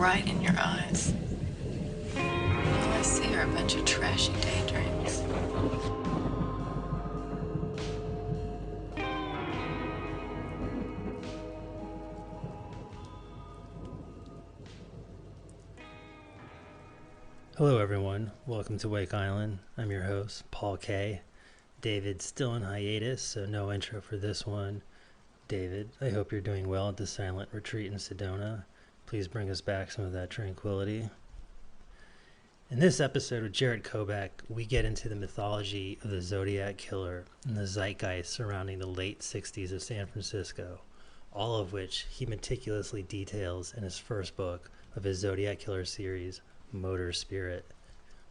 right in your eyes. All I see are a bunch of trashy daydreams. Hello everyone, welcome to Wake Island. I'm your host, Paul K. David's still in hiatus, so no intro for this one. David, I hope you're doing well at the silent retreat in Sedona. Please bring us back some of that tranquility. In this episode with Jarett Kobek, we get into the mythology of the Zodiac killer and the zeitgeist surrounding the late 60s of San Francisco, all of which he meticulously details in his first book of his Zodiac killer series, Motor Spirit.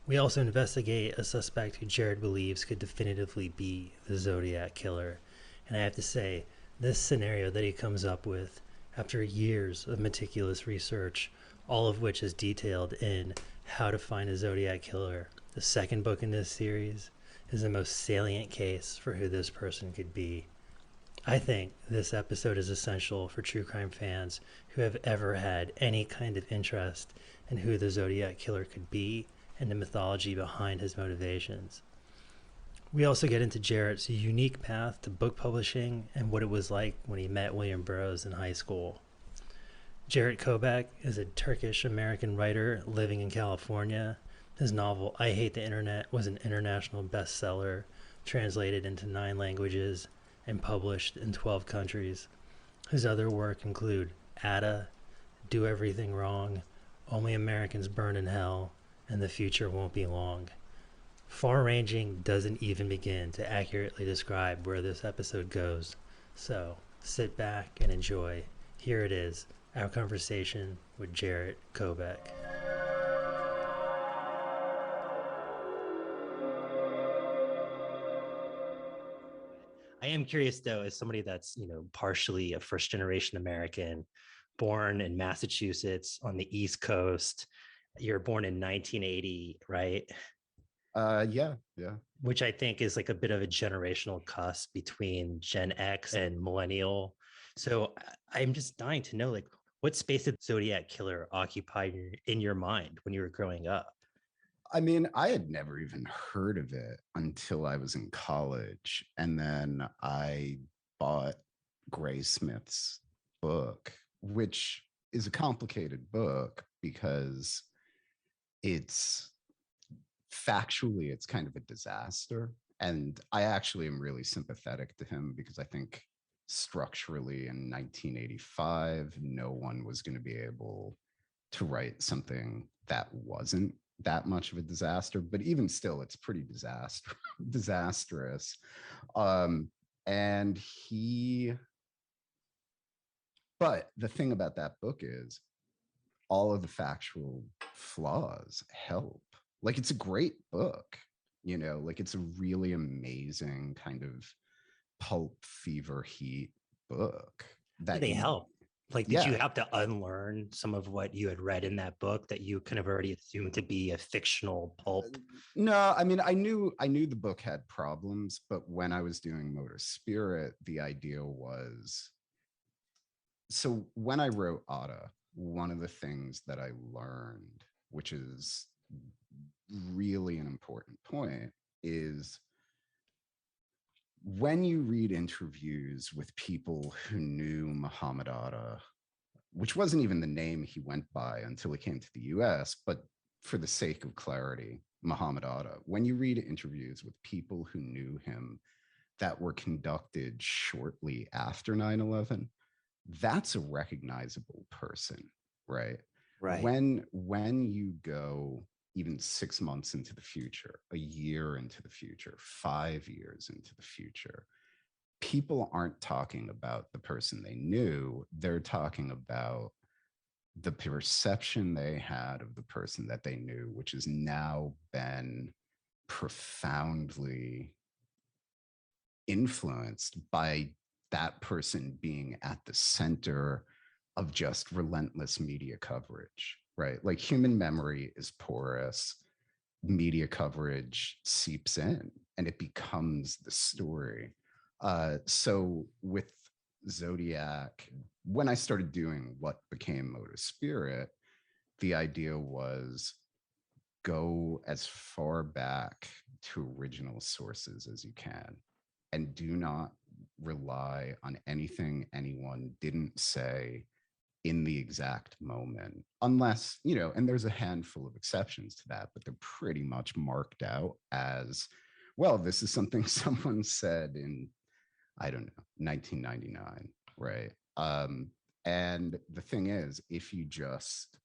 We also investigate a suspect who Jarett believes could definitively be the Zodiac killer. And I have to say, this scenario that he comes up with, after years of meticulous research, all of which is detailed in How to Find a Zodiac Killer, the second book in this series, is the most salient case for who this person could be. I think this episode is essential for true crime fans who have ever had any kind of interest in who the Zodiac killer could be and the mythology behind his motivations. We also get into Jarett's unique path to book publishing and what it was like when he met William Burroughs in high school. Jarett Kobek is a Turkish-American writer living in California. His novel, I Hate the Internet, was an international bestseller, translated into 9 languages, and published in 12 countries. His other work include ATTA, Do Everything Wrong, Only Americans Burn in Hell, and The Future Won't Be Long. Far-ranging doesn't even begin to accurately describe where this episode goes. So sit back and enjoy. Here it is, our conversation with Jarett Kobek. I am curious though, as somebody that's, partially a first generation American, born in Massachusetts on the East Coast. You're born in 1980, right? Yeah. Which I think is like a bit of a generational cusp between Gen X and millennial. So I'm just dying to know, like, what space did Zodiac Killer occupy in your mind when you were growing up? I mean, I had never even heard of it until I was in college. And then I bought Graysmith's book, which is a complicated book because it's factually, it's kind of a disaster. And I actually am really sympathetic to him because I think structurally in 1985, no one was going to be able to write something that wasn't that much of a disaster, but even still, it's pretty disastrous. And but the thing about that book is all of the factual flaws help. Like, it's a great book, like it's a really amazing kind of pulp fever heat book that They help. Like, did yeah. you have to unlearn some of what you had read in that book that you kind of already assumed to be a fictional pulp? No, I mean, I knew the book had problems, but when I was doing Motor Spirit, the idea was, so when I wrote ATTA, one of the things that I learned, which is really an important point, is when you read interviews with people who knew Muhammad Atta, which wasn't even the name he went by until he came to the US, but for the sake of clarity, Muhammad Atta, when you read interviews with people who knew him that were conducted shortly after 9/11, that's a recognizable person, right? Right. When you go even 6 months into the future, a year into the future, 5 years into the future, people aren't talking about the person they knew. They're talking about the perception they had of the person that they knew, which has now been profoundly influenced by that person being at the center of just relentless media coverage, right? Like, human memory is porous. Media coverage seeps in and it becomes the story. So with Zodiac, when I started doing what became Motor Spirit, the idea was go as far back to original sources as you can, and do not rely on anything anyone didn't say in the exact moment, unless, and there's a handful of exceptions to that, but they're pretty much marked out as, well, this is something someone said in, I don't know, 1999, right? And the thing is, if you just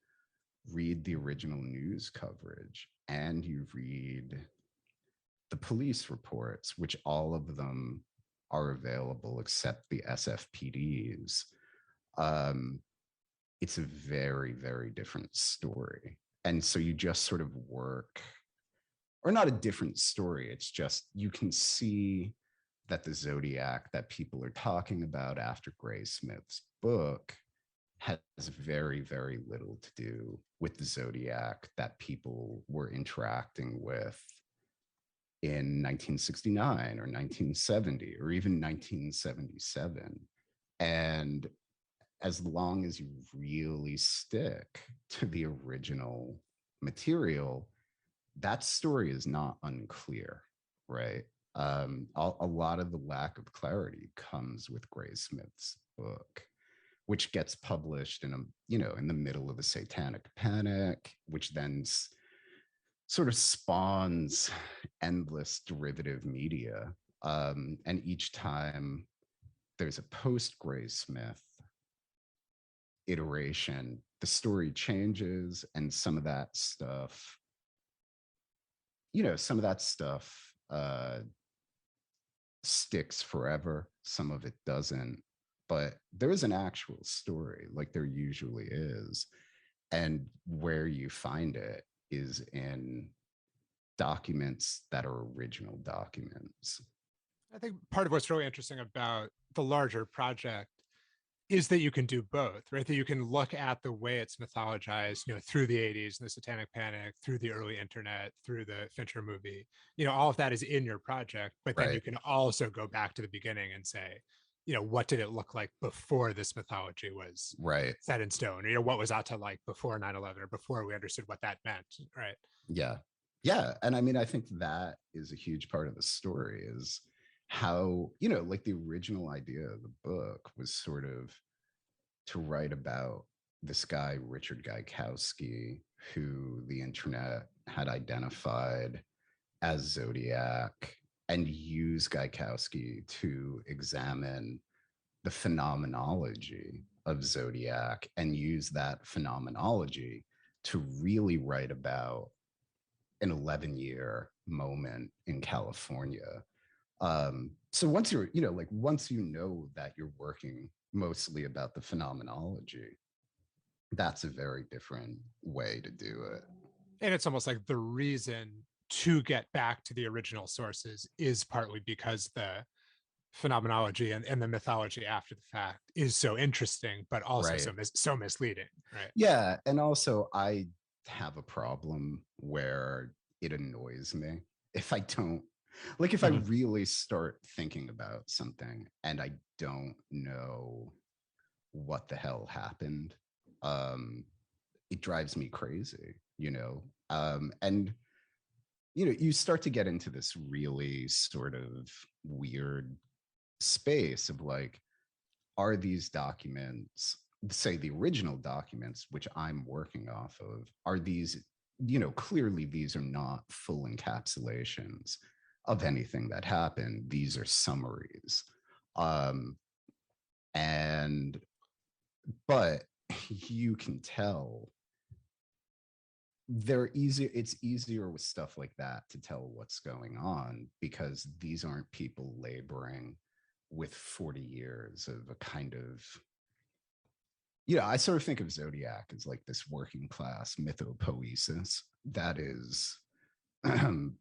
read the original news coverage and you read the police reports, which all of them are available except the SFPD's, it's a very, very different story. And so you just sort of work, or not a different story, it's just you can see that the Zodiac that people are talking about after Graysmith's book has very, very little to do with the Zodiac that people were interacting with in 1969 or 1970 or even 1977. And as long as you really stick to the original material, that story is not unclear, right? A lot of the lack of clarity comes with Graysmith's book, which gets published in in the middle of the Satanic Panic, which then sort of spawns endless derivative media. And each time there's a post Graysmith iteration, the story changes, and some of that stuff, sticks forever. Some of it doesn't, but there is an actual story, like there usually is. And where you find it is in documents that are original documents. I think part of what's really interesting about the larger project is that you can do both, right? That you can look at the way it's mythologized, through the 80s and the Satanic Panic, through the early internet, through the Fincher movie, all of that is in your project, but then you can also go back to the beginning and say, what did it look like before this mythology was set in stone? Or, what was ATTA like before 9/11 or before we understood what that meant, right? Yeah. Yeah. And I mean, I think that is a huge part of the story, is how, like the original idea of the book was sort of to write about this guy, Richard Gaikowski, who the internet had identified as Zodiac, and use Gaikowski to examine the phenomenology of Zodiac and use that phenomenology to really write about an 11-year moment in California. So once you're, once you know that you're working mostly about the phenomenology, that's a very different way to do it. And it's almost like the reason to get back to the original sources is partly because the phenomenology and the mythology after the fact is so interesting, but also so misleading, right? Yeah. And also I have a problem where it annoys me if I don't, like if I really start thinking about something and I don't know what the hell happened, it drives me crazy, and you start to get into this really sort of weird space of like, are these documents, say the original documents, which I'm working off of, are these, clearly these are not full encapsulations of anything that happened. These are summaries. But you can tell it's easier with stuff like that to tell what's going on, because these aren't people laboring with 40 years of a kind of, I sort of think of Zodiac as like this working class mythopoesis that is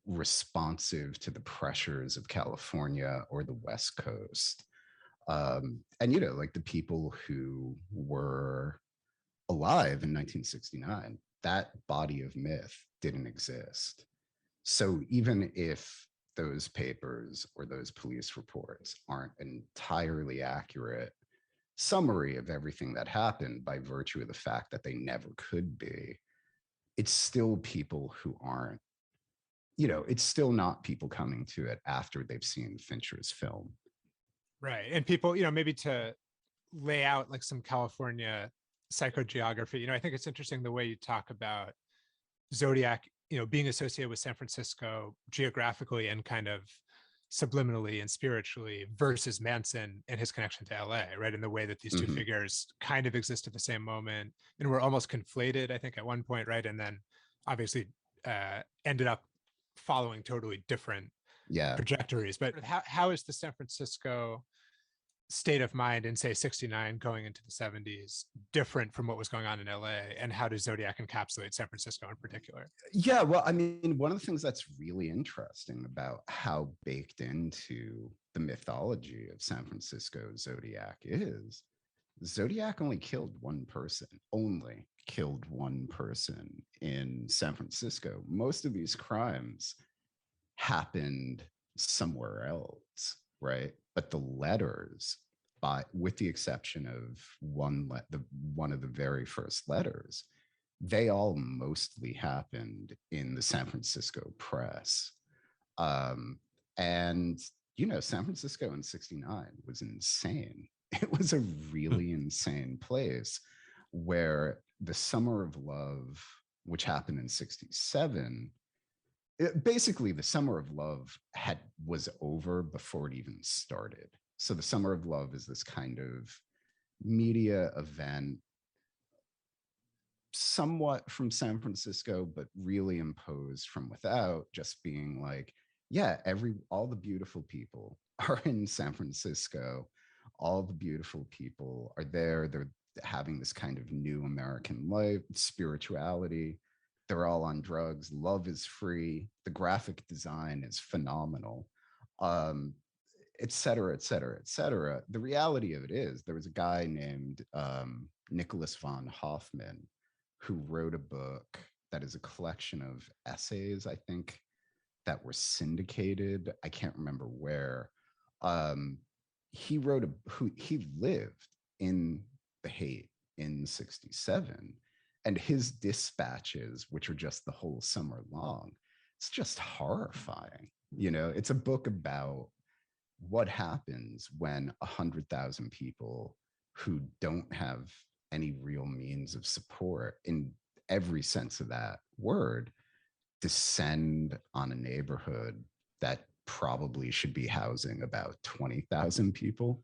responsive to the pressures of California or the West Coast. And, like the people who were alive in 1969, that body of myth didn't exist. So even if those papers or those police reports aren't an entirely accurate summary of everything that happened by virtue of the fact that they never could be, it's still people who aren't, it's still not people coming to it after they've seen Fincher's film. Right. And people, maybe to lay out like some California psychogeography, I think it's interesting the way you talk about Zodiac, being associated with San Francisco geographically and kind of subliminally and spiritually versus Manson and his connection to LA, right? In the way that these two figures kind of exist at the same moment and were almost conflated, I think, at one point, right? And then obviously ended up following totally different trajectories. But how is the San Francisco state of mind in, say, 69 going into the 70s different from what was going on in LA? And how does Zodiac encapsulate San Francisco in particular? Yeah, well, I mean, one of the things that's really interesting about how baked into the mythology of San Francisco Zodiac is Zodiac only killed one person in San Francisco. Most of these crimes happened somewhere else, right? But the letters, with the exception of one of the very first letters, they all mostly happened in the San Francisco press. And San Francisco in 69 was insane. It was a really insane place where the Summer of Love, which happened in 67, basically the Summer of Love was over before it even started. So the Summer of Love is this kind of media event, somewhat from San Francisco, but really imposed from without, just being like, yeah, all the beautiful people are in San Francisco. All the beautiful people are there. They're having this kind of new American life, spirituality. They're all on drugs. Love is free. The graphic design is phenomenal, et cetera, et cetera, et cetera. The reality of it is there was a guy named Nicholas von Hoffman who wrote a book that is a collection of essays, I think, that were syndicated. I can't remember where. He lived in the Haight in 67, and his dispatches, which are just the whole summer long, it's just horrifying. It's a book about what happens when 100,000 people who don't have any real means of support in every sense of that word descend on a neighborhood that probably should be housing about 20,000 people.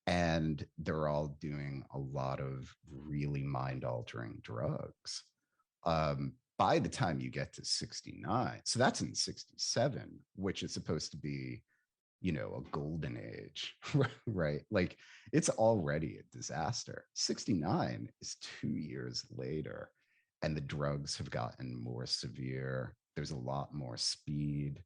And they're all doing a lot of really mind-altering drugs. By the time you get to 69, so that's in 67, which is supposed to be, a golden age, right? Like, it's already a disaster. 69 is 2 years later, and the drugs have gotten more severe. There's a lot more speed.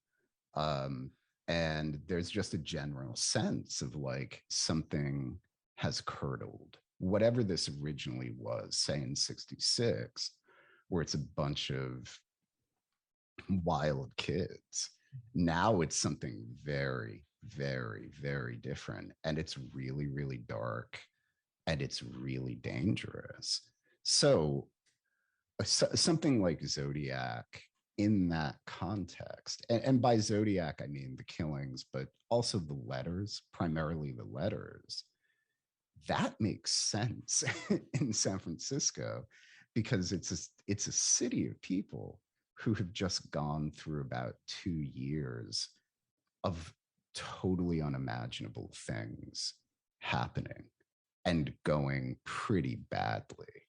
And there's just a general sense of like something has curdled. Whatever this originally was, say in 66, where it's a bunch of wild kids. Now it's something very, very, very different. And it's really, really dark and it's really dangerous. So something like Zodiac in that context, and by Zodiac, I mean the killings, but also the letters, primarily the letters, that makes sense in San Francisco because it's a city of people who have just gone through about 2 years of totally unimaginable things happening and going pretty badly,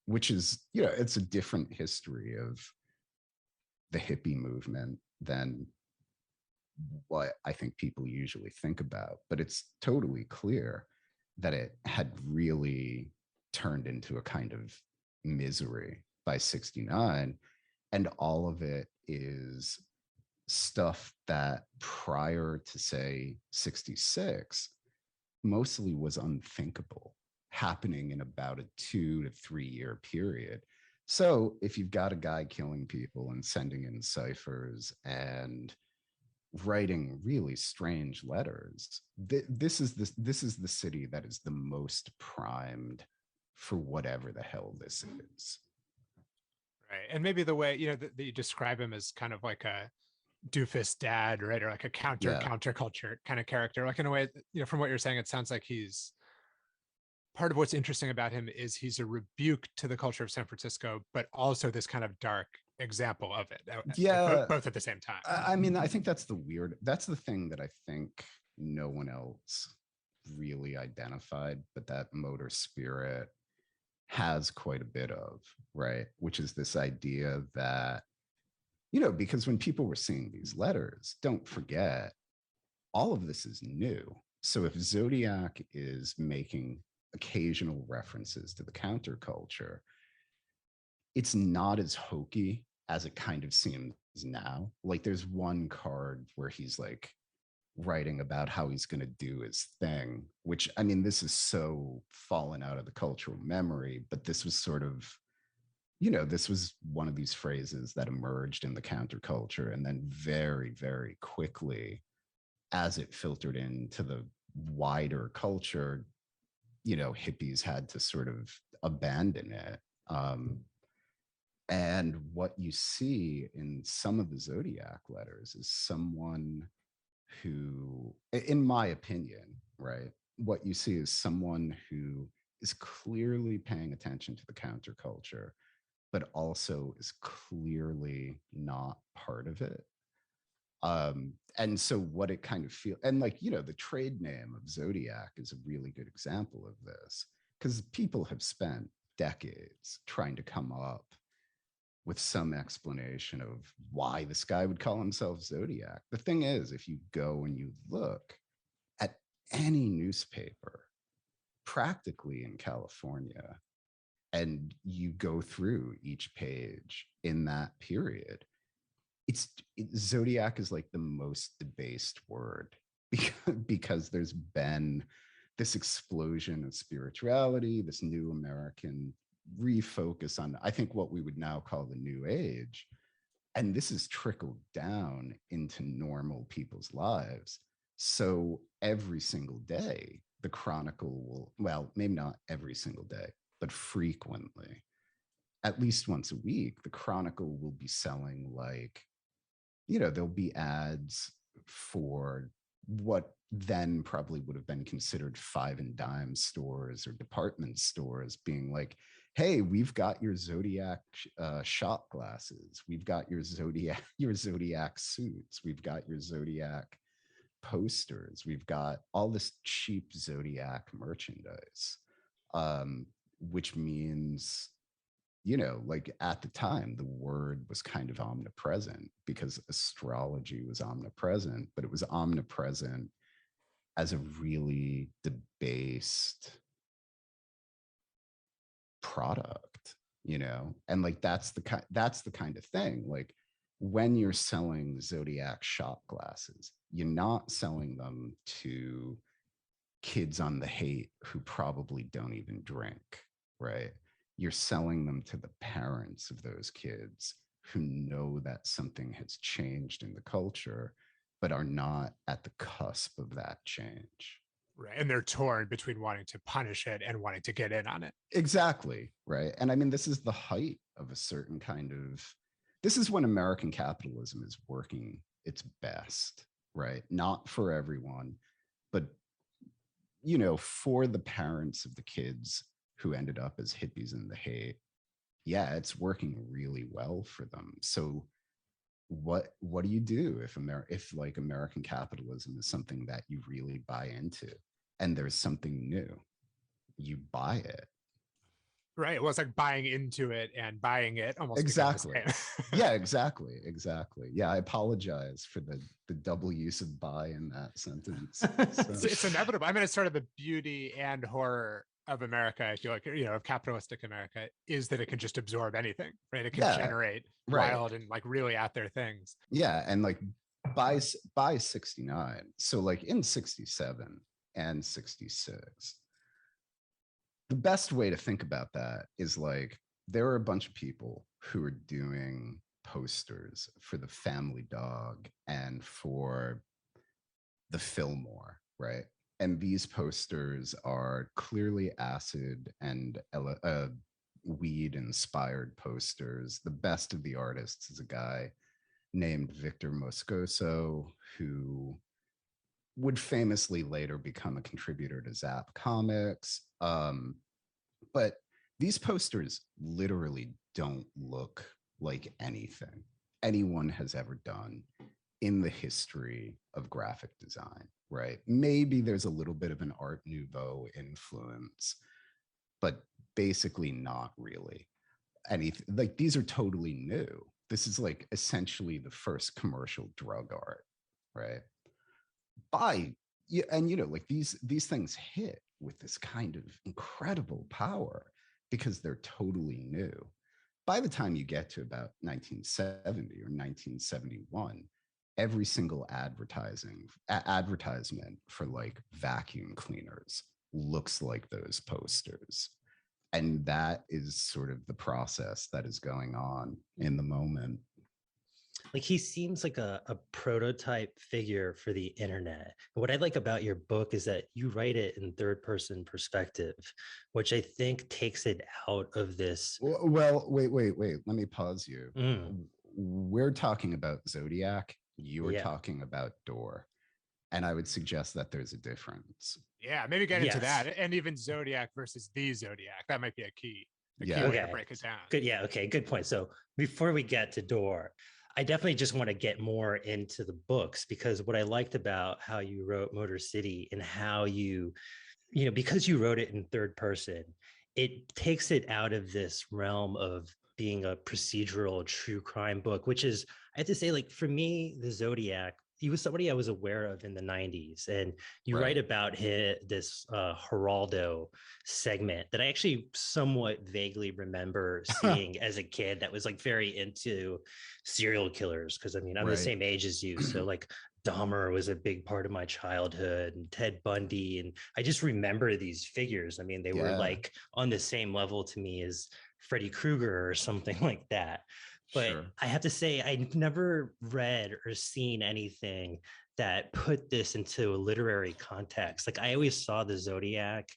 which is, it's a different history of the hippie movement than what I think people usually think about. But it's totally clear that it had really turned into a kind of misery by 69. And all of it is stuff that prior to, say, 66, mostly was unthinkable, happening in about a 2 to 3 year period. So if you've got a guy killing people and sending in ciphers and writing really strange letters, this is the city that is the most primed for whatever the hell this is. Right. And maybe the way, that you describe him as kind of like a doofus dad, right? Or like a Yeah. counterculture kind of character. Like in a way, from what you're saying, it sounds like he's part of what's interesting about him is he's a rebuke to the culture of San Francisco, but also this kind of dark example of it, like Yeah. both at the same time. I mean, I think that's the thing that I think no one else really identified, but that motor spirit has quite a bit of, right? Which is this idea that, because when people were seeing these letters, don't forget, all of this is new. So if Zodiac is making occasional references to the counterculture, it's not as hokey as it kind of seems now. Like there's one card where he's like writing about how he's going to do his thing, which I mean, this is so fallen out of the cultural memory, but this was sort of, this was one of these phrases that emerged in the counterculture. And then very, very quickly, as it filtered into the wider culture, hippies had to sort of abandon it. And what you see in some of the Zodiac letters is someone who, in my opinion, right, what you see is someone who is clearly paying attention to the counterculture, but also is clearly not part of it. And so what it kind of feels, and like, the trade name of Zodiac is a really good example of this, because people have spent decades trying to come up with some explanation of why this guy would call himself Zodiac. The thing is, if you go and you look at any newspaper, practically in California, and you go through each page in that period, Zodiac is like the most debased word because there's been this explosion of spirituality, this new American refocus on, I think, what we would now call the new age. And this has trickled down into normal people's lives. So every single day, the Chronicle will, well, maybe not every single day, but frequently, at least once a week, the Chronicle will be selling like, there'll be ads for what then probably would have been considered five and dime stores or department stores being like, hey, we've got your Zodiac shot glasses. We've got your Zodiac suits. We've got your Zodiac posters. We've got all this cheap Zodiac merchandise, which means, like at the time, the word was kind of omnipresent because astrology was omnipresent, but it was omnipresent as a really debased product, and like that's the kind of thing. Like when you're selling Zodiac shot glasses, you're not selling them to kids on the hate who probably don't even drink, right? You're selling them to the parents of those kids who know that something has changed in the culture, but are not at the cusp of that change. Right. And they're torn between wanting to punish it and wanting to get in on it. Exactly. Right. And I mean, this is the height of a certain kind of, this is when American capitalism is working its best, right? Not for everyone, but, for the parents of the kids who ended up as hippies in the hate, yeah, it's working really well for them. So what do you do if like American capitalism is something that you really buy into and there's something new? You buy it. Right. Well, it's like buying into it and buying it almost exactly. Yeah, exactly. Yeah, I apologize for the double use of buy in that sentence. So. It's inevitable. I mean, it's sort of the beauty and horror of America, I feel like, of capitalistic America, is that it can just absorb anything, right? It can generate wild and like really out there things. Yeah. And like by 69, so like in 67 and 66, the best way to think about that is like there are a bunch of people who are doing posters for the Family Dog and for the Fillmore, right? And these posters are clearly acid and weed inspired posters. The best of the artists is a guy named Victor Moscoso, who would famously later become a contributor to Zap Comics. But these posters literally don't look like anything anyone has ever done in the history of graphic design, right? Maybe there's a little bit of an Art Nouveau influence, but basically not really anything. Like, these are totally new. This is like essentially the first commercial drug art, right? And like these things hit with this kind of incredible power because they're totally new. By the time you get to about 1970 or 1971, every single advertisement for like vacuum cleaners looks like those posters. And that is sort of the process that is going on in the moment. Like, he seems like a prototype figure for the internet. What I like about your book is that you write it in third person perspective, which I think takes it out of this. Well, wait. Let me pause you. Mm, We're talking about Zodiac. You were yeah. talking about Doerr. And I would suggest that there's a difference. Yeah, maybe get into Yes. that. And even Zodiac versus the Zodiac. That might be a key Yeah. way to Okay. break it down. Good. Yeah. Okay. Good point. So before we get to Doerr, I definitely just want to get more into the books, because what I liked about how you wrote Motor City and how because you wrote it in third person, it takes it out of this realm of being a procedural true crime book, which is, I have to say, like, for me, the Zodiac, he was somebody I was aware of in the 90s. And you Right. write about this Geraldo segment that I actually somewhat vaguely remember seeing as a kid that was like very into serial killers. Because I mean, I'm the Right. same age as you. So like Dahmer was a big part of my childhood, and Ted Bundy. And I just remember these figures. I mean, they were Yeah. like on the same level to me as Freddy Krueger or something like that. But Sure. I have to say, I never read or seen anything that put this into a literary context. Like, I always saw the Zodiac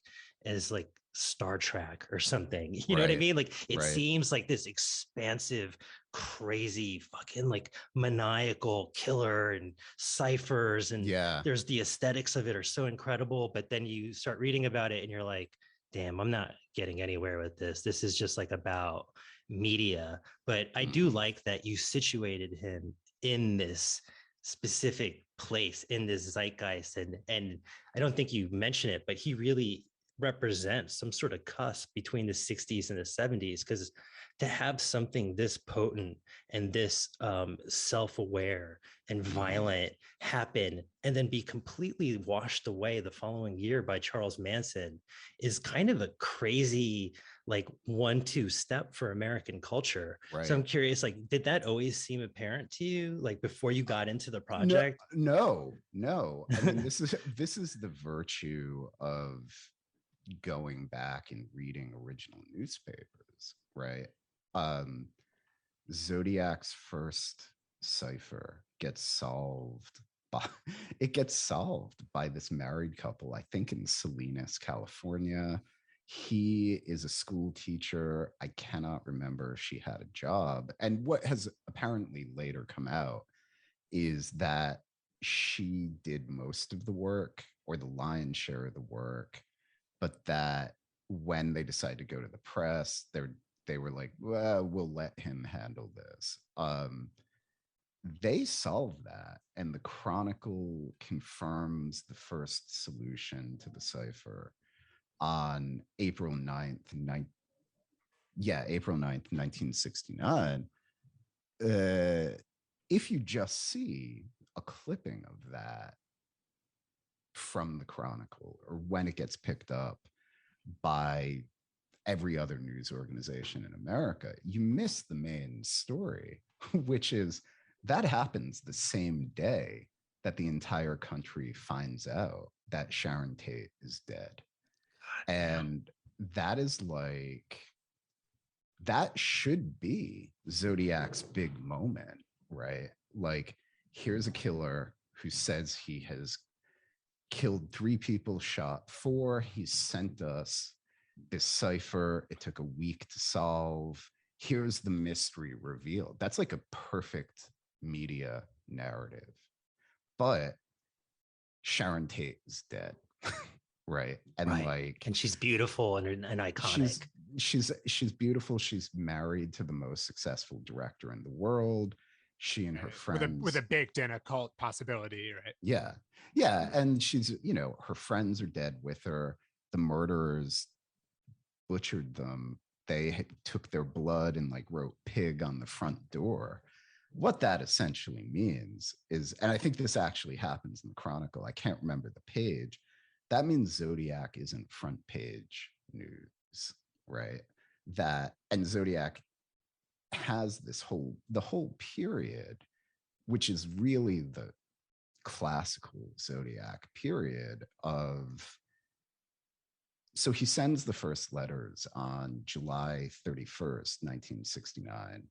as like Star Trek or something. You know what I Right. mean? Like, it Right. seems like this expansive, crazy, fucking like maniacal killer and ciphers. And Yeah. there's the aesthetics of it are so incredible. But then you start reading about it and you're like, damn, I'm not getting anywhere with this. This is just like about media. But I do like that you situated him in this specific place, in this zeitgeist. And I don't think you mentioned it, but he really represents some sort of cusp between the 60s and the 70s, because to have something this potent and this self-aware and violent happen and then be completely washed away the following year by Charles Manson is kind of a crazy like 1-2 step for American culture. Right. So I'm curious, like, did that always seem apparent to you, like before you got into the project? No. I mean, this is the virtue of going back and reading original newspapers, right? Zodiac's first cipher gets solved by this married couple, I think in Salinas, California. He is a school teacher. I cannot remember if she had a job. And what has apparently later come out is that she did most of the work, or the lion's share of the work, but that when they decided to go to the press, they were like, well, we'll let him handle this. They solved that, and the Chronicle confirms the first solution to the cipher on April 9th, April 9th, 1969. If you just see a clipping of that from the Chronicle, or when it gets picked up by every other news organization in America, you miss the main story, which is that happens the same day that the entire country finds out that Sharon Tate is dead. And that is like, that should be Zodiac's big moment, right? Like, here's a killer who says he has killed 3 people, shot 4. He's sent us this cipher. It took a week to solve. Here's the mystery revealed. That's like a perfect media narrative. But Sharon Tate is dead, right? And like, and she's beautiful and iconic. She's beautiful. She's married to the most successful director in the world. She and her friends with a baked in occult possibility, right? Yeah, and she's, her friends are dead with her. The murderers butchered them. They took their blood and like wrote pig on the front door. What that essentially means is, and I think this actually happens in the Chronicle, I can't remember the page, that means Zodiac isn't front page news, right? And Zodiac has the whole period, which is really the classical Zodiac period of. So he sends the first letters on July 31st, 1969.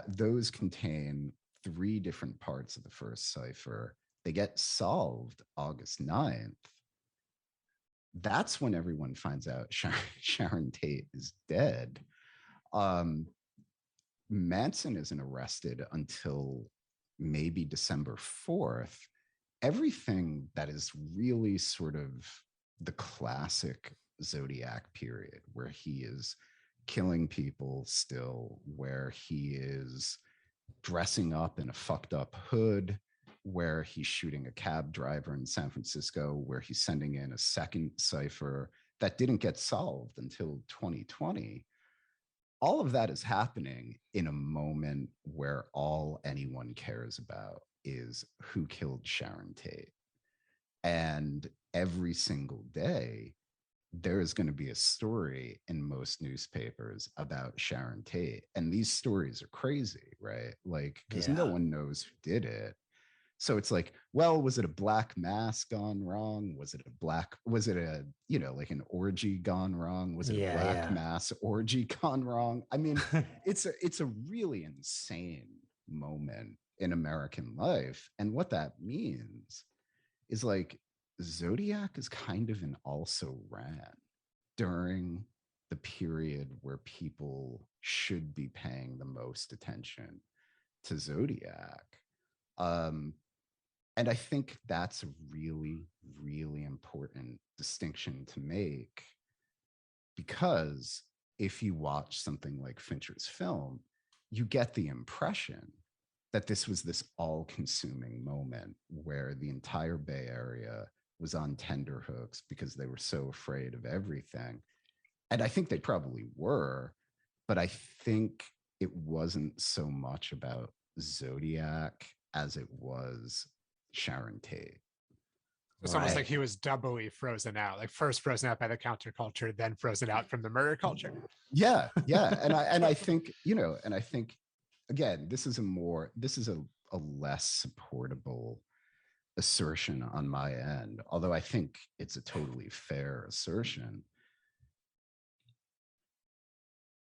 Those contain 3 different parts of the first cipher. They get solved August 9th. That's when everyone finds out Sharon Tate is dead. Manson isn't arrested until maybe December 4th. Everything that is really sort of the classic Zodiac period, where he is killing people still, where he is dressing up in a fucked up hood, where he's shooting a cab driver in San Francisco, where he's sending in a second cipher that didn't get solved until 2020. All of that is happening in a moment where all anyone cares about is who killed Sharon Tate. And every single day, there is going to be a story in most newspapers about Sharon Tate. And these stories are crazy, right? Like, because no one knows who did it. So it's like, well, was it a black mass gone wrong? Was it like an orgy gone wrong? Was it a black mass orgy gone wrong? I mean, it's a really insane moment in American life. And what that means is like Zodiac is kind of an also ran during the period where people should be paying the most attention to Zodiac. And I think that's a really, really important distinction to make, because if you watch something like Fincher's film, you get the impression that this was this all-consuming moment where the entire Bay Area was on tenterhooks because they were so afraid of everything. And I think they probably were, but I think it wasn't so much about Zodiac as it was Sharon Tate. It's almost like he was doubly frozen out, like first frozen out by the counterculture, then frozen out from the murder culture. Yeah. And I think, again, this is a less supportable assertion on my end, although I think it's a totally fair assertion.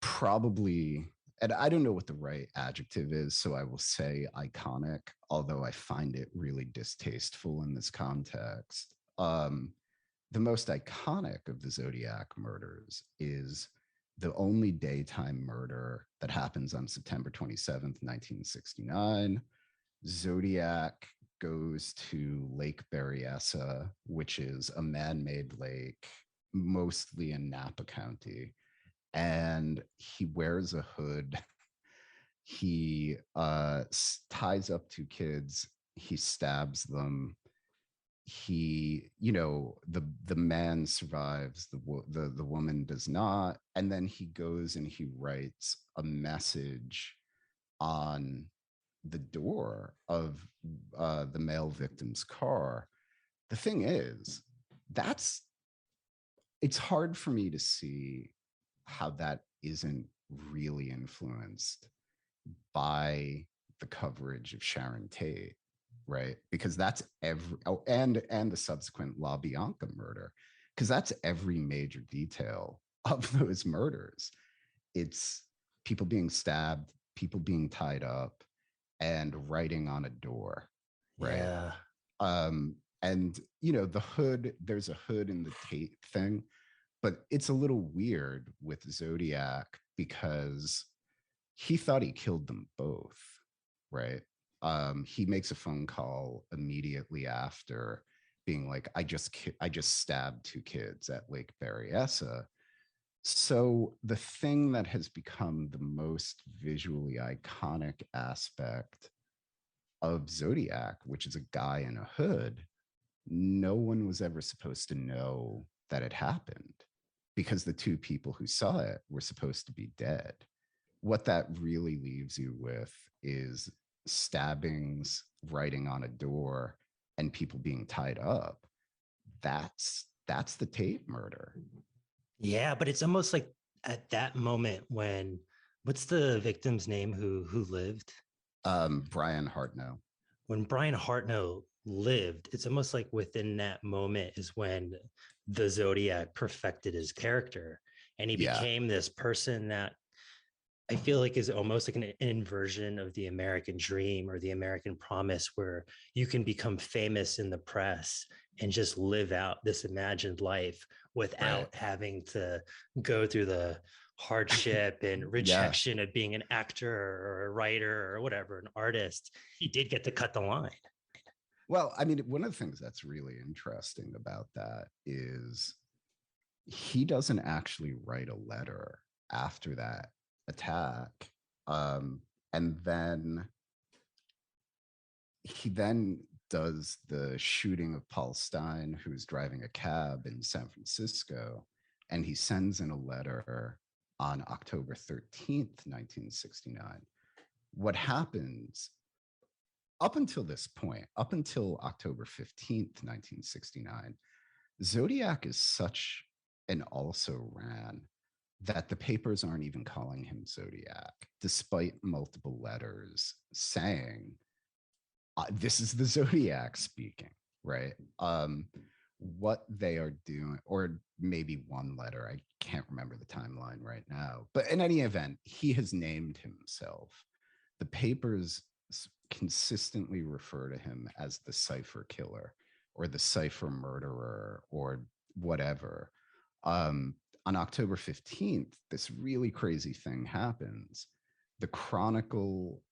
Probably, and I don't know what the right adjective is, so I will say iconic, although I find it really distasteful in this context. The most iconic of the Zodiac murders is the only daytime murder that happens on September 27th, 1969. Zodiac goes to Lake Berryessa, which is a man-made lake, mostly in Napa County. And he wears a hood. He ties up 2 kids. He stabs them. He, the man survives. The woman does not. And then he goes and he writes a message on the door of the male victim's car. The thing is, it's hard for me to see how that isn't really influenced by the coverage of Sharon Tate, right? Because that's and the subsequent La Bianca murder, because that's every major detail of those murders. It's people being stabbed, people being tied up, and writing on a door, right? Yeah. And the hood, there's a hood in the Tate thing, But it's a little weird with Zodiac because he thought he killed them both, right? He makes a phone call immediately after being like, I just stabbed 2 kids at Lake Berryessa. So the thing that has become the most visually iconic aspect of Zodiac, which is a guy in a hood, no one was ever supposed to know that it happened because the 2 people who saw it were supposed to be dead. What that really leaves you with is stabbings, writing on a door, and people being tied up. That's the Tate murder. Yeah, but it's almost like at that moment when, what's the victim's name who lived? Brian Hartnell. When Brian Hartnell lived, it's almost like within that moment is when the Zodiac perfected his character, and he became this person that I feel like is almost like an inversion of the American dream or the American promise, where you can become famous in the press and just live out this imagined life without having to go through the hardship and rejection of being an actor or a writer or whatever, an artist. He did get to cut the line. Well, I mean, one of the things that's really interesting about that is he doesn't actually write a letter after that attack. And then he then does the shooting of Paul Stein, who's driving a cab in San Francisco, and he sends in a letter on October 13th, 1969. What happens up until this point, up until October 15th, 1969, Zodiac is such an also ran that the papers aren't even calling him Zodiac, despite multiple letters saying, this is the Zodiac speaking, right? What they are doing, or maybe one letter, I can't remember the timeline right now, but in any event, he has named himself. The papers consistently refer to him as the cipher killer or the cipher murderer or whatever. On October 15th, this really crazy thing happens. The Chronicle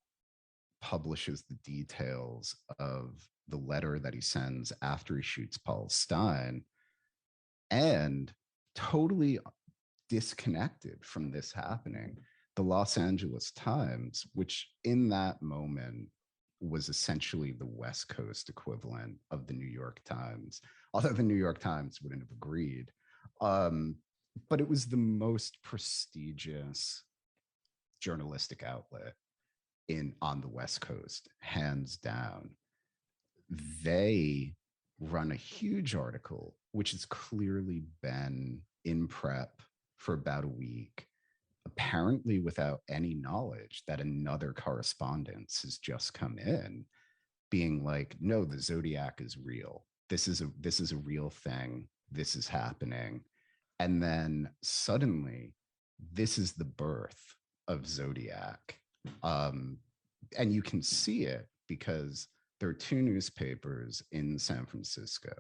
publishes the details of the letter that he sends after he shoots Paul Stein, and totally disconnected from this happening, the Los Angeles Times, which in that moment was essentially the West Coast equivalent of the New York Times, although the New York Times wouldn't have agreed. But it was the most prestigious journalistic outlet on the West Coast, hands down. They run a huge article, which has clearly been in prep for about a week, apparently without any knowledge that another correspondence has just come in, being like, no, the Zodiac is real. This is a real thing. This is happening. And then suddenly, this is the birth of Zodiac. And you can see it because there are 2 newspapers in San Francisco.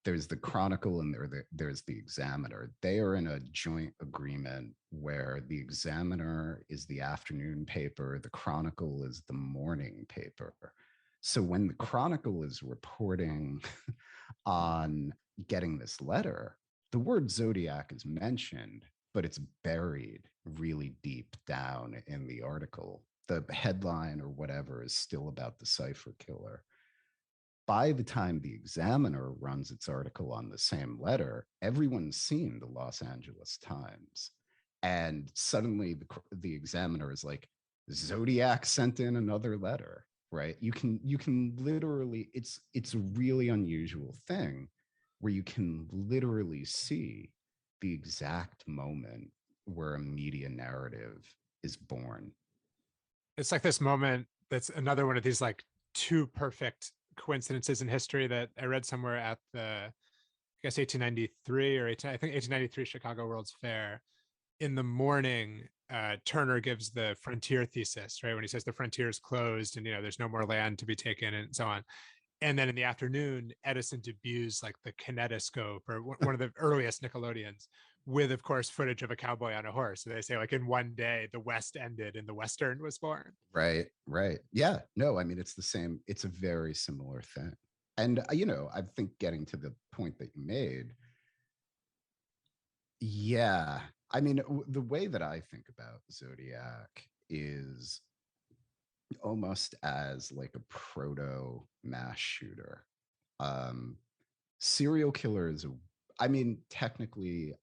There's the Chronicle and there's the Examiner. They are in a joint agreement where the Examiner is the afternoon paper, the Chronicle is the morning paper. So when the Chronicle is reporting on getting this letter, the word Zodiac is mentioned, but it's buried really deep down in the article. The headline or whatever is still about the cipher killer. By the time the Examiner runs its article on the same letter, everyone's seen the Los Angeles Times. And suddenly the Examiner is like, Zodiac sent in another letter, right? You can literally, it's a really unusual thing where you can literally see the exact moment where a media narrative is born. It's like this moment that's another one of these like 2 perfect coincidences in history that I read somewhere at the, I guess 1893 or I think 1893 Chicago World's Fair. In the morning, Turner gives the frontier thesis, right? When he says the frontier is closed and, there's no more land to be taken and so on. And then in the afternoon, Edison debuts like the kinetoscope, or one of the earliest Nickelodeons, with, of course, footage of a cowboy on a horse. So they say, like, in one day, the West ended and the Western was born. Right, right. Yeah, no, I mean, it's the same. It's a very similar thing. And, I think getting to the point that you made, yeah, I mean, the way that I think about Zodiac is almost as like a proto mass shooter. Um, Serial killers, I mean, technically,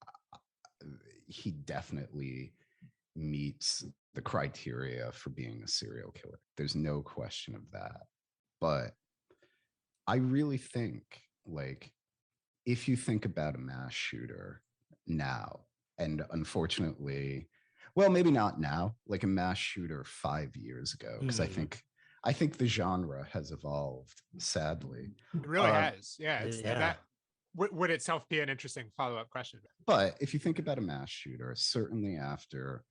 he definitely meets the criteria for being a serial killer. There's no question of that. But I really think, like, if you think about a mass shooter now, and unfortunately, well, maybe not now, like a mass shooter 5 years ago, because I think the genre has evolved, sadly. It really has. Yeah. Yeah. That would itself be an interesting follow-up question. But if you think about a mass shooter, certainly after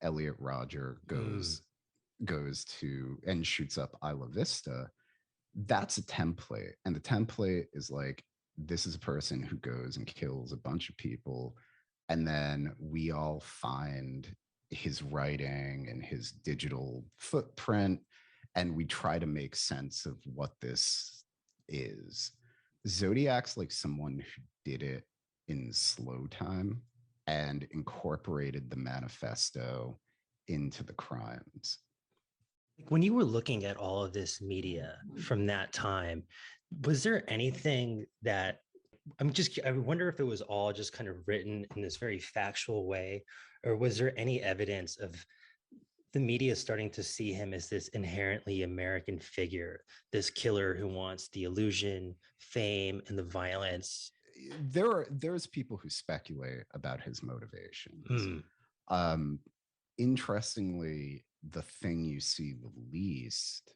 Elliot Rodger goes to and shoots up Isla Vista, that's a template. And the template is like, this is a person who goes and kills a bunch of people. And then we all find his writing and his digital footprint, and we try to make sense of what this is. Zodiac's like someone who did it in slow time and incorporated the manifesto into the crimes. When you were looking at all of this media from that time, was there anything that I wonder if it was all just kind of written in this very factual way, or was there any evidence of the media starting to see him as this inherently American figure, this killer who wants the illusion, fame, and the violence? There's people who speculate about his motivations. Interestingly, the thing you see the least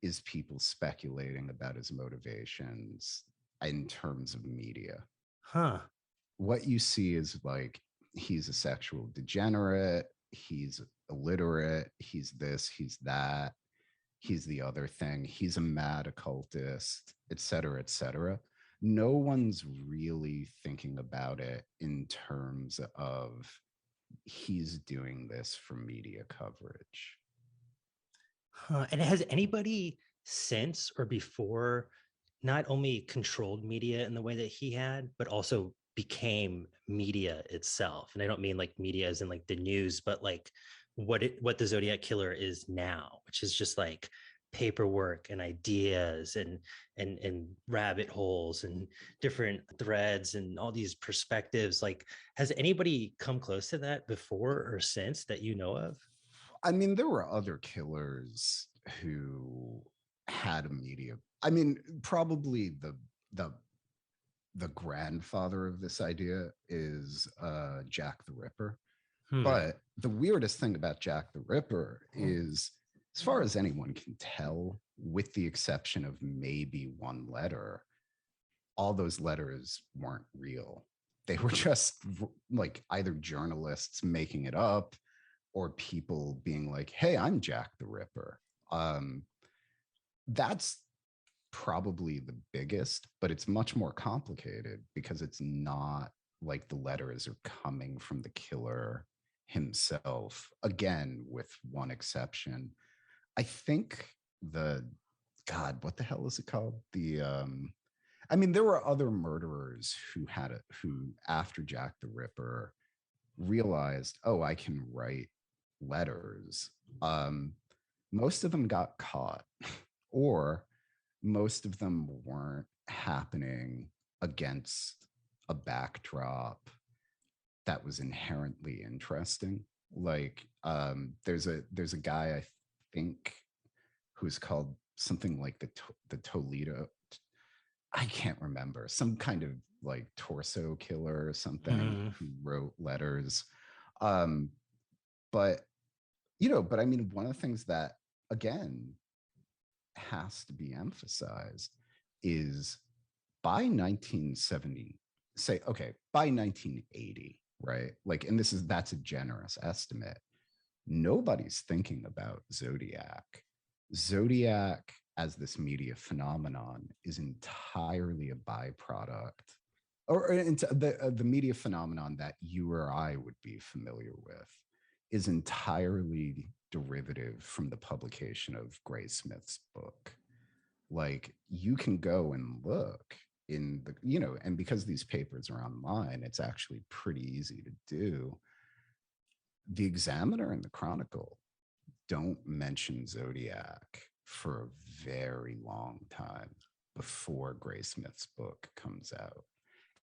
is people speculating about his motivations in terms of media. What you see is like, he's a sexual degenerate, he's illiterate, he's this, he's that, he's the other thing, he's a mad occultist, etc., etc. No one's really thinking about it in terms of he's doing this for media coverage. And has anybody since or before not only controlled media in the way that he had, but also became media itself? And I don't mean like media as in like the news, but like what the Zodiac Killer is now, which is just like paperwork and ideas and rabbit holes and different threads and all these perspectives. Like, has anybody come close to that before or since that you know of? I mean, there were other killers who had a media. I mean, probably the grandfather of this idea is Jack the Ripper. But the weirdest thing about Jack the Ripper is, as far as anyone can tell, with the exception of maybe one letter, all those letters weren't real. They were just like either journalists making it up or people being like, hey, I'm Jack the Ripper. That's probably the biggest, but it's much more complicated because it's not like the letters are coming from the killer himself, again, with one exception. I think what the hell is it called? I mean, there were other murderers who after Jack the Ripper realized, oh, I can write letters. Most of them got caught, or most of them weren't happening against a backdrop that was inherently interesting. Like, there's a guy, I think, who's called something like the Toledo. I can't remember, some kind of like torso killer or something, who wrote letters. But I mean, one of the things that, again, has to be emphasized is by 1970, by 1980, right? Like, and that's a generous estimate. Nobody's thinking about Zodiac. Zodiac as this media phenomenon is entirely a byproduct or into the media phenomenon that you or I would be familiar with is entirely derivative from the publication of Graysmith's book. Like, you can go and look in the, and because these papers are online, it's actually pretty easy to do. The Examiner and the Chronicle don't mention Zodiac for a very long time before Graysmith's book comes out.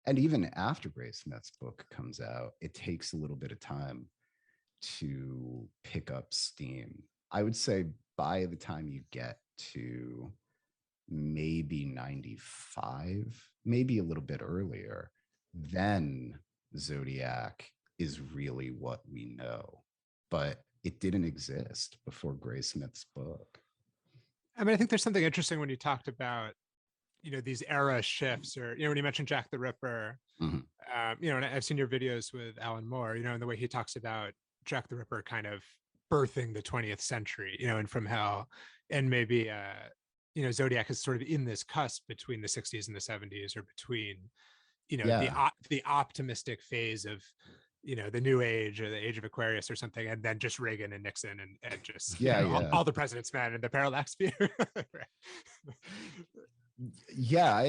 And even after Graysmith's book comes out, it takes a little bit of time to pick up steam. I would say by the time you get to maybe 95, maybe a little bit earlier, then Zodiac is really what we know. But it didn't exist before Graysmith's book. I mean, I think there's something interesting when you talked about, these era shifts, or, when you mentioned Jack the Ripper, and I've seen your videos with Alan Moore, and the way he talks about Jack the Ripper kind of birthing the 20th century, and from hell, and maybe, Zodiac is sort of in this cusp between the 60s and the 70s, or between, the optimistic phase of, the new age or the age of Aquarius or something, and then just Reagan and Nixon and just all the president's men and the parallax view. Yeah, I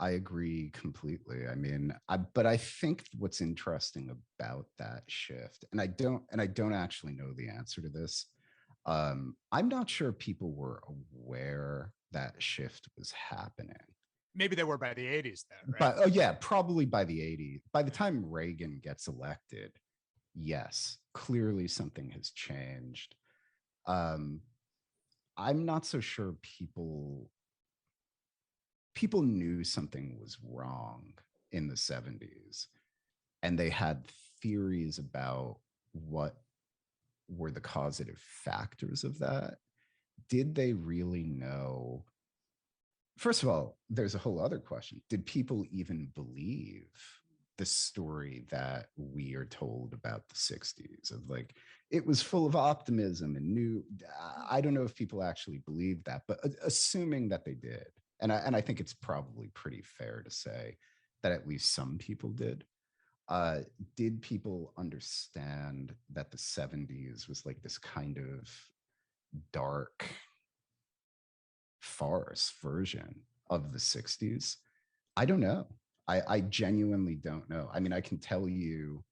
agree completely. I mean, but I think what's interesting about that shift, and I don't actually know the answer to this. I'm not sure people were aware that shift was happening. Maybe they were by the 80s then, right? But probably by the 80s. By the time Reagan gets elected, yes, clearly something has changed. I'm not so sure people knew something was wrong in the 70s, and they had theories about what were the causative factors of that. Did they really know? First of all, there's a whole other question. Did people even believe the story that we are told about the 60s of like, it was full of optimism and new? I don't know if people actually believed that, but assuming that they did, and I think it's probably pretty fair to say that at least some people did. Did people understand that the 70s was like this kind of dark farce version of the 60s? I don't know. I genuinely don't know. I mean, I can tell you,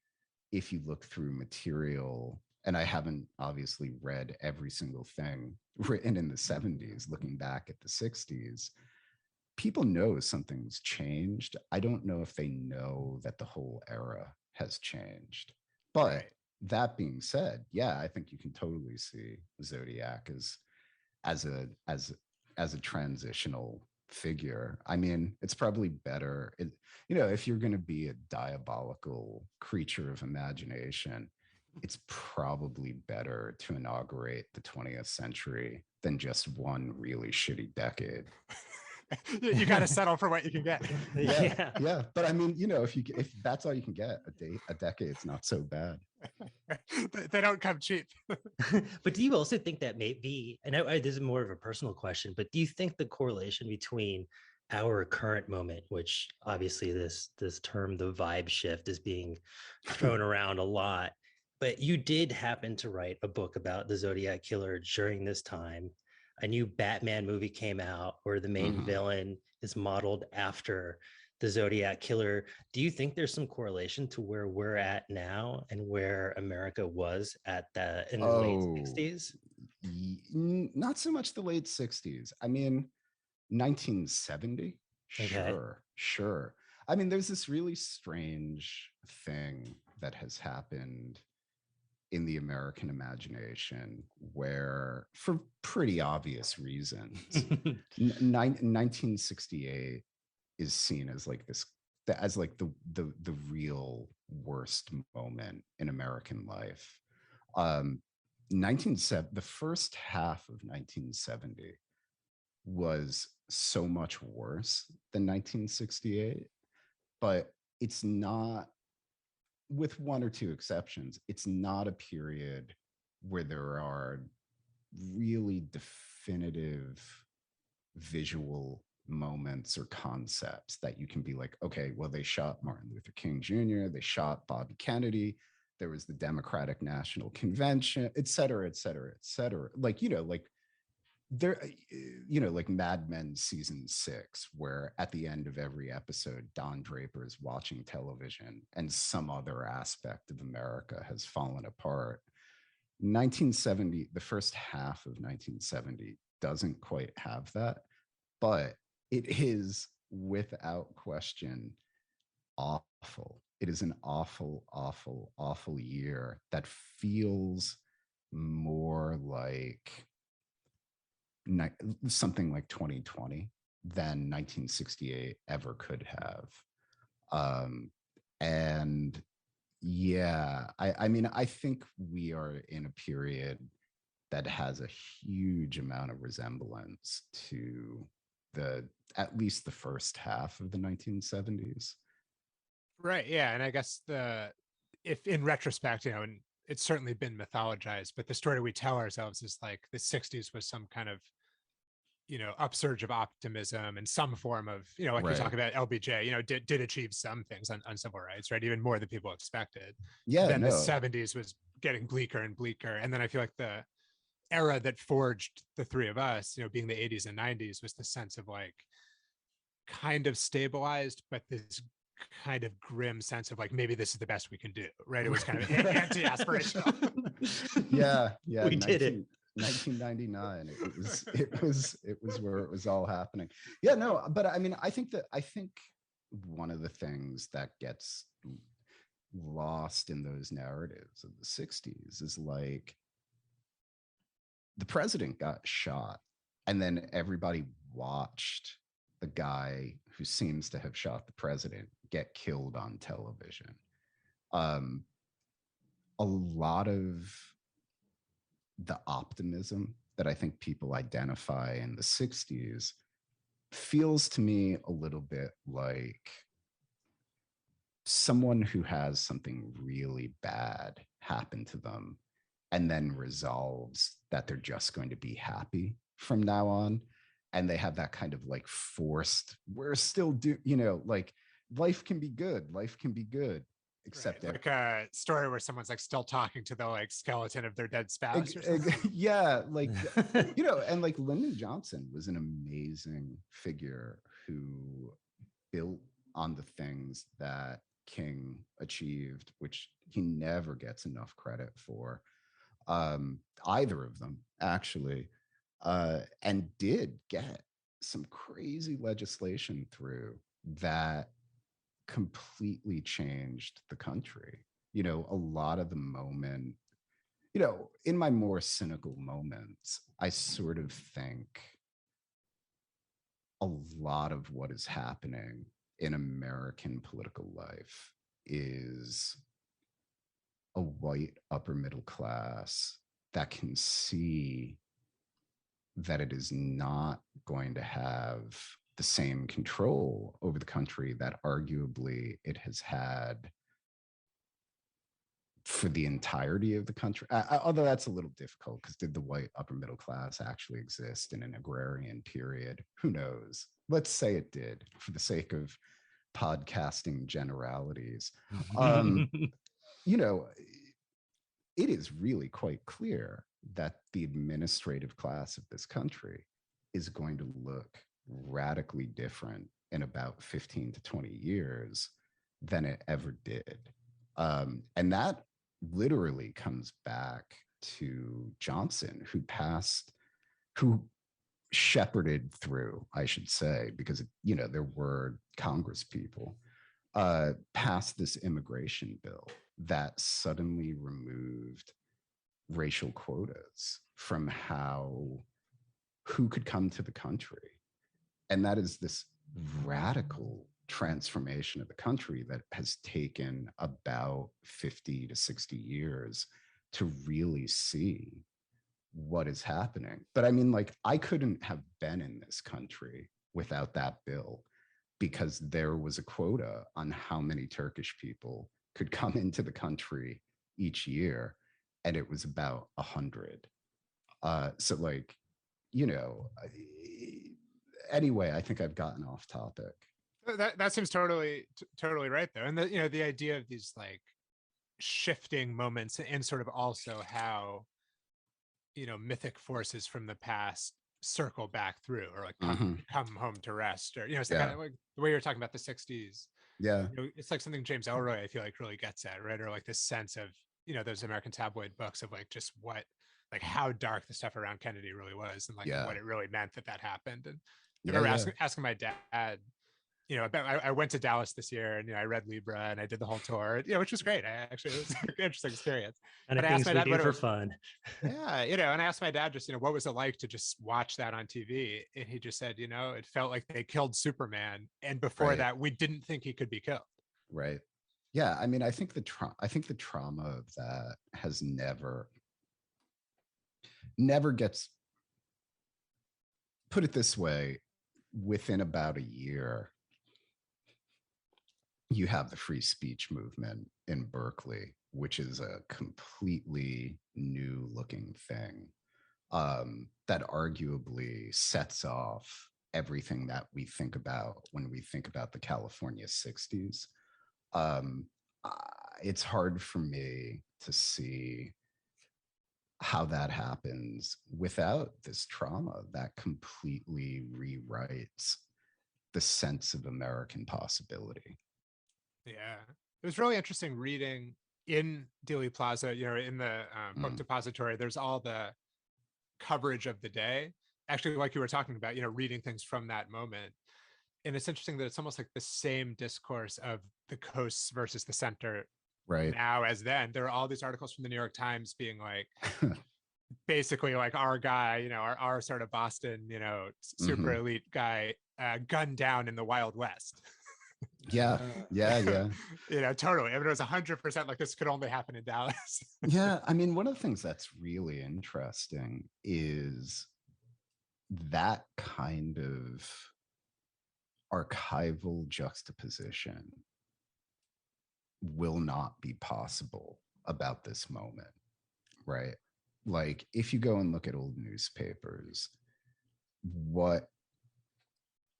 if you look through material, and I haven't obviously read every single thing written in the 70s, looking back at the 60s, people know something's changed. I don't know if they know that the whole era has changed. But that being said, yeah, I think you can totally see Zodiac as a transitional figure. I mean, it's probably better, if you're going to be a diabolical creature of imagination, it's probably better to inaugurate the 20th century than just one really shitty decade. You got to settle for what you can get. Yeah. But I mean, if that's all you can get, a decade's not so bad. They don't come cheap. But do you also think that maybe, and this is more of a personal question, but do you think the correlation between our current moment, which obviously this term, the vibe shift, is being thrown around a lot, but you did happen to write a book about the Zodiac Killer during this time. A new Batman movie came out where the main villain is modeled after the Zodiac Killer. Do you think there's some correlation to where we're at now and where America was in the late 60s? Not so much the late 60s. I mean, 1970? Okay. Sure. I mean, there's this really strange thing that has happened in the American imagination where, for pretty obvious reasons, 1968 is seen as like the real worst moment in American life. The first half of 1970 was so much worse than 1968, but it's not, with one or two exceptions, it's not a period where there are really definitive visual moments or concepts that you can be like, okay, well, they shot Martin Luther King Jr., they shot Bobby Kennedy, there was the Democratic National Convention, et cetera, et cetera, et cetera. Like, like there, like Mad Men season 6, where at the end of every episode, Don Draper is watching television and some other aspect of America has fallen apart. 1970, the first half of 1970 doesn't quite have that, but it is without question awful. It is an awful, awful, awful year that feels more like something like 2020 than 1968 ever could have. And yeah, I mean, I think we are in a period that has a huge amount of resemblance to at least the first half of the 1970s. Right. Yeah. And I guess if in retrospect, and it's certainly been mythologized, but the story we tell ourselves is like the 60s was some kind of, upsurge of optimism and some form of, like Right. we talk about LBJ, did achieve some things on civil rights, right? Even more than people expected. Yeah. Then the 70s was getting bleaker and bleaker. And then I feel like the era that forged the three of us, being the 80s and 90s, was the sense of like kind of stabilized, but this kind of grim sense of like, maybe this is the best we can do, right? It was kind of anti-aspirational. Yeah. We did it. 1999. It was where it was all happening. Yeah, no, but I mean, I think one of the things that gets lost in those narratives of the 60s is like the president got shot and then everybody watched the guy who seems to have shot the president get killed on television. A lot of the optimism that I think people identify in the 60s feels to me a little bit like someone who has something really bad happen to them and then resolves that they're just going to be happy from now on. And they have that kind of like forced, we're still like life can be good. Except right. Like a story where someone's like still talking to the like skeleton of their dead spouse or something. Yeah, like and like Lyndon Johnson was an amazing figure who built on the things that King achieved, which he never gets enough credit for. Either of them actually, and did get some crazy legislation through that completely changed the country. A lot of the moment, in my more cynical moments, I sort of think a lot of what is happening in American political life is a white upper middle class that can see that it is not going to have the same control over the country that arguably it has had for the entirety of the country. Although that's a little difficult, because did the white upper middle class actually exist in an agrarian period? Who knows? Let's say it did, for the sake of podcasting generalities. It is really quite clear that the administrative class of this country is going to look radically different in about 15 to 20 years than it ever did. And that literally comes back to Johnson, who shepherded through, I should say, because, there were Congress people, passed this immigration bill that suddenly removed racial quotas from who could come to the country. And that is this radical transformation of the country that has taken about 50 to 60 years to really see what is happening. But I mean, like, I couldn't have been in this country without that bill, because there was a quota on how many Turkish people could come into the country each year, and it was about 100. So like, Anyway, I think I've gotten off topic. That seems totally right though. And the idea of these like shifting moments, and sort of also how mythic forces from the past circle back through, or like come home to rest, or it's kind of like the way you're talking about the 60s. Yeah. It's like something James Ellroy I feel like really gets at, right? Or like this sense of those American tabloid books of like just what, like how dark the stuff around Kennedy really was, and like what it really meant that happened. And I remember asking my dad, I went to Dallas this year, and I read Libra, and I did the whole tour, which was great. It was an interesting experience. And I asked my dad for fun. Yeah, and I asked my dad just, what was it like to just watch that on TV? And he just said, it felt like they killed Superman, and before that, we didn't think he could be killed. Right. Yeah. I mean, I think the trauma of that has never gets, put it this way, within about a year, you have the free speech movement in Berkeley, which is a completely new looking thing that arguably sets off everything that we think about when we think about the California 60s. It's hard for me to see how that happens without this trauma that completely rewrites the sense of American possibility. Yeah, it was really interesting reading in Dealey Plaza, in the book depository. There's all the coverage of the day, actually, like you were talking about, reading things from that moment. And it's interesting that it's almost like the same discourse of the coasts versus the center now as then. There are all these articles from the New York Times being like, basically like our guy, our sort of Boston, super elite guy, gunned down in the Wild West. Yeah. Totally. I mean, it was 100% like this could only happen in Dallas. Yeah. I mean, one of the things that's really interesting is that kind of archival juxtaposition will not be possible about this moment, right? Like if you go and look at old newspapers,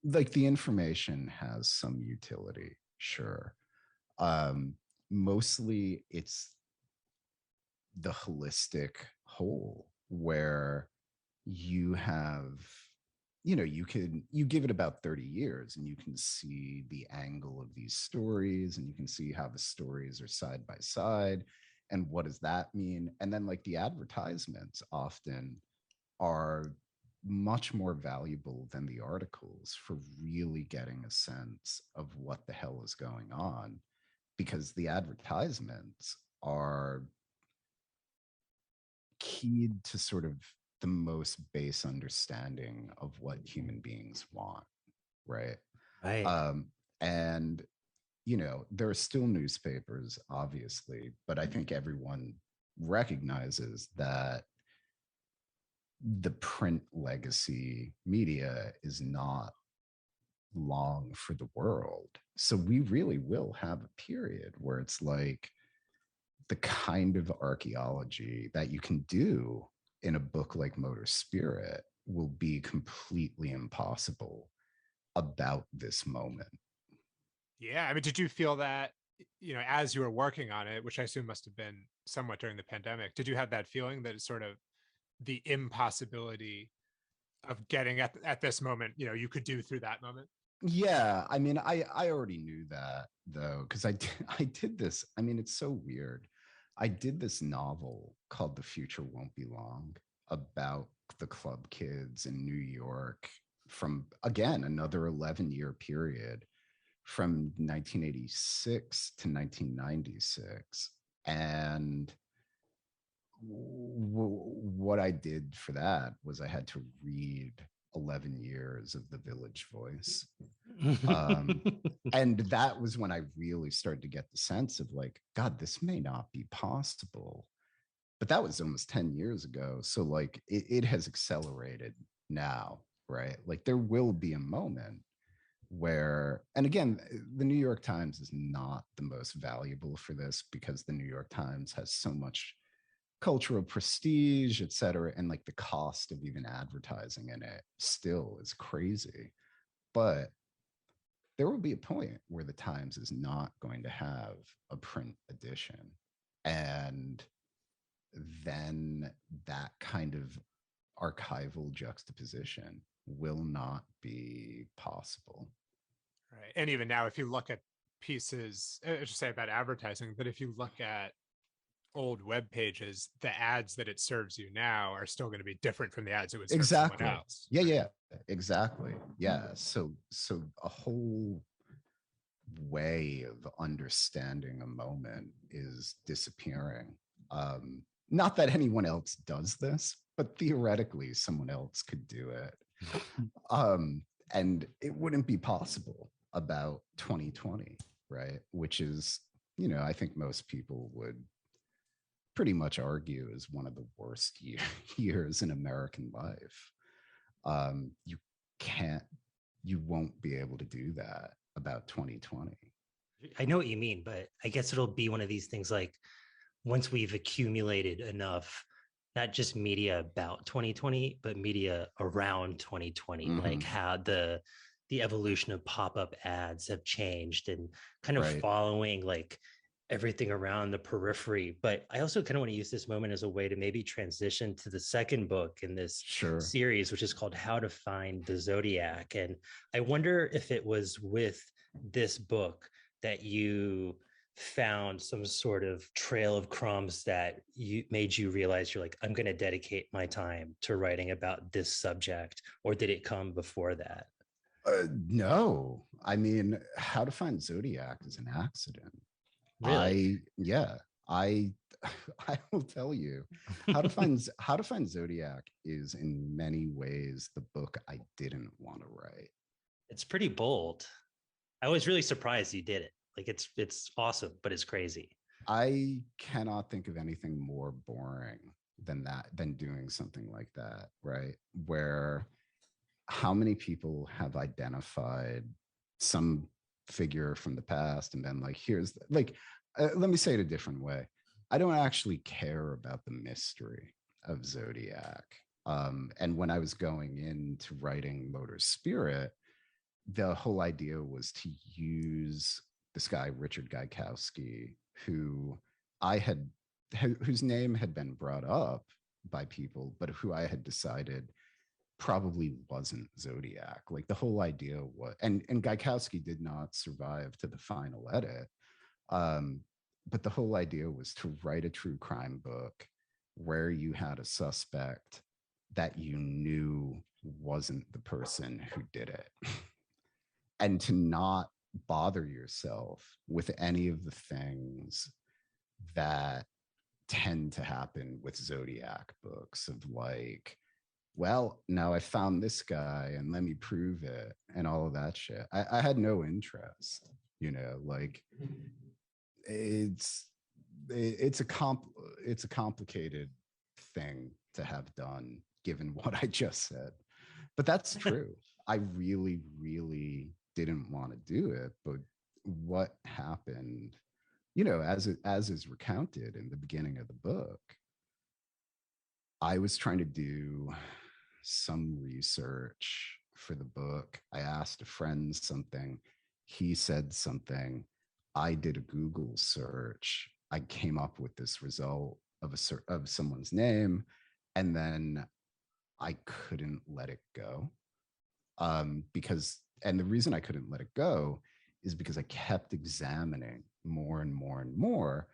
like the information has some utility, sure. Mostly it's the holistic whole where you have, you give it about 30 years and you can see the angle of these stories, and you can see how the stories are side by side, and what does that mean? And then like the advertisements often are much more valuable than the articles for really getting a sense of what the hell is going on, because the advertisements are keyed to sort of the most base understanding of what human beings want, right? And there are still newspapers, obviously, but I think everyone recognizes that the print legacy media is not long for the world. So we really will have a period where it's like the kind of archaeology that you can do in a book like Motor Spirit will be completely impossible about this moment. Yeah. I mean, did you feel that, as you were working on it, which I assume must have been somewhat during the pandemic, did you have that feeling that it's sort of the impossibility of getting at this moment, you could do through that moment? Yeah. I mean, I already knew that though, because I did this. I mean, it's so weird. I did this novel called The Future Won't Be Long about the club kids in New York from, again, another 11-year period from 1986 to 1996. And what I did for that was I had to read 11 years of The Village Voice. And that was when I really started to get the sense of like, God, this may not be possible. But that was almost 10 years ago. So like it has accelerated now, right? Like there will be a moment where, and again, the New York Times is not the most valuable for this because the New York Times has so much cultural prestige, et cetera. And like the cost of even advertising in it still is crazy. But there will be a point where the Times is not going to have a print edition. And then that kind of archival juxtaposition will not be possible. Right. And even now, if you look at pieces, I should say about advertising, but if you look at old web pages, the ads that it serves you now are still going to be different from the ads it would serve someone else. Yeah, exactly. Yeah. So a whole way of understanding a moment is disappearing. Not that anyone else does this, but theoretically someone else could do it. And it wouldn't be possible about 2020, right? Which is, I think most people would pretty much argue is one of the worst years in American life. You won't be able to do that about 2020. I know what you mean, but I guess it'll be one of these things like once we've accumulated enough, not just media about 2020, but media around 2020, like how the evolution of pop-up ads have changed and kind of following like everything around the periphery. But I also kind of want to use this moment as a way to maybe transition to the second book in this series, which is called How to Find the Zodiac. And I wonder if it was with this book that you found some sort of trail of crumbs that made you realize you're like, I'm going to dedicate my time to writing about this subject, or did it come before that? No, I mean, How to Find Zodiac is an accident. Really? I will tell you, How to Find Zodiac is in many ways the book I didn't want to write. It's pretty bold. I was really surprised you did it. Like it's awesome, but it's crazy. I cannot think of anything more boring than doing something like that, right? Where how many people have identified some figure from the past and been like, let me say it a different way. I don't actually care about the mystery of Zodiac. And when I was going into writing Motor Spirit, the whole idea was to use this guy, Richard Gaikowski, whose name had been brought up by people, but who I had decided probably wasn't Zodiac. Like the whole idea was, and Gaikowski did not survive to the final edit. But the whole idea was to write a true crime book where you had a suspect that you knew wasn't the person who did it. And to not bother yourself with any of the things that tend to happen with Zodiac books of like, well, now I found this guy and let me prove it and all of that shit. I had no interest, like it's a complicated thing to have done given what I just said. But that's true. I really, really didn't want to do it, but what happened, as is recounted in the beginning of the book, I was trying to do some research for the book. I asked a friend something, he said something, I did a Google search, I came up with this result of someone's name, and then I couldn't let it go. And the reason I couldn't let it go is because I kept examining more and more and more,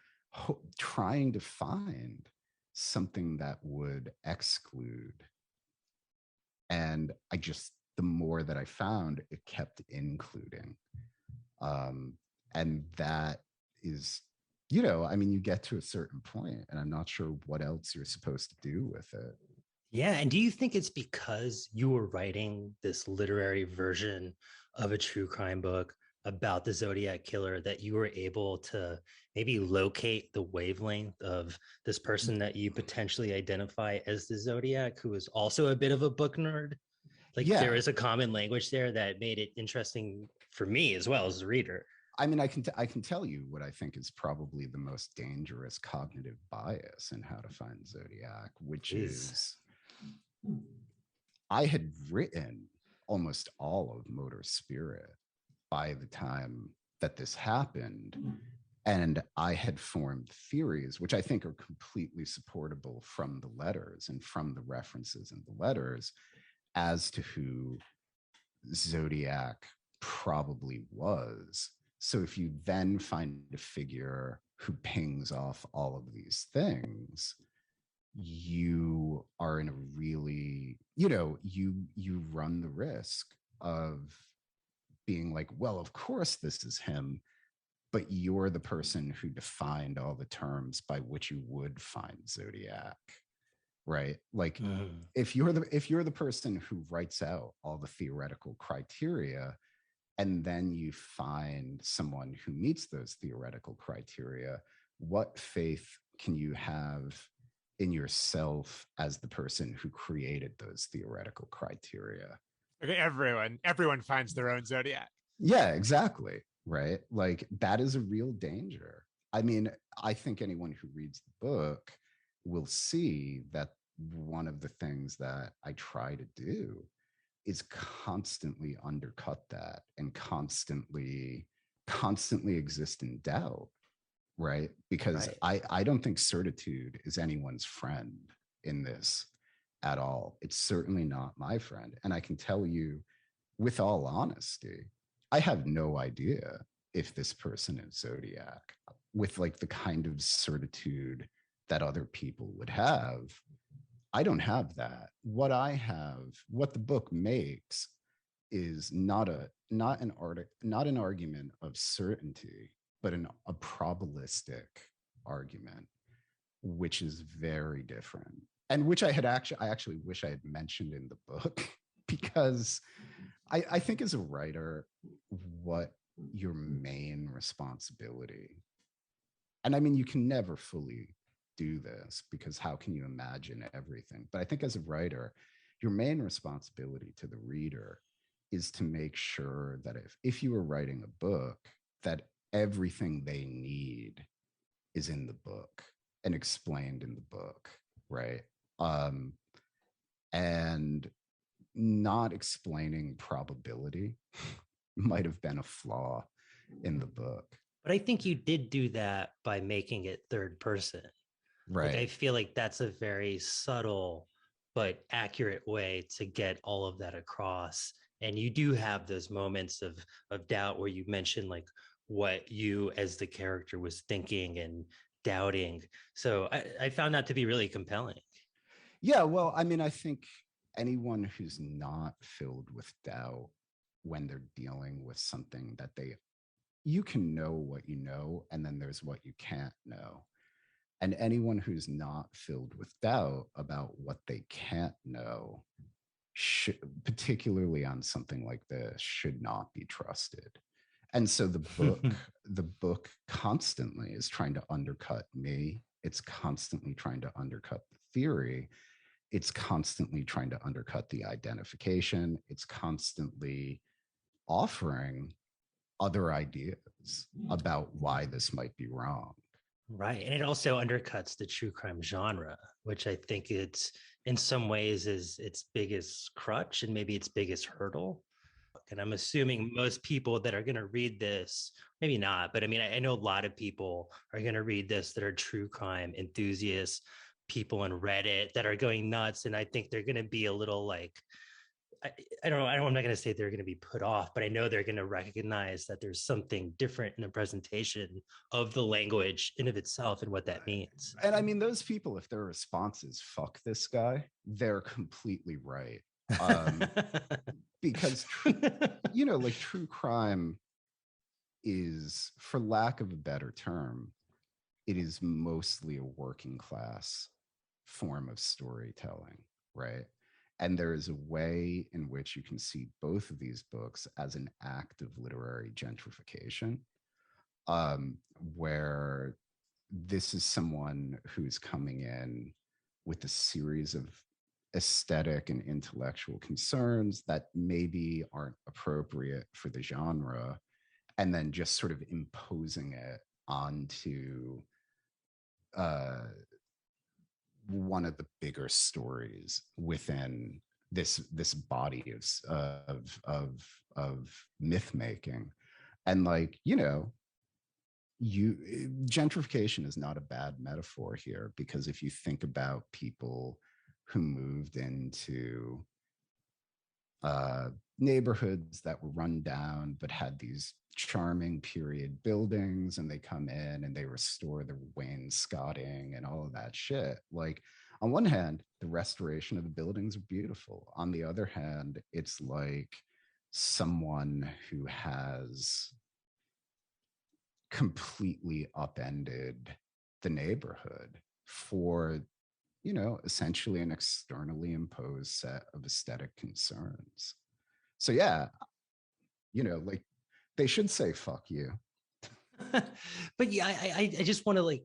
trying to find something that would exclude. And the more that I found, it kept including. And that is, you get to a certain point and I'm not sure what else you're supposed to do with it. Yeah. And do you think it's because you were writing this literary version of a true crime book about the Zodiac killer that you were able to maybe locate the wavelength of this person that you potentially identify as the Zodiac, who is also a bit of a book nerd? Like there is a common language there that made it interesting for me as well as a reader. I mean, I can tell you what I think is probably the most dangerous cognitive bias in How to Find Zodiac, which is I had written almost all of Motor Spirit by the time that this happened. And I had formed theories, which I think are completely supportable from the letters and from the references in the letters, as to who Zodiac probably was. So if you then find a figure who pings off all of these things, you are in a really, you run the risk of being like, well, of course this is him, but you're the person who defined all the terms by which you would find Zodiac, right? Like if you're the person who writes out all the theoretical criteria, and then you find someone who meets those theoretical criteria, what faith can you have in yourself as the person who created those theoretical criteria? Okay, everyone finds their own Zodiac. Yeah, exactly. Right. Like that is a real danger. I mean, I think anyone who reads the book will see that one of the things that I try to do is constantly undercut that and constantly exist in doubt, right? Because I don't think certitude is anyone's friend in this at all. It's certainly not my friend. And I can tell you with all honesty, I have no idea if this person is Zodiac with like the kind of certitude that other people would have. I don't have that. What I have, what the book makes, is not an argument of certainty, but a probabilistic argument, which is very different, and which I actually wish I had mentioned in the book because I think as a writer, what your main responsibility, and I mean, you can never fully do this because how can you imagine everything? But I think as a writer, your main responsibility to the reader is to make sure that if you are writing a book, that everything they need is in the book and explained in the book, right? And not explaining probability might have been a flaw in the book. But I think you did do that by making it third person. Right. Like, I feel like that's a very subtle but accurate way to get all of that across. And you do have those moments of doubt where you mentioned like what you as the character was thinking and doubting. So I found that to be really compelling. Yeah, well, I mean, I think anyone who's not filled with doubt when they're dealing with something that you can know what you know, and then there's what you can't know. And anyone who's not filled with doubt about what they can't know, particularly on something like this, should not be trusted. And so the book constantly is trying to undercut me. It's constantly trying to undercut the theory. It's constantly trying to undercut the identification. It's constantly offering other ideas about why this might be wrong. Right. And it also undercuts the true crime genre, which I think it's in some ways is its biggest crutch and maybe its biggest hurdle. And I'm assuming most people that are going to read this, maybe not, but I mean, I know a lot of people are going to read this that are true crime enthusiasts, people on Reddit that are going nuts. And I think they're going to be a little like, I don't know. I'm not going to say they're going to be put off, but I know they're going to recognize that there's something different in the presentation of the language in of itself and what that means. And I mean, those people, if their response is "fuck this guy," they're completely right. Because like true crime is, for lack of a better term, it is mostly a working class form of storytelling, right? And there is a way in which you can see both of these books as an act of literary gentrification, where this is someone who's coming in with a series of aesthetic and intellectual concerns that maybe aren't appropriate for the genre, and then just sort of imposing it onto one of the bigger stories within this body of myth making. And like, you know, gentrification is not a bad metaphor here, because if you think about people who moved into neighborhoods that were run down but had these charming period buildings, and they come in and they restore the wainscoting and all of that shit. Like, on one hand, the restoration of the buildings are beautiful. On the other hand, it's like someone who has completely upended the neighborhood for, you know, essentially an externally imposed set of aesthetic concerns. So yeah, you know, like, they should say fuck you. But yeah, I just want to like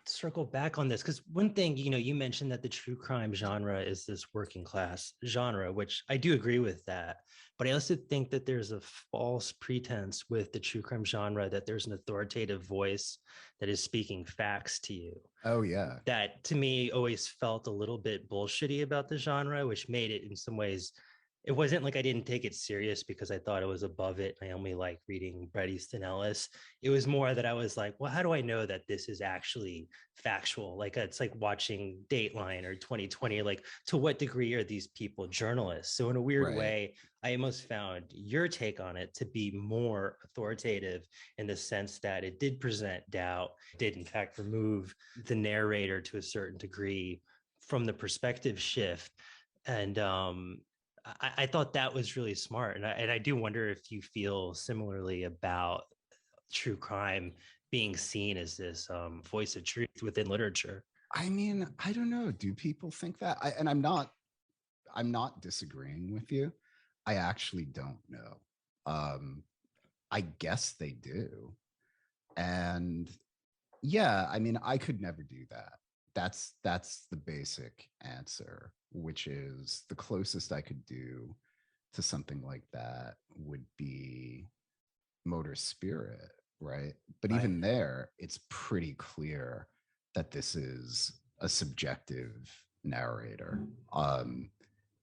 circle back on this, because one thing, you know, you mentioned that the true crime genre is this working class genre, which I do agree with that. But I also think that there's a false pretense with the true crime genre that there's an authoritative voice that is speaking facts to you. Oh yeah. That to me always felt a little bit bullshitty about the genre, which made it in some ways, it wasn't like I didn't take it serious because I thought it was above it. I only like reading Bret Easton Ellis. It was more that I was like, well, how do I know that this is actually factual? Like, it's like watching Dateline or 2020. Like, to what degree are these people journalists? So in a weird way, I almost found your take on it to be more authoritative, in the sense that it did present doubt, did in fact remove the narrator to a certain degree from the perspective shift. And I thought that was really smart. And I do wonder if you feel similarly about true crime being seen as this voice of truth within literature. I mean, I don't know. Do people think that? I'm not disagreeing with you. I actually don't know. I guess they do. And yeah, I mean, I could never do that. That's the basic answer, which is the closest I could do to something like that would be Motor Spirit, right? But even there, it's pretty clear that this is a subjective narrator,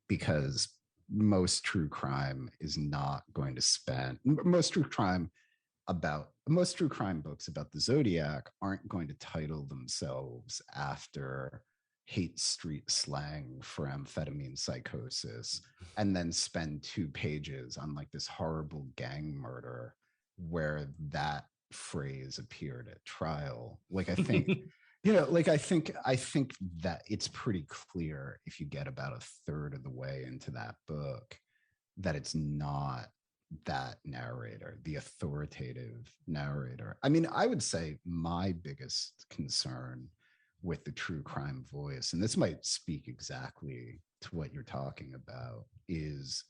because most true crime is not going to spend most true crime books about the Zodiac aren't going to title themselves after hate street slang for amphetamine psychosis and then spend 2 pages on like this horrible gang murder where that phrase appeared at trial. Like, I think you know, like, I think that it's pretty clear if you get about a third of the way into that book that it's not that narrator, the authoritative narrator. I mean, I would say my biggest concern with the true crime voice, and this might speak exactly to what you're talking about, is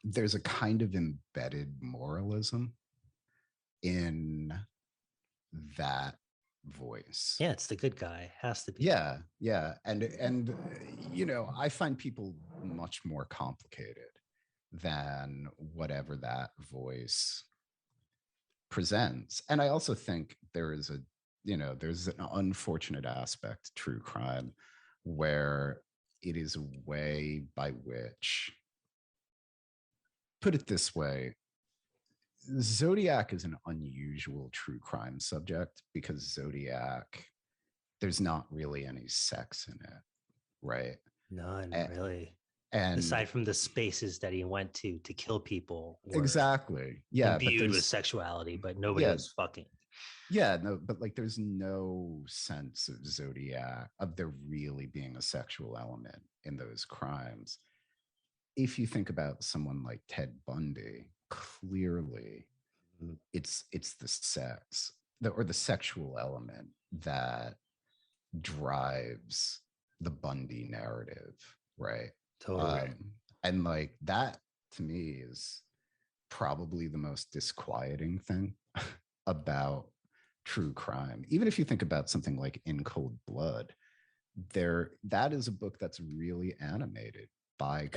there's a kind of embedded moralism in that voice. Yeah, it's the good guy, has to be. Yeah. And you know, I find people much more complicated than whatever that voice presents. And I also think there's an unfortunate aspect to true crime where it is a way by which, put it this way, Zodiac is an unusual true crime subject because Zodiac, there's not really any sex in it, right? None, really. And aside from the spaces that he went to kill people, exactly, yeah, imbued with sexuality, but nobody was fucking. Yeah, no, but like, there's no sense of Zodiac, of there really being a sexual element in those crimes. If you think about someone like Ted Bundy, clearly it's the sex or the sexual element that drives the Bundy narrative, right? Totally. And like, that to me is probably the most disquieting thing about true crime. Even if you think about something like In Cold Blood, that is a book that's really animated by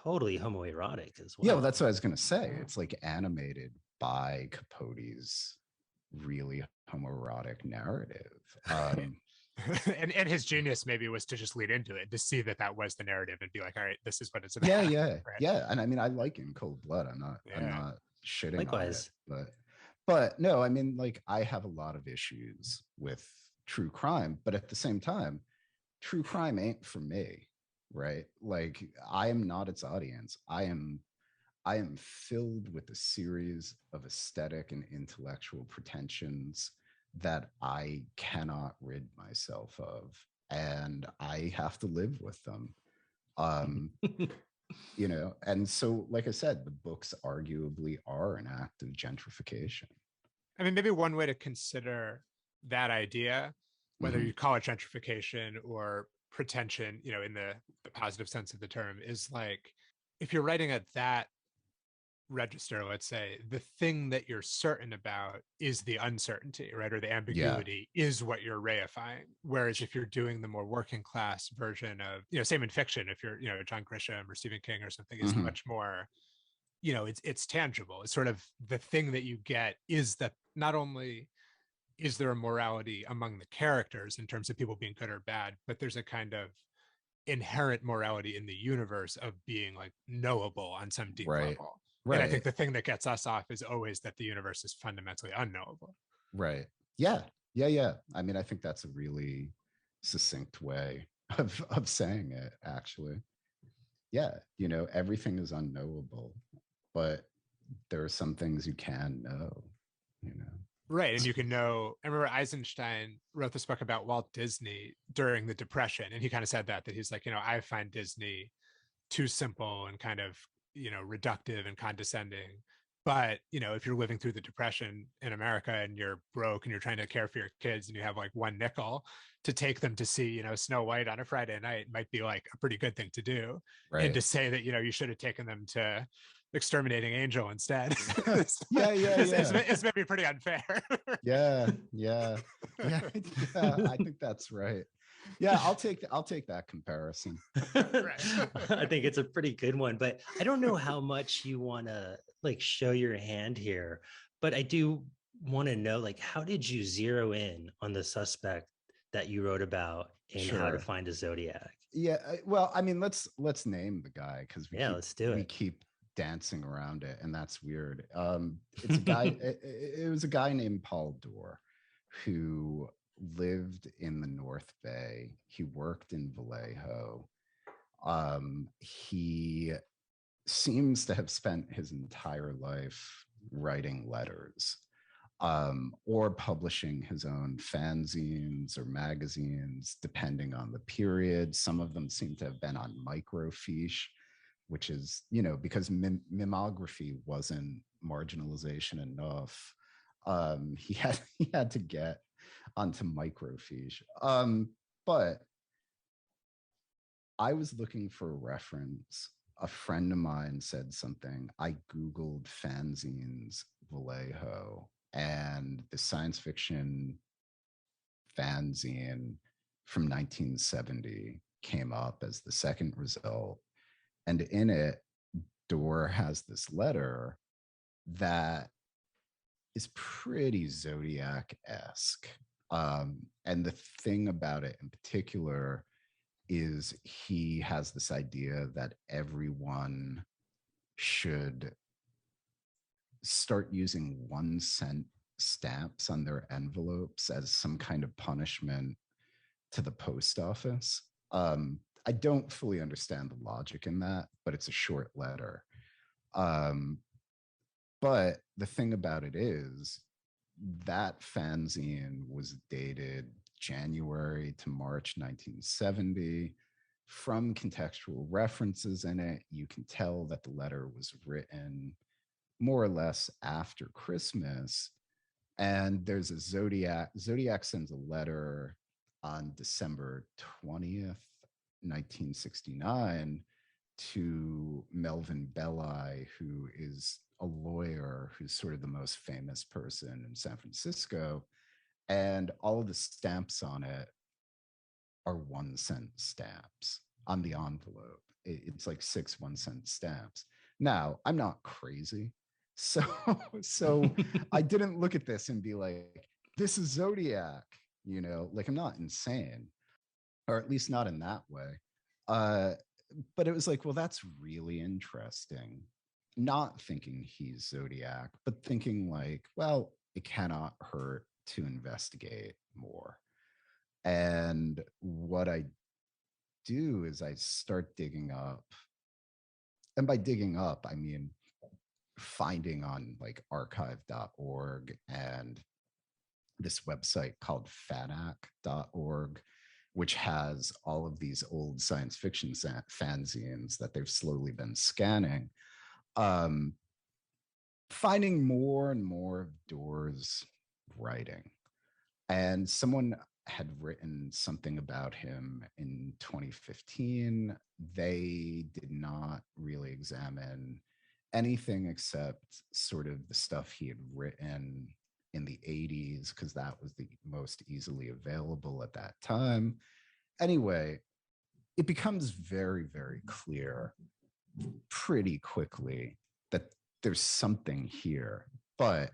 totally homoerotic as well. Yeah, well, that's what I was going to say. It's like animated by Capote's really homoerotic narrative. And his genius maybe was to just lead into it, to see that that was the narrative and be like, all right, this is what it's about. Yeah, Right? yeah. And I mean, I like In Cold Blood. I'm not shitting Likewise. on it, but no, I mean, like, I have a lot of issues with true crime, but at the same time, true crime ain't for me, right? Like, I am not its audience. I am filled with a series of aesthetic and intellectual pretensions that I cannot rid myself of, and I have to live with them. Um, and so, like I said, the books arguably are an act of gentrification. I mean, maybe one way to consider that idea, whether you call it gentrification or pretension, in the positive sense of the term, is like, if you're writing at that register, let's say, the thing that you're certain about is the uncertainty, right? Or the ambiguity is what you're reifying. Whereas if you're doing the more working class version of, same in fiction, if you're, John Grisham or Stephen King or something, is much more, it's tangible. It's sort of the thing that you get is that not only is there a morality among the characters in terms of people being good or bad, but there's a kind of inherent morality in the universe of being like knowable on some deep level. Right. And I think the thing that gets us off is always that the universe is fundamentally unknowable. Right. Yeah. I mean, I think that's a really succinct way of saying it, actually. Yeah, everything is unknowable, but there are some things you can know. Right. And you can know, I remember Eisenstein wrote this book about Walt Disney during the Depression. And he kind of said that he's like, I find Disney too simple and kind of, reductive and condescending. But, if you're living through the Depression in America and you're broke and you're trying to care for your kids and you have like one nickel to take them to see, Snow White on a Friday night might be like a pretty good thing to do. Right. And to say that, you should have taken them to Exterminating Angel instead. It's maybe pretty unfair. yeah. I think that's right. Yeah, I'll take that comparison. I think it's a pretty good one, but I don't know how much you want to like show your hand here, but I do want to know, like, how did you zero in on the suspect that you wrote about in How to Find a Zodiac? Yeah, well, I mean, let's name the guy, because let's do it. We keep dancing around it, and that's weird. It's a guy. It was a guy named Paul Doerr who lived in the North Bay. He worked in Vallejo. He seems to have spent his entire life writing letters, or publishing his own fanzines or magazines, depending on the period. Some of them seem to have been on microfiche, which is, because mimography wasn't marginalization enough. He had to get onto microfiche. But I was looking for a reference. A friend of mine said something. I Googled fanzines Vallejo, and the science fiction fanzine from 1970 came up as the second result. And in it, Doerr has this letter that is pretty Zodiac-esque. And the thing about it in particular is he has this idea that everyone should start using 1-cent stamps on their envelopes as some kind of punishment to the post office. I don't fully understand the logic in that, but it's a short letter. But the thing about it is that fanzine was dated January to March 1970. From contextual references in it, you can tell that the letter was written more or less after Christmas. And there's a Zodiac sends a letter on December 20th, 1969, to Melvin Belli, who is a lawyer who's sort of the most famous person in San Francisco. And all of the stamps on it are 1-cent stamps on the envelope. it's like 6 1-cent stamps. Now, I'm not crazy. So I didn't look at this and be like, this is Zodiac, like I'm not insane, or at least not in that way. But it was like, well, that's really interesting. Not thinking he's Zodiac, but thinking like, well, it cannot hurt to investigate more. And what I do is I start digging up. And by digging up, I mean finding on like archive.org and this website called fanac.org, which has all of these old science fiction fanzines that they've slowly been scanning, finding more and more of Doerr's writing. And someone had written something about him in 2015. They did not really examine anything except sort of the stuff he had written in the 80s, because that was the most easily available at that time. Anyway, it becomes very, very clear pretty quickly that there's something here, but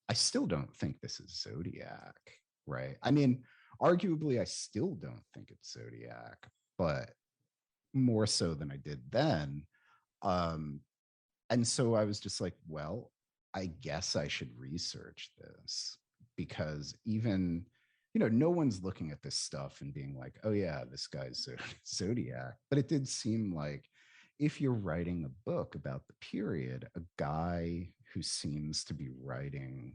I still don't think this is Zodiac, right? I mean, arguably, I still don't think it's Zodiac, but more so than I did then. And so I was just like, well, I guess I should research this, because even, no one's looking at this stuff and being like, oh yeah, this guy's Zodiac. But it did seem like if you're writing a book about the period, a guy who seems to be writing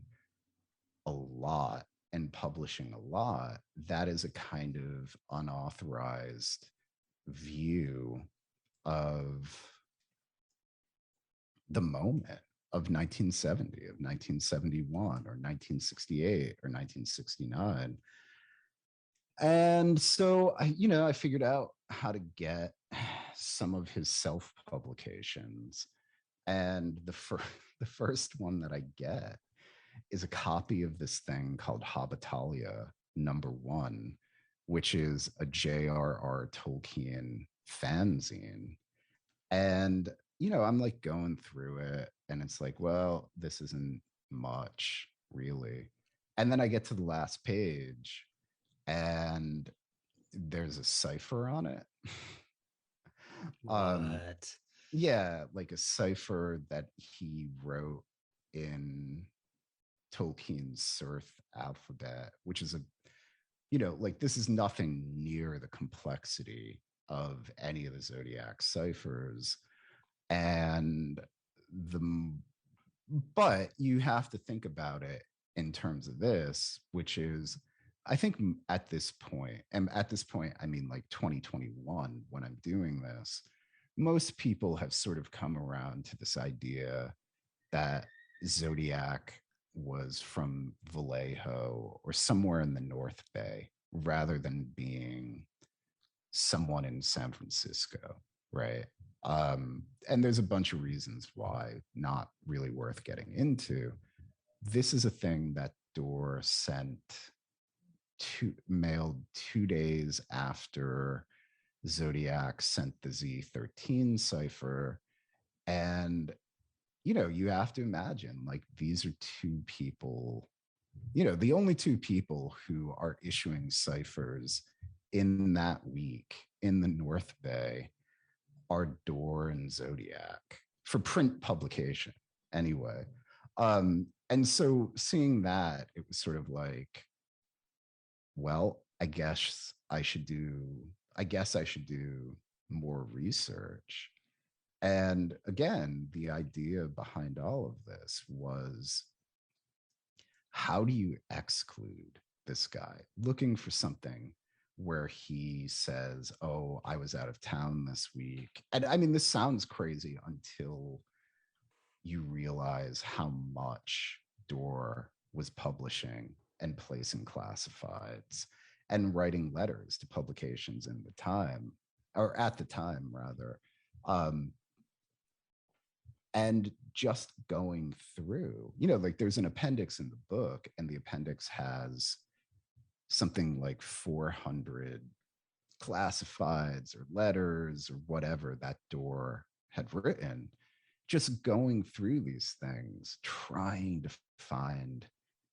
a lot and publishing a lot, that is a kind of unauthorized view of the moment of 1970, of 1971, or 1968, or 1969. And so I figured out how to get some of his self-publications. And the first one that I get is a copy of this thing called Habitalia #1, which is a J.R.R. Tolkien fanzine. And, I'm like going through it and it's like, well, this isn't much really. And then I get to the last page and there's a cipher on it. What? Yeah, like a cipher that he wrote in Tolkien's Surth alphabet, which is like this is nothing near the complexity of any of the Zodiac ciphers. And but you have to think about it in terms of this, which is, I think at this point, and at this point, I mean like 2021, when I'm doing this, most people have sort of come around to this idea that Zodiac was from Vallejo or somewhere in the North Bay, rather than being someone in San Francisco, right? And there's a bunch of reasons why, not really worth getting into. This is a thing that Doerr mailed 2 days after Zodiac sent the Z13 cipher. And, you have to imagine, like, these are two people, the only two people who are issuing ciphers in that week in the North Bay are Doerr and Zodiac for print publication anyway. And so seeing that, it was sort of like, well, I guess I should do more research. And again, the idea behind all of this was, how do you exclude this guy? Looking for something where he says, oh, I was out of town this week. And I mean, this sounds crazy until you realize how much Doerr was publishing and placing classifieds and writing letters to publications in the time, or at the time rather. And just going through, like there's an appendix in the book, and the appendix has something like 400 classifieds or letters or whatever that Doerr had written, just going through these things, trying to find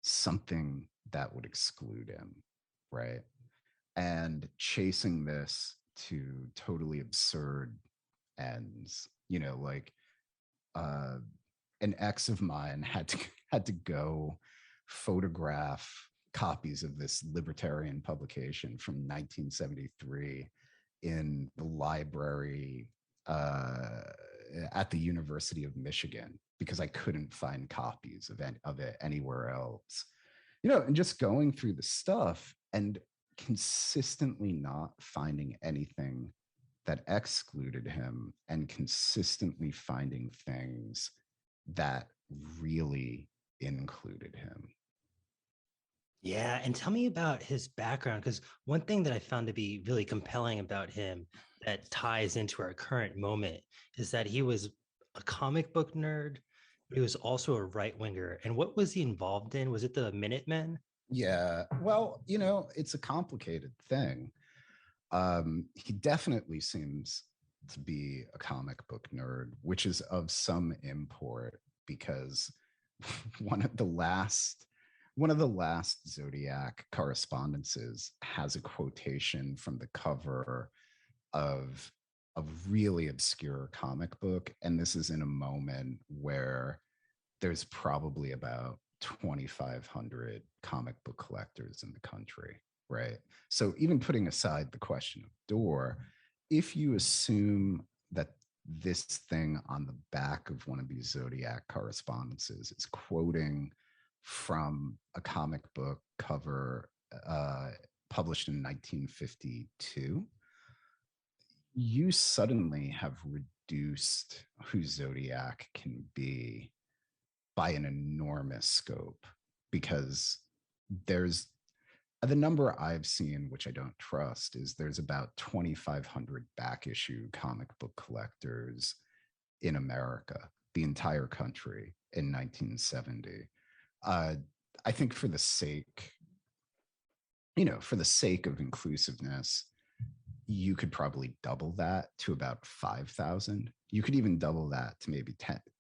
something that would exclude him, right? And chasing this to totally absurd ends. Like an ex of mine had to go photograph copies of this libertarian publication from 1973 in the library at the University of Michigan because I couldn't find copies of it anywhere else. And just going through the stuff and consistently not finding anything that excluded him and consistently finding things that really included him. Yeah, and tell me about his background, because one thing that I found to be really compelling about him that ties into our current moment is that he was a comic book nerd, but he was also a right winger. And what was he involved in? Was it the Minutemen? Yeah, well, it's a complicated thing. He definitely seems to be a comic book nerd, which is of some import because one of the last Zodiac correspondences has a quotation from the cover of a really obscure comic book. And this is in a moment where there's probably about 2,500 comic book collectors in the country, right? So even putting aside the question of Doerr, if you assume that this thing on the back of one of these Zodiac correspondences is quoting from a comic book cover published in 1952, you suddenly have reduced who Zodiac can be by an enormous scope, because there's the number I've seen, which I don't trust, is there's about 2,500 back issue comic book collectors in America, the entire country in 1970. I think for the sake of inclusiveness, you could probably double that to about 5,000. You could even double that to maybe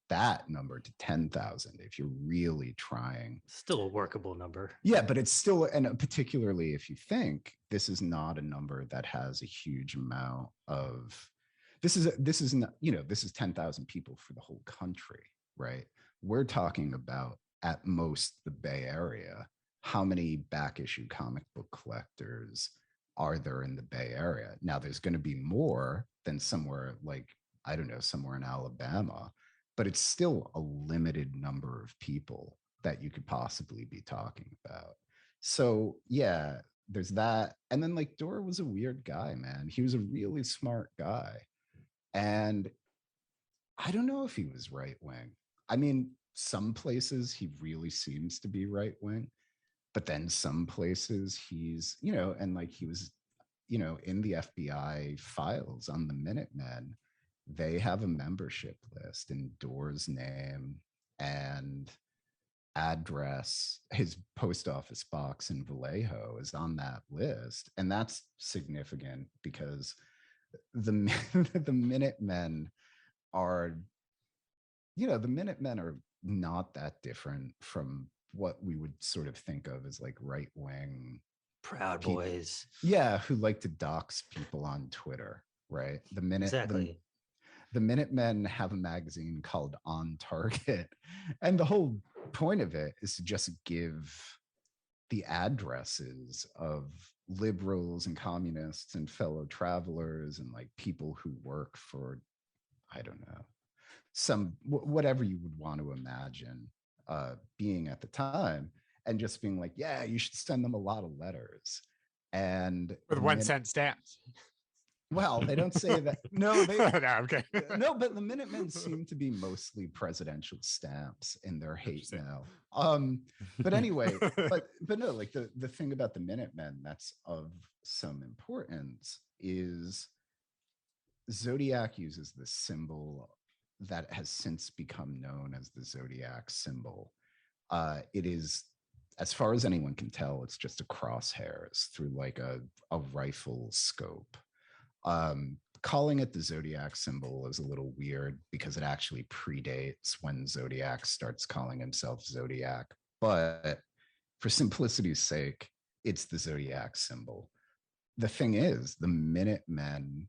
that number to 10,000 if you're really trying. Still a workable number. Yeah, but it's still, and particularly if you think this is not a number that has a huge amount of, this is not, this is 10,000 people for the whole country, right? We're talking about at most the Bay Area. How many back issue comic book collectors are there in the Bay Area? Now, there's going to be more than somewhere like, I don't know, somewhere in Alabama, but it's still a limited number of people that you could possibly be talking about. So yeah, there's that. And then like Doerr was a weird guy, man. He was a really smart guy. And I don't know if he was right wing. I mean, some places he really seems to be right wing, but then some places he's, and like he was, in the FBI files on the Minutemen, they have a membership list in Doerr's name and address. His post office box in Vallejo is on that list. And that's significant because the Minutemen are, the Minutemen are not that different from what we would sort of think of as like right wing Proud people. Boys. Yeah, who like to dox people on Twitter, right? Exactly. The Minutemen have a magazine called On Target, and the whole point of it is to just give the addresses of liberals and communists and fellow travelers and like people who work for, I don't know, whatever you would want to imagine being at the time, and just being like, yeah, you should send them a lot of letters. And with 1 cent stamps. Well, they don't say that. No, they no, okay. No, but the Minutemen seem to be mostly presidential stamps in their hate mail. But anyway, but no, like the thing about the Minutemen that's of some importance is Zodiac uses the symbol that has since become known as the Zodiac symbol. It is as far as anyone can tell, it's just a crosshairs through like a rifle scope. Calling it the Zodiac symbol is a little weird because it actually predates when Zodiac starts calling himself Zodiac. But for simplicity's sake, it's the Zodiac symbol. The thing is, the Minutemen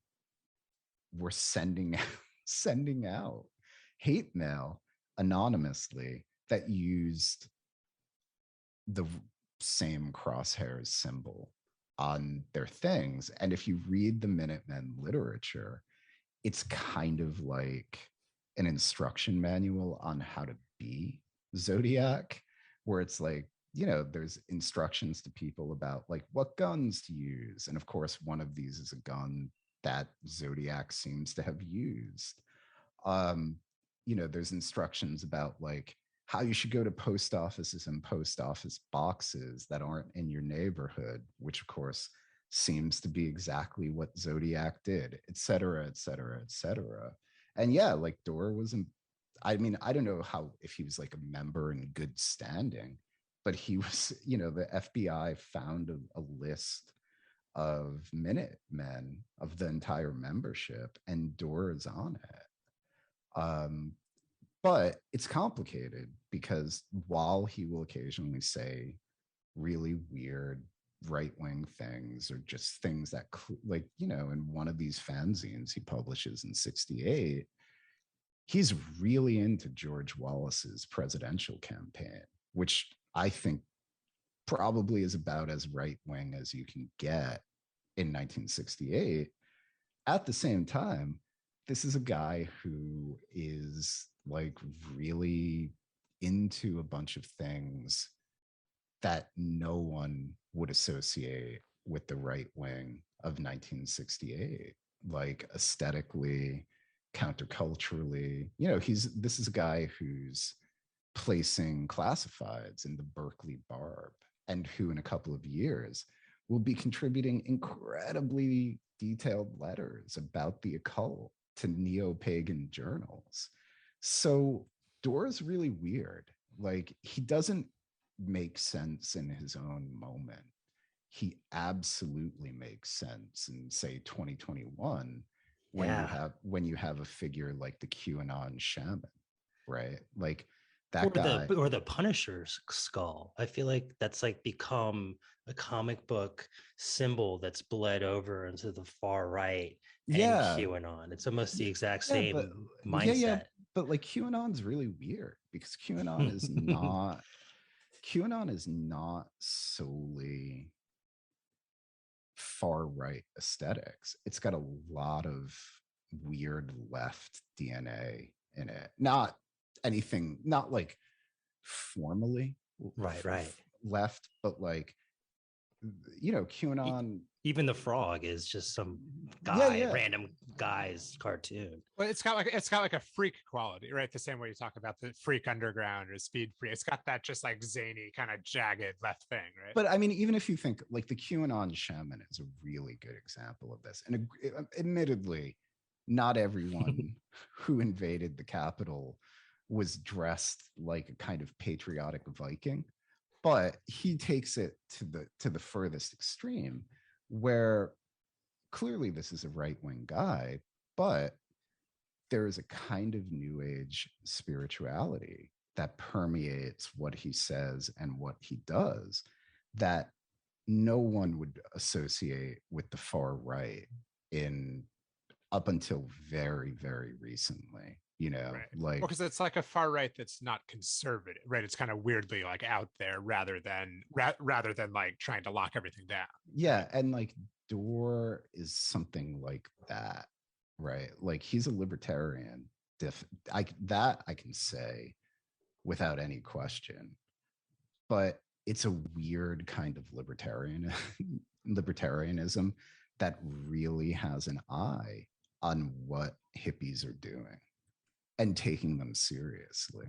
were sending out hate mail anonymously that used the same crosshairs symbol on their things. And if you read the Minutemen literature, it's kind of like an instruction manual on how to be Zodiac, where it's like, you know, there's instructions to people about like what guns to use. And of course, one of these is a gun that Zodiac seems to have used. You know, there's instructions about like how you should go to post offices and post office boxes that aren't in your neighborhood, which of course seems to be exactly what Zodiac did, et cetera, et cetera, et cetera. And yeah, like Doerr wasn't, I mean, I don't know how, if he was like a member in good standing, but he was, you know, the FBI found a list of Minutemen of the entire membership, and Doerr is on it. But it's complicated because while he will occasionally say really weird right-wing things or just things that, like, you know, in one of these fanzines he publishes in 1968, he's really into George Wallace's presidential campaign, which I think probably is about as right-wing as you can get in 1968. At the same time, this is a guy who is like really into a bunch of things that no one would associate with the right wing of 1968, like aesthetically, counterculturally. You know, this is a guy who's placing classifieds in the Berkeley Barb, and who in a couple of years will be contributing incredibly detailed letters about the occult to neo-pagan journals. So Doerr's really weird. Like, he doesn't make sense in his own moment. He absolutely makes sense in, say, 2021 when you have a figure like the QAnon shaman, right? Like that guy, or the Punisher's skull. I feel like that's like become a comic book symbol that's bled over into the far right and QAnon. It's almost the exact same mindset. But like QAnon's really weird because QAnon is not solely far right aesthetics. It's got a lot of weird left DNA in it. Not anything, not like formally right left, but like, you know, QAnon. Even the frog is just some guy, random guy's cartoon. Well, it's got like a freak quality, right? The same way you talk about the Freak Underground or Speed Freak. It's got that just like zany kind of jagged left thing, right? But I mean, even if you think like the QAnon shaman is a really good example of this, and admittedly, not everyone who invaded the Capitol was dressed like a kind of patriotic Viking, but he takes it to the furthest extreme, where clearly this is a right-wing guy, but there is a kind of new age spirituality that permeates what he says and what he does that no one would associate with the far right in up until very, very recently. You know, right. like, because it's like a far right that's not conservative, right? It's kind of weirdly like out there rather than like trying to lock everything down. Yeah, and like Doerr is something like that, right? Like he's a libertarian. I can say without any question, but it's a weird kind of libertarianism that really has an eye on what hippies are doing and taking them seriously.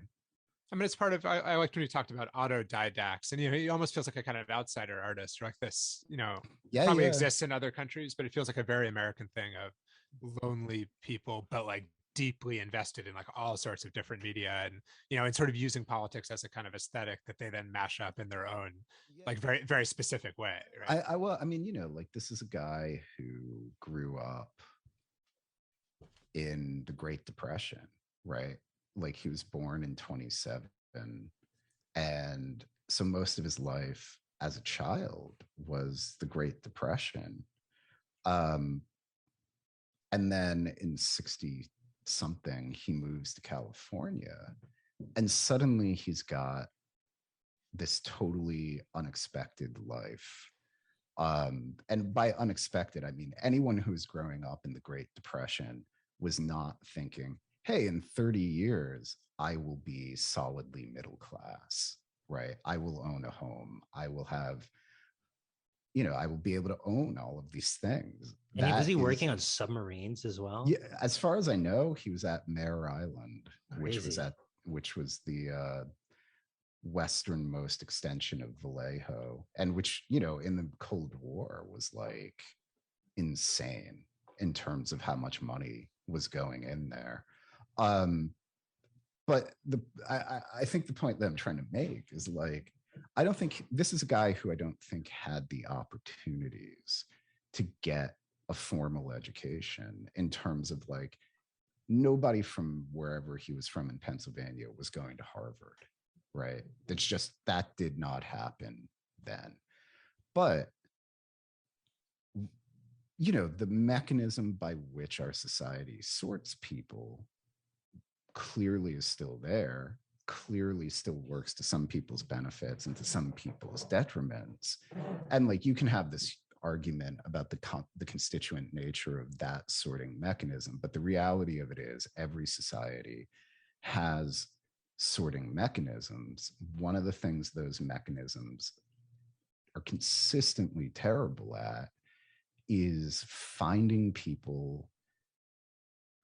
I mean, it's part of, I liked when you talked about autodidacts, and, you know, he almost feels like a kind of outsider artist, like this, you know, exists in other countries, but it feels like a very American thing of lonely people, but like deeply invested in like all sorts of different media, and and sort of using politics as a kind of aesthetic that they then mash up in their own like very very specific way, right? I mean, like this is a guy who grew up in the Great Depression, right? Like he was born in 27, and so most of his life as a child was the Great Depression. um and then in 60 something he moves to California, and suddenly he's got this totally unexpected life. And by unexpected, I mean anyone who's growing up in the Great Depression was not thinking, hey, in 30 years, I will be solidly middle class, right? I will own a home. I will have, I will be able to own all of these things. And was he working on submarines as well? Yeah, as far as I know, he was at Mare Island, Crazy. which was the westernmost extension of Vallejo, and which, in the Cold War was like insane in terms of how much money was going in there. But I think the point that I'm trying to make is like, I don't think this is a guy who I don't think had the opportunities to get a formal education, in terms of like nobody from wherever he was from in Pennsylvania was going to Harvard, right? That's just, that did not happen then. But the mechanism by which our society sorts people clearly is still there, clearly still works to some people's benefits and to some people's detriments. And like you can have this argument about the constituent nature of that sorting mechanism, but the reality of it is every society has sorting mechanisms. One of the things those mechanisms are consistently terrible at is finding people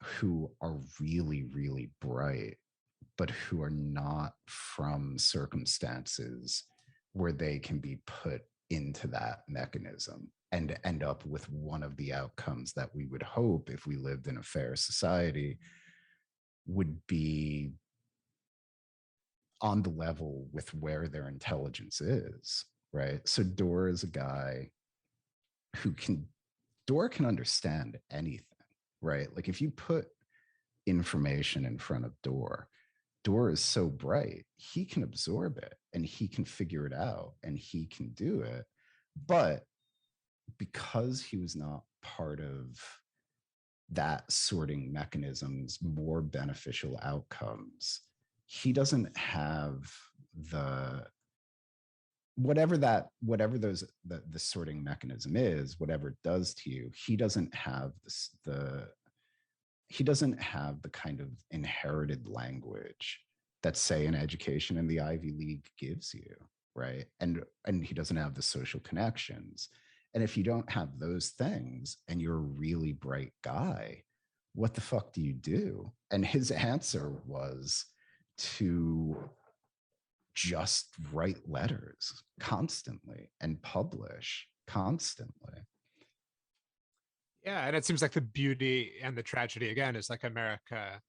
who are really, really bright, but who are not from circumstances where they can be put into that mechanism and end up with one of the outcomes that we would hope, if we lived in a fair society, would be on the level with where their intelligence is, right? So Doerr is a guy who Doerr can understand anything, right? Like if you put information in front of Doerr is so bright, he can absorb it and he can figure it out and he can do it. But because he was not part of that sorting mechanism's more beneficial outcomes, he doesn't have the the sorting mechanism is, whatever it does to you, he doesn't have the kind of inherited language that, say, an education in the Ivy League gives you, right? And he doesn't have the social connections. And if you don't have those things and you're a really bright guy, what the fuck do you do? And his answer was to just write letters constantly and publish constantly. Yeah, and it seems like the beauty and the tragedy again is like America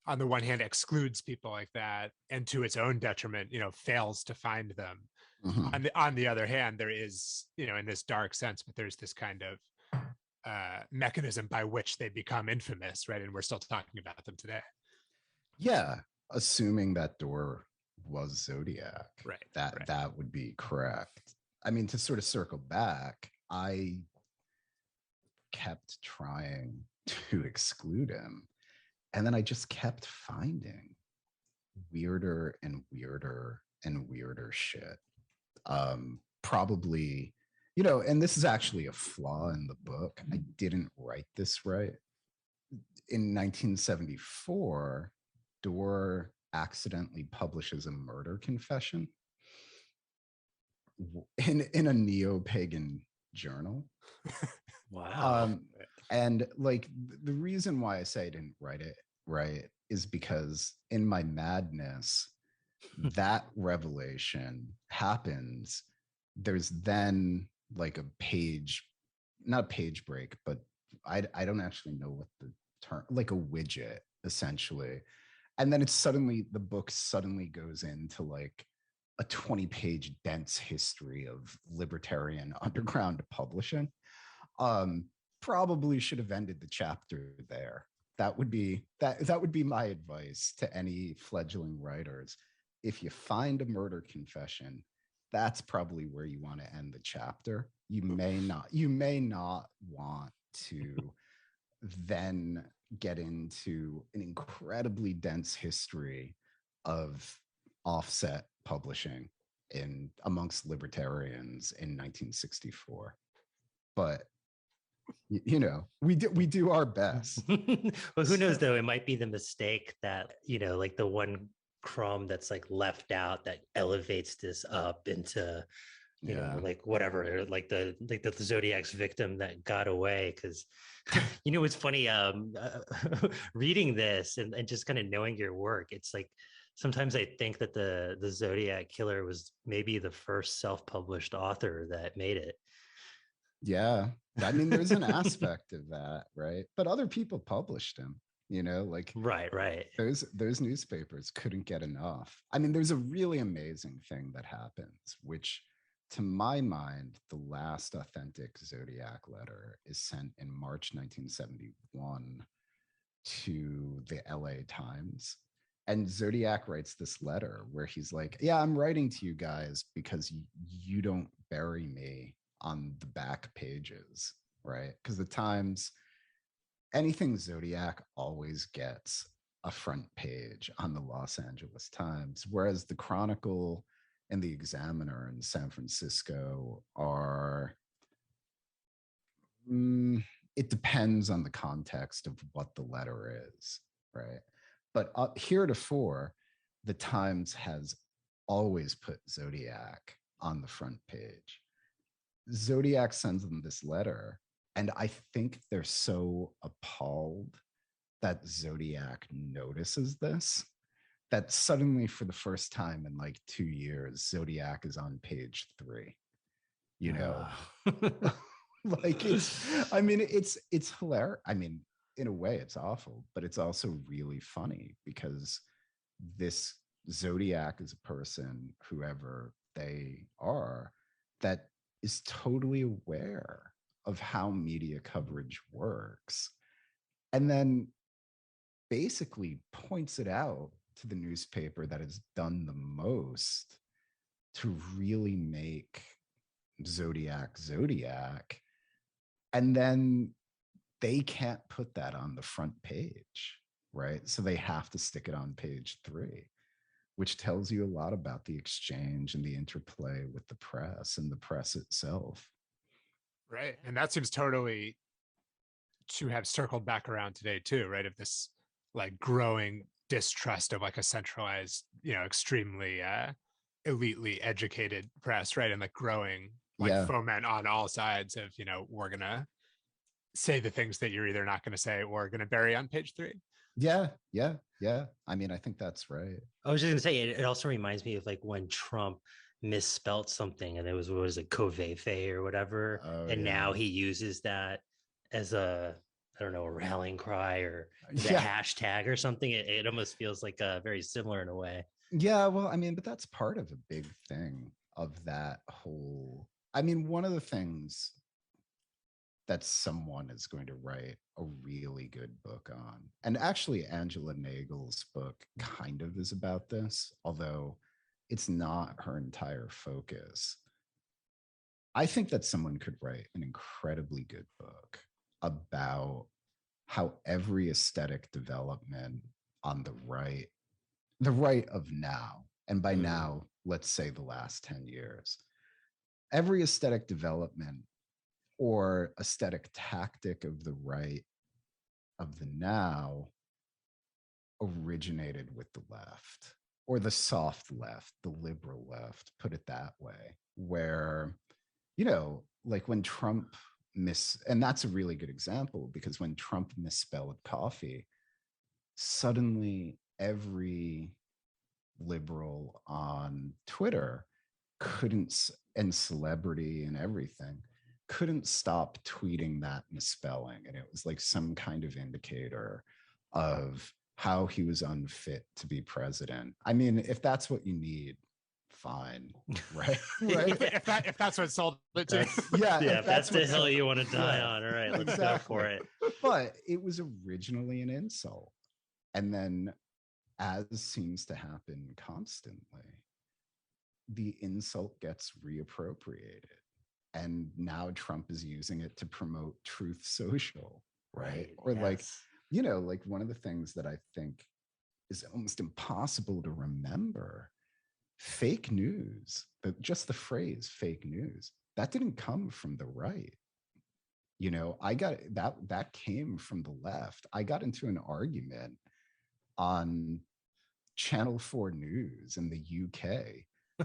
on the one hand excludes people like that, and to its own detriment, fails to find them. Mm-hmm. On the other hand, there is, in this dark sense, but there's this kind of mechanism by which they become infamous, right? And we're still talking about them today. Yeah, assuming that Doerr was Zodiac, right? That would be correct. I mean, to sort of circle back, I kept trying to exclude him, and then I just kept finding weirder and weirder and weirder shit. Probably, and this is actually a flaw in the book. I didn't write this right. In 1974, Doerr accidentally publishes a murder confession in a neo-pagan journal. Wow. And like the reason why I say I didn't write it right is because in my madness, that revelation happens. There's then like a page, not a page break, but I don't actually know what the term, like a widget essentially. And then the book suddenly goes into like a 20-page dense history of libertarian underground publishing. Probably should have ended the chapter there. That would be my advice to any fledgling writers. If you find a murder confession, that's probably where you want to end the chapter. You may not want to then get into an incredibly dense history of offset publishing amongst libertarians in 1964. But we do our best. Well, who knows though? It might be the mistake that, like the one crumb that's like left out that elevates this up into, you know, like whatever, like the Zodiac's victim that got away. Because it's funny, reading this and just kind of knowing your work, it's like sometimes I think that the Zodiac killer was maybe the first self-published author that made it. Yeah, I mean, there's an aspect of that, right? But other people published him, like right. Those newspapers couldn't get enough. I mean, there's a really amazing thing that happens, which, to my mind, the last authentic Zodiac letter is sent in March 1971 to the LA Times. And Zodiac writes this letter where he's like, yeah, I'm writing to you guys because you don't bury me on the back pages, right? Because the Times, anything Zodiac always gets a front page on the Los Angeles Times, whereas the Chronicle and the Examiner in San Francisco are, it depends on the context of what the letter is, right? But heretofore, the Times has always put Zodiac on the front page. Zodiac sends them this letter, and I think they're so appalled that Zodiac notices this that suddenly, for the first time in like 2 years, Zodiac is on page 3. Like it's hilarious. I mean, in a way, it's awful, but it's also really funny because this Zodiac is a person, whoever they are, that is totally aware of how media coverage works, and then basically points it out to the newspaper that has done the most to really make Zodiac, and then they can't put that on the front page, right? So they have to stick it on page 3, which tells you a lot about the exchange and the interplay with the press and the press itself. Right. And that seems totally to have circled back around today too, right? Of this like growing distrust of like a centralized, extremely elitely educated press, right? And like growing like foment on all sides of, we're going to say the things that you're either not going to say or going to bury on page 3. Yeah. I mean, I think that's right. I was just going to say, it also reminds me of like when Trump misspelt something and it was, what was it, Covfefe or whatever. Now he uses that as a rallying cry or a hashtag or something. It almost feels like very similar in a way. Yeah, well, I mean, but that's part of a big thing of that whole, I mean, one of the things that someone is going to write a really good book on, and actually Angela Nagel's book kind of is about this, although it's not her entire focus. I think that someone could write an incredibly good book about how every aesthetic development on the right of now, and by now, let's say the last 10 years, every aesthetic development or aesthetic tactic of the right of the now originated with the left, or the soft left, the liberal left, put it that way, where, like when Trump and that's a really good example, because when Trump misspelled coffee, suddenly every liberal on Twitter and celebrity and everything couldn't stop tweeting that misspelling. And it was like some kind of indicator of how he was unfit to be president. I mean, if that's what you need, fine, right? Right. If that's what sold it to you. Yeah, if that's the what hill sold- you want to die yeah, on, all right, let's exactly. go for it. But it was originally an insult. And then, as seems to happen constantly, the insult gets reappropriated. And now Trump is using it to promote Truth Social, right? Or like, you know, like one of the things that I think is almost impossible to remember, fake news, but just the phrase fake news, that didn't come from the right. You know, I got that came from the left. I got into an argument on Channel 4 News in the UK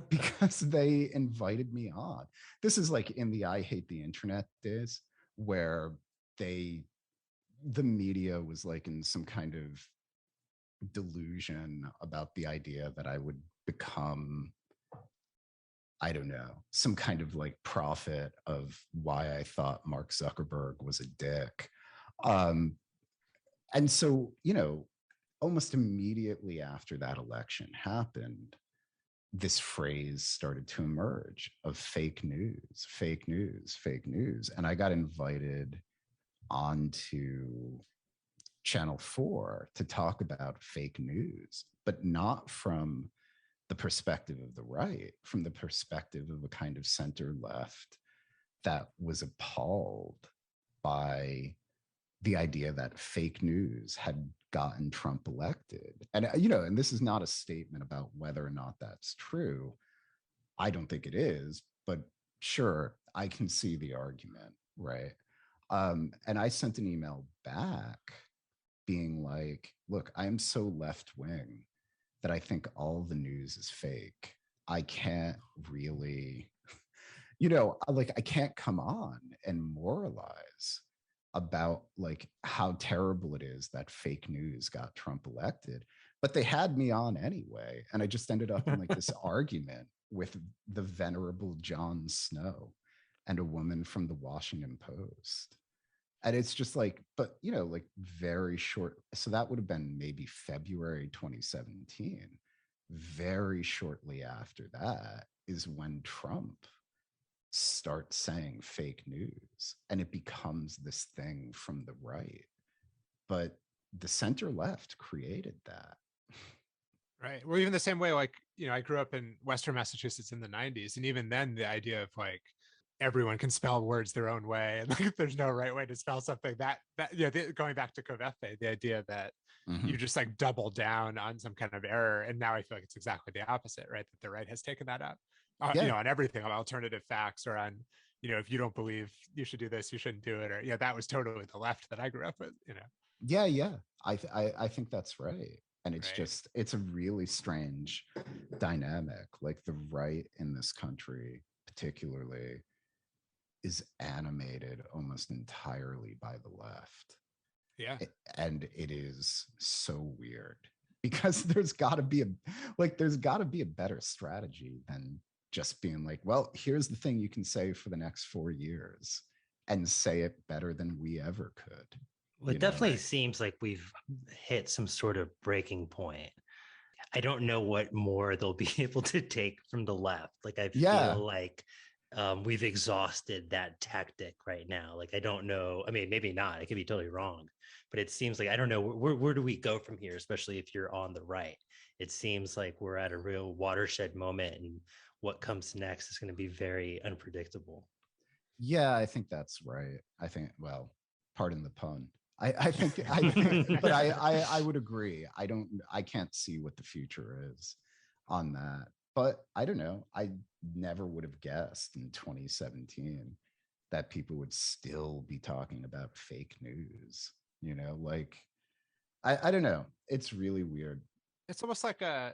because they invited me on. This is like in the I Hate the Internet days, where the media was like in some kind of delusion about the idea that I would become, I don't know, some kind of like prophet of why I thought Mark Zuckerberg was a dick. And so, you know, almost immediately after that election happened, this phrase started to emerge of fake news, fake news, fake news. And I got invited onto Channel 4 to talk about fake news, but not from the perspective of the right, from the perspective of a kind of center left that was appalled by the idea that fake news had gotten Trump elected. And, you know, and this is not a statement about whether or not that's true. I don't think it is, but sure, I can see the argument, right? And I sent an email back being like, look, I'm so left wing that I think all the news is fake. I can't really, you know, like I can't come on and moralize about like how terrible it is that fake news got Trump elected. But they had me on anyway. And I just ended up in like this argument with the venerable Jon Snow and a woman from the Washington Post. And it's just like, but you know, like very short. So that would have been maybe February 2017. Very shortly after that is when Trump starts saying fake news and it becomes this thing from the right. But the center left created that. Right. Well, even the same way, like, you know, I grew up in Western Massachusetts in the 90s. And even then, the idea of like everyone can spell words their own way and like there's no right way to spell something, that yeah, going back to Kobek, the idea that you just like double down on some kind of error. And now I feel like it's exactly the opposite, right? That the right has taken that up, you know, on everything, on alternative facts, or on, you know, if you don't believe you should do this, you shouldn't do it. Or, yeah, that was totally the left that I grew up with, you know? Yeah. I think that's right. And it's just, it's a really strange dynamic. Like the right in this country, particularly, is animated almost entirely by the left. Yeah. And it is so weird because there's got to be a better strategy than just being like, well, here's the thing you can say for the next 4 years and say it better than we ever could. Well, it definitely seems like we've hit some sort of breaking point. I don't know what more they'll be able to take from the left. Like, I feel like we've exhausted that tactic right now. Like, I don't know. I mean, maybe not. I could be totally wrong. But it seems like, I don't know, where do we go from here, especially if you're on the right? It seems like we're at a real watershed moment, and what comes next is going to be very unpredictable. Yeah, I think that's right. I think, well, pardon the pun. I think, but I would agree. I can't see what the future is on that. But I don't know. I never would have guessed in 2017 that people would still be talking about fake news. You know, like, I don't know. It's really weird. It's almost like a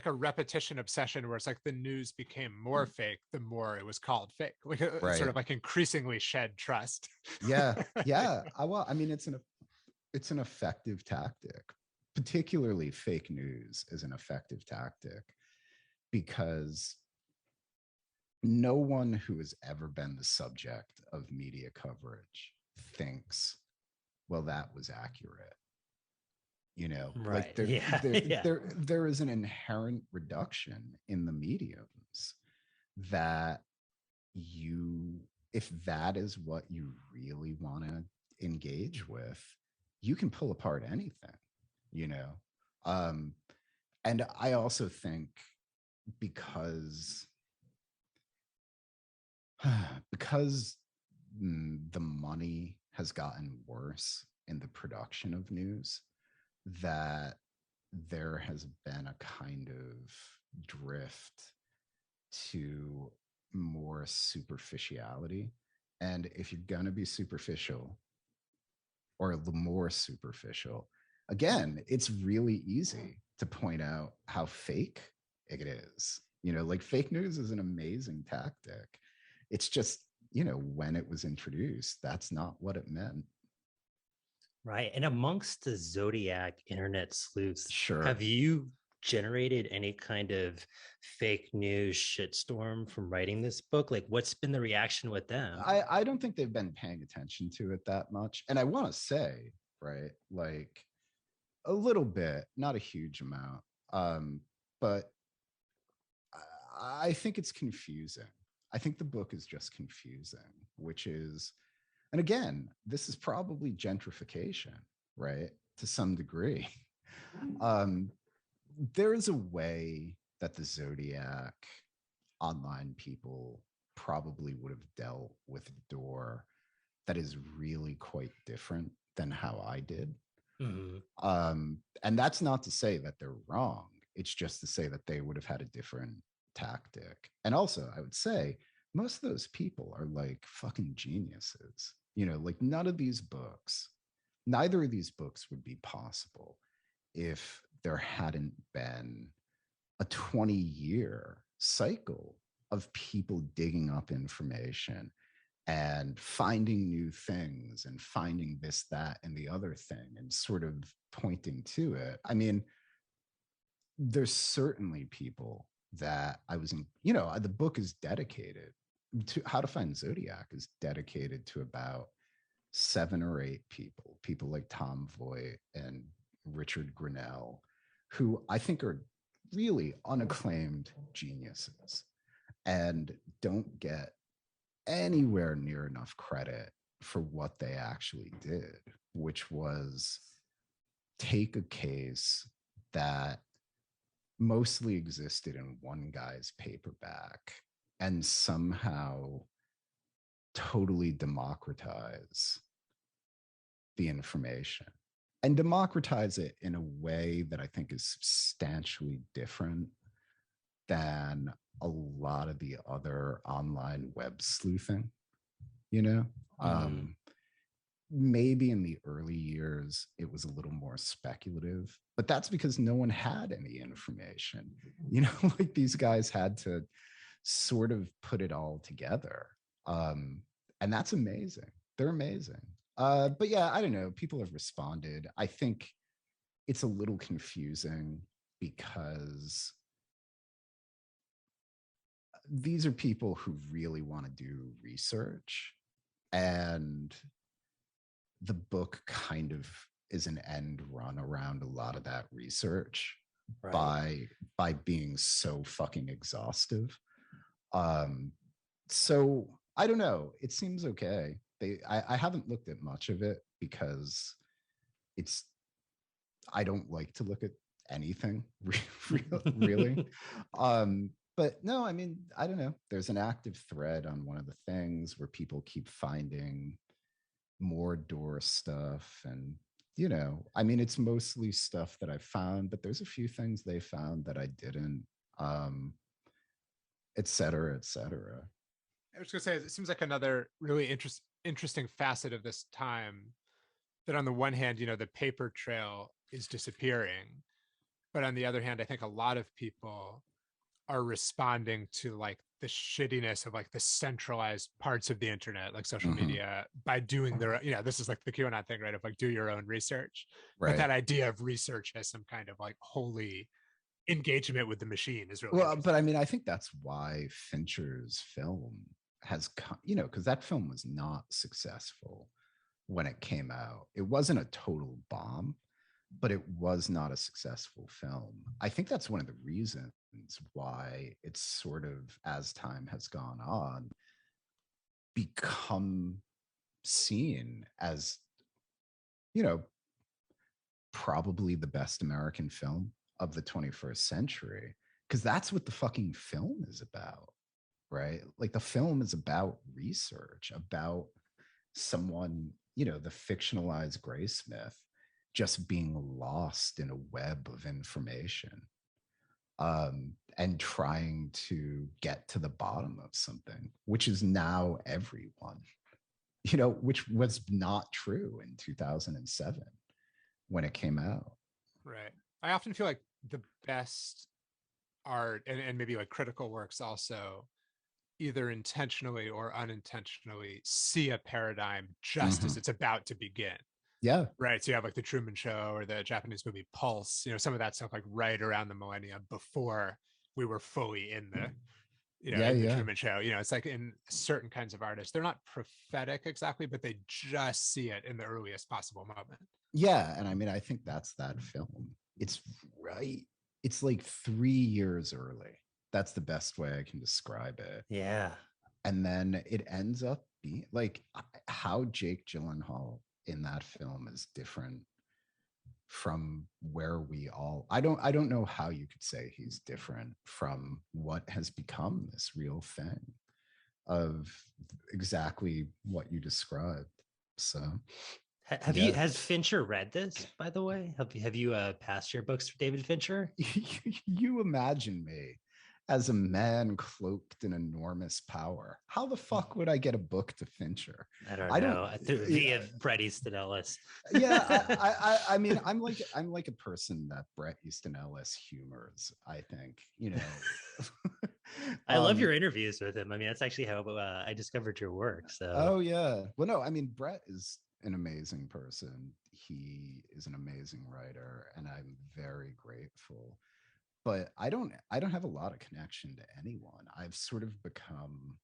repetition obsession where it's like the news became more fake the more it was called fake, like sort of like increasingly shed trust. Yeah. Well, I mean, it's an effective tactic. Particularly fake news is an effective tactic because no one who has ever been the subject of media coverage thinks, well, that was accurate. you know, like Right. Yeah. Yeah. there is an inherent reduction in the mediums that if that is what you really want to engage with, you can pull apart anything, you know. And I also think because because the money has gotten worse in the production of news, that there has been a kind of drift to more superficiality. And if you're going to be superficial or the more superficial, again, it's really easy to point out how fake it is. You know, like fake news is an amazing tactic. It's just, you know, when it was introduced, that's not what it meant. Right. And amongst the Zodiac internet sleuths, Sure. have you generated any kind of fake news shitstorm from writing this book? Like, what's been the reaction with them? I don't think they've been paying attention to it that much. And I want to say, right, like a little bit, not a huge amount. But I think it's confusing. I think the book is just confusing, which is, and again, this is probably gentrification, right? To some degree. There is a way that the Zodiac online people probably would have dealt with Doerr that is really quite different than how I did. Mm-hmm. And that's not to say that they're wrong. It's just to say that they would have had a different tactic. And also, I would say most of those people are like fucking geniuses. You know, like neither of these books would be possible if there hadn't been a 20-year cycle of people digging up information and finding new things and finding this, that, and the other thing and sort of pointing to it. I mean, there's certainly people that I was in, you know, the book is dedicated to How to Find Zodiac is dedicated to about 7 or 8 people like Tom Voigt and Richard Grinnell, who I think are really unacclaimed geniuses and don't get anywhere near enough credit for what they actually did, which was take a case that mostly existed in one guy's paperback and somehow totally democratize the information and democratize it in a way that I think is substantially different than a lot of the other online web sleuthing, you know? Maybe in the early years, it was a little more speculative, but that's because no one had any information. You know, like these guys had to sort of put it all together. And that's amazing. They're amazing. But yeah, I don't know. People have responded. I think it's a little confusing because these are people who really want to do research, and the book kind of is an end run around a lot of that research, right, by being so fucking exhaustive. So I don't know. It seems okay. I haven't looked at much of it because I don't like to look at anything really. But no, I mean, I don't know. There's an active thread on one of the things where people keep finding more Doerr stuff. And, you know, I mean, it's mostly stuff that I found, but there's a few things they found that I didn't, et cetera, et cetera. I was going to say, it seems like another really interesting facet of this time that on the one hand, you know, the paper trail is disappearing. But on the other hand, I think a lot of people are responding to like the shittiness of like the centralized parts of the internet, like social media, by doing their, you know, this is like the QAnon thing, right? Of like, do your own research. Right. But that idea of research as some kind of like holy engagement with the machine is really well. But I mean, I think that's why Fincher's film has come, you know, because that film was not successful when it came out. It wasn't a total bomb, but it was not a successful film. I think that's one of the reasons why it's sort of, as time has gone on, become seen as, you know, probably the best American film of the 21st century, because that's what the fucking film is about, right? Like the film is about research, about someone, you know, the fictionalized Graysmith just being lost in a web of information, and trying to get to the bottom of something, which is now everyone, you know, which was not true in 2007 when it came out. Right. I often feel like the best art and maybe like critical works also either intentionally or unintentionally see a paradigm just as it's about to begin. Yeah. Right. So you have like the Truman Show or the Japanese movie Pulse, you know, some of that stuff like right around the millennium before we were fully in the, you know, in the Truman Show. You know, it's like in certain kinds of artists, they're not prophetic exactly, but they just see it in the earliest possible moment. Yeah. And I mean, I think that's that film. It's right. It's like 3 years early. That's the best way I can describe it. Yeah. And then it ends up being like how Jake Gyllenhaal in that film is different from where we all, I don't know how you could say he's different from what has become this real thing of exactly what you described. So has Fincher read this, by the way? Have you passed your books for David Fincher? You imagine me as a man cloaked in enormous power. How the fuck would I get a book to Fincher? I don't know. Via Bret Easton Ellis. Yeah, I mean, I'm like a person that Bret Easton Ellis humors, I think, you know. I love your interviews with him. I mean, that's actually how I discovered your work. So. Oh yeah. Well, no, I mean, Bret is an amazing person. He is an amazing writer, and I'm very grateful. But I don't have a lot of connection to anyone. I've sort of become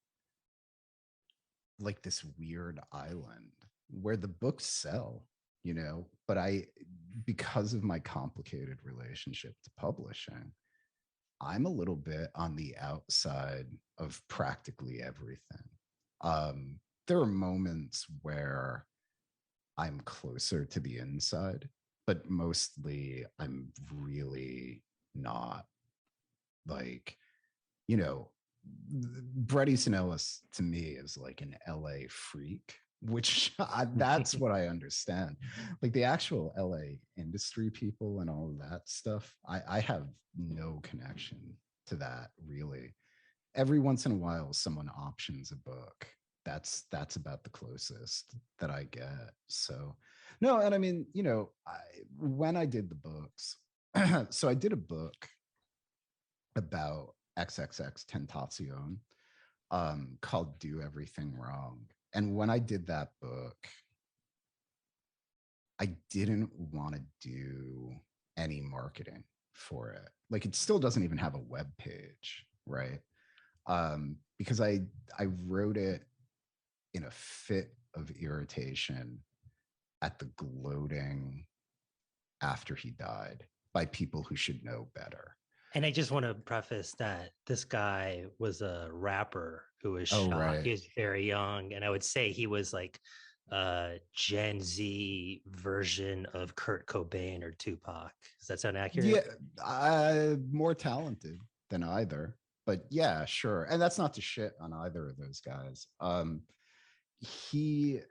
like this weird island where the books sell, you know, but because of my complicated relationship to publishing, I'm a little bit on the outside of practically everything. There are moments where I'm closer to the inside, but mostly I'm really not. Like, you know, Bret Easton Ellis to me is like an LA freak, which that's what I understand. Like the actual LA industry people and all of that stuff, I have no connection to that really. Every once in a while, someone options a book. That's about the closest that I get. So, no, and I mean, you know, when I did the books, so I did a book about XXXTentacion called Do Everything Wrong. And when I did that book, I didn't want to do any marketing for it. Like it still doesn't even have a web page, right? Because I wrote it in a fit of irritation at the gloating after he died by people who should know better. And I just want to preface that this guy was a rapper who was shot. Right. He was very young. And I would say he was like a Gen Z version of Kurt Cobain or Tupac. Does that sound accurate? Yeah, more talented than either. But yeah, sure. And that's not to shit on either of those guys. And he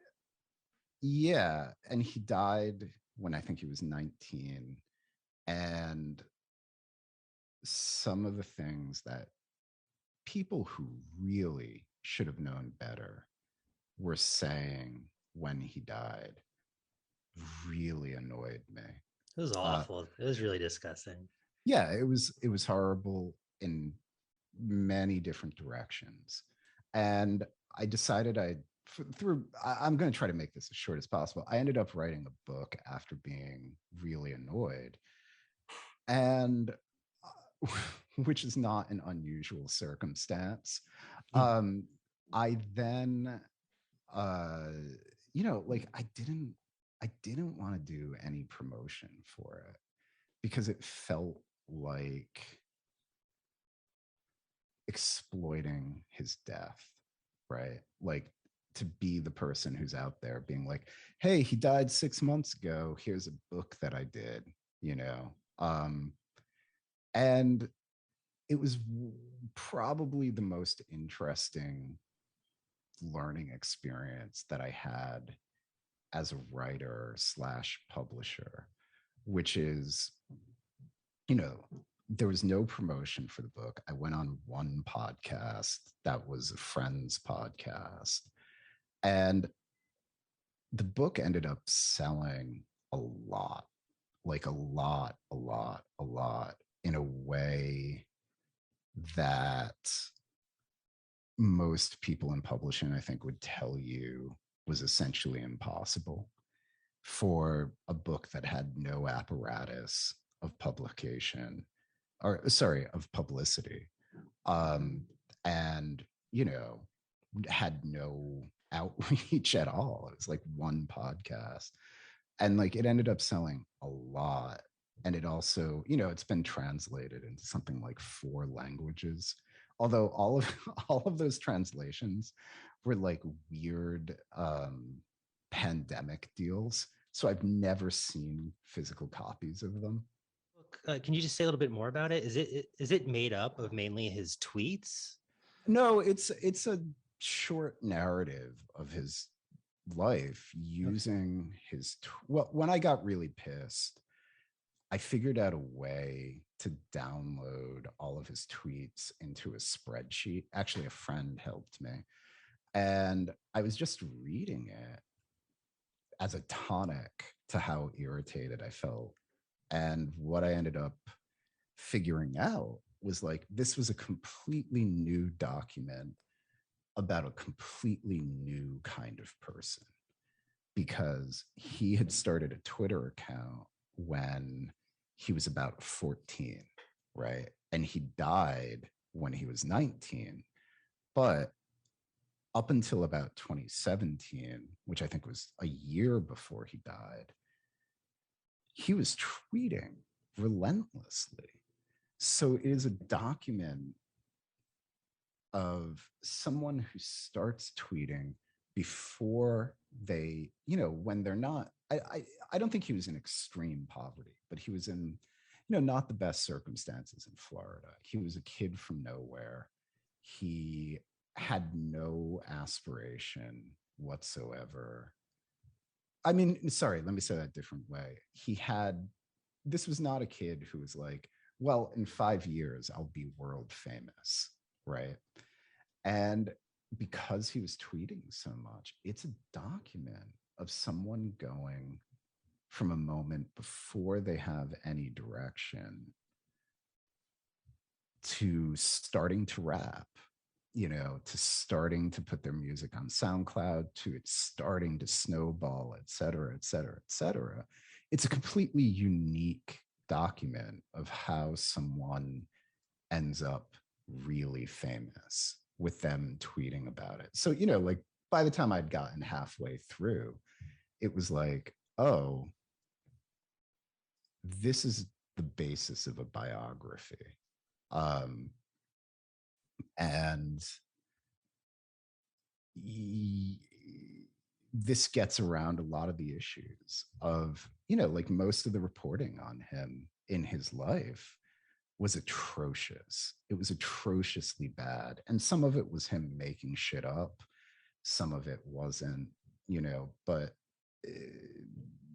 died when I think he was 19. And some of the things that people who really should have known better were saying when he died really annoyed me. It was awful. It was really disgusting. Yeah, it was horrible in many different directions. And I decided I'm going to try to make this as short as possible. I ended up writing a book after being really annoyed. And which is not an unusual circumstance. I then, you know, like I didn't I didn't want to do any promotion for it because it felt like exploiting his death, right? Like to be the person who's out there being like, hey, he died 6 months ago. Here's a book that I did, you know? And it was probably the most interesting learning experience that I had as a writer slash publisher, which is, you know, there was no promotion for the book. I went on one podcast that was a friend's podcast. And the book ended up selling a lot, like a lot, a lot, a lot, in a way that most people in publishing, I think, would tell you was essentially impossible for a book that had no apparatus of publication, or sorry, of publicity, and, you know, had no outreach at all. It was like one podcast, and like it ended up selling a lot. And it also, you know, it's been translated into something like 4 languages, although all of all of those translations were like weird pandemic deals, so I've never seen physical copies of them. Can you just say a little bit more about it? Is it made up of mainly his tweets? No, it's a short narrative of his life using his well, when I got really pissed, I figured out a way to download all of his tweets into a spreadsheet. Actually, a friend helped me, and I was just reading it as a tonic to how irritated I felt. And what I ended up figuring out was like, this was a completely new document about a completely new kind of person, because he had started a Twitter account when he was about 14, right? And he died when he was 19. But up until about 2017, which I think was a year before he died, he was tweeting relentlessly. So it is a document of someone who starts tweeting before they, you know, when they're not, I don't think he was in extreme poverty, but he was in, you know, not the best circumstances in Florida. He was a kid from nowhere. He had no aspiration whatsoever. I mean, sorry, let me say that a different way. This was not a kid who was like, well, in 5 years, I'll be world famous, right? And because he was tweeting so much, it's a document of someone going from a moment before they have any direction to starting to rap, you know, to starting to put their music on SoundCloud, to it starting to snowball, et cetera, et cetera, et cetera. It's a completely unique document of how someone ends up really famous with them tweeting about it. So, you know, like by the time I'd gotten halfway through, it was like, oh, this is the basis of a biography. And this gets around a lot of the issues of, you know, like most of the reporting on him in his life was atrocious. It was atrociously bad. And some of it was him making shit up. Some of it wasn't, you know, but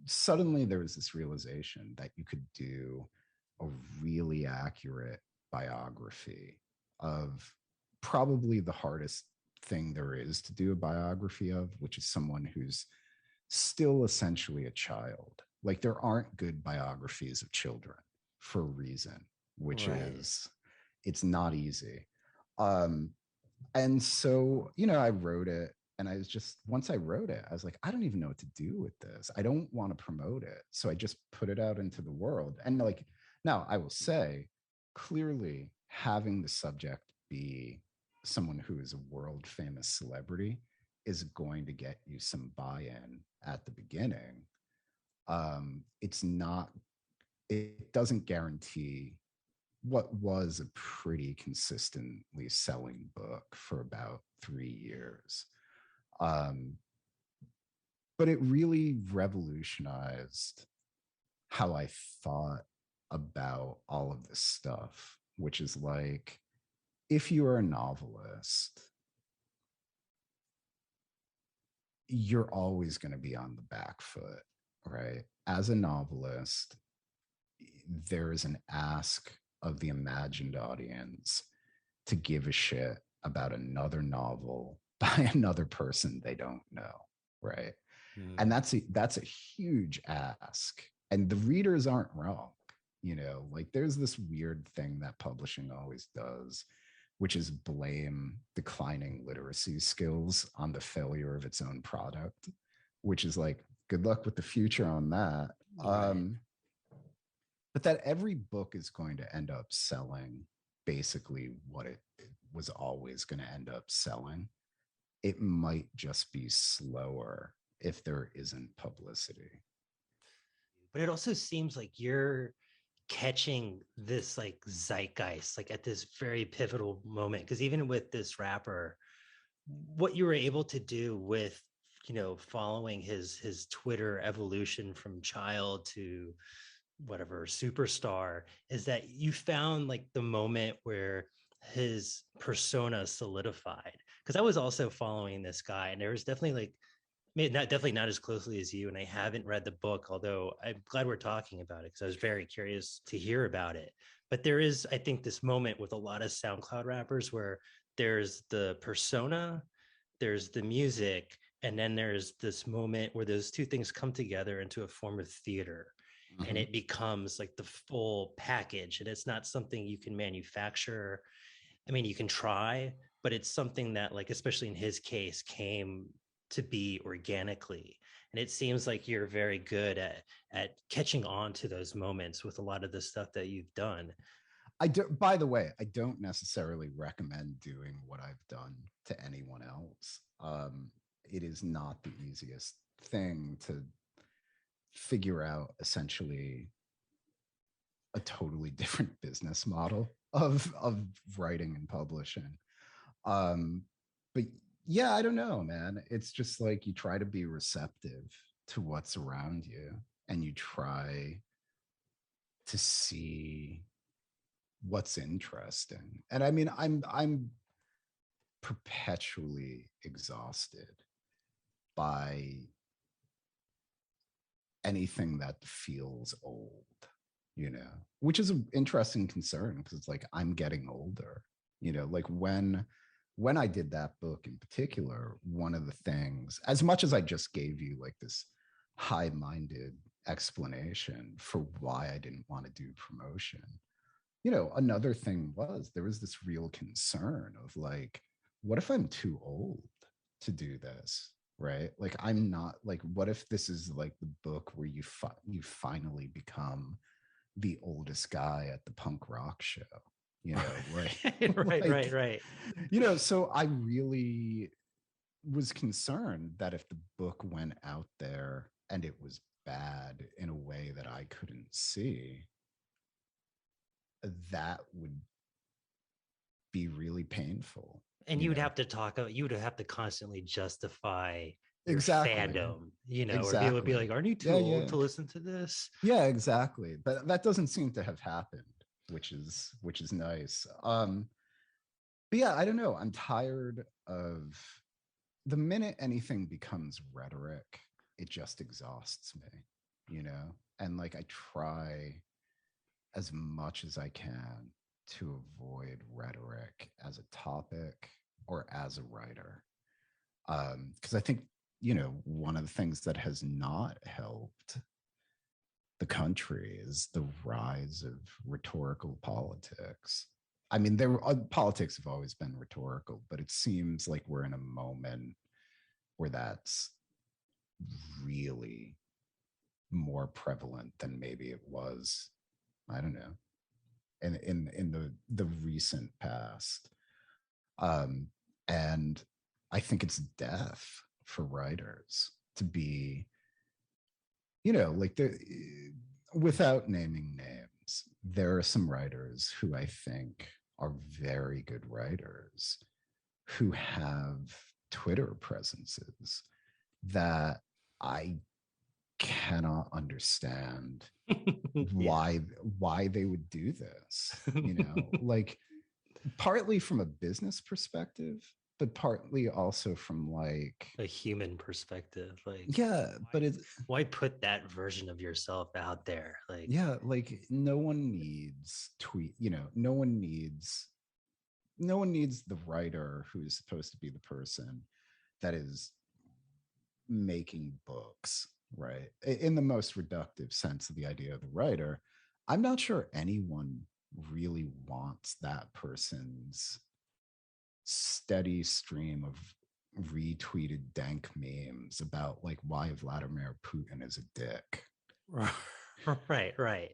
suddenly there was this realization that you could do a really accurate biography of probably the hardest thing there is to do a biography of, which is someone who's still essentially a child. Like there aren't good biographies of children for a reason, which is it's not easy. And so, you know, I wrote it, and I was just, once I wrote it, I was like, I don't even know what to do with this. I don't want to promote it. So I just put it out into the world. And like, now I will say, clearly having the subject be someone who is a world famous celebrity is going to get you some buy-in at the beginning. It's not, it doesn't guarantee what was a pretty consistently selling book for about 3 years. But it really revolutionized how I thought about all of this stuff, which is like, if you are a novelist, you're always going to be on the back foot, right? As a novelist, there is an ask of the imagined audience to give a shit about another novel by another person they don't know, right? And that's a huge ask, and the readers aren't wrong. Like there's this weird thing that publishing always does, which is blame declining literacy skills on the failure of its own product, which is like, good luck with the future on that. Right. But that every book is going to end up selling basically what it was always going to end up selling. It might just be slower if there isn't publicity. But it also seems like you're catching this like zeitgeist, like at this very pivotal moment. Because even with this rapper, what you were able to do with, following his Twitter evolution from child to whatever superstar, is that you found like the moment where his persona solidified. Because I was also following this guy, and there was definitely like, definitely not as closely as you, and I haven't read the book, although I'm glad we're talking about it because I was very curious to hear about it. But there is, I think, this moment with a lot of SoundCloud rappers where there's the persona, there's the music, and then there's this moment where those two things come together into a form of theater. Mm-hmm. And it becomes like the full package, and it's not something you can manufacture. I mean, you can try, but it's something that, like, especially in his case, came to be organically. And it seems like you're very good at catching on to those moments with a lot of the stuff that you've done. By the way, I don't necessarily recommend doing what I've done to anyone else. It is not the easiest thing to figure out, essentially a totally different business model of writing and publishing. But yeah, I don't know, man. It's just like you try to be receptive to what's around you, and you try to see what's interesting. And I mean, I'm perpetually exhausted by anything that feels old, which is an interesting concern, because it's like I'm getting older, like when I did that book in particular, one of the things, as much as I just gave you like this high-minded explanation for why I didn't want to do promotion, another thing was there was this real concern of like, what if I'm too old to do this? Right? Like, I'm not, like, what if this is like the book where you finally become the oldest guy at the punk rock show? Like, right. So I really was concerned that if the book went out there and it was bad in a way that I couldn't see, that would be really painful. And you would have to constantly justify your fandom, exactly. Or people would be like, aren't you too old to listen to this? Yeah, exactly. But that doesn't seem to have happened, which is nice. But yeah, I don't know. I'm tired of the minute anything becomes rhetoric, it just exhausts me, And like, I try as much as I can to avoid rhetoric as a topic or as a writer. Because I think, one of the things that has not helped the country is the rise of rhetorical politics. I mean, politics have always been rhetorical, but it seems like we're in a moment where that's really more prevalent than maybe it was, I don't know, in the recent past. And I think it's death for writers to be like without naming names, there are some writers who I think are very good writers who have Twitter presences that I cannot understand why they would do this, like partly from a business perspective, but partly also from like a human perspective. Like, but why put that version of yourself out there? Like, like no one needs no one needs the writer who's supposed to be the person that is making books, right? In the most reductive sense of the idea of the writer. I'm not sure anyone really wants that person's steady stream of retweeted dank memes about like why Vladimir Putin is a dick. right.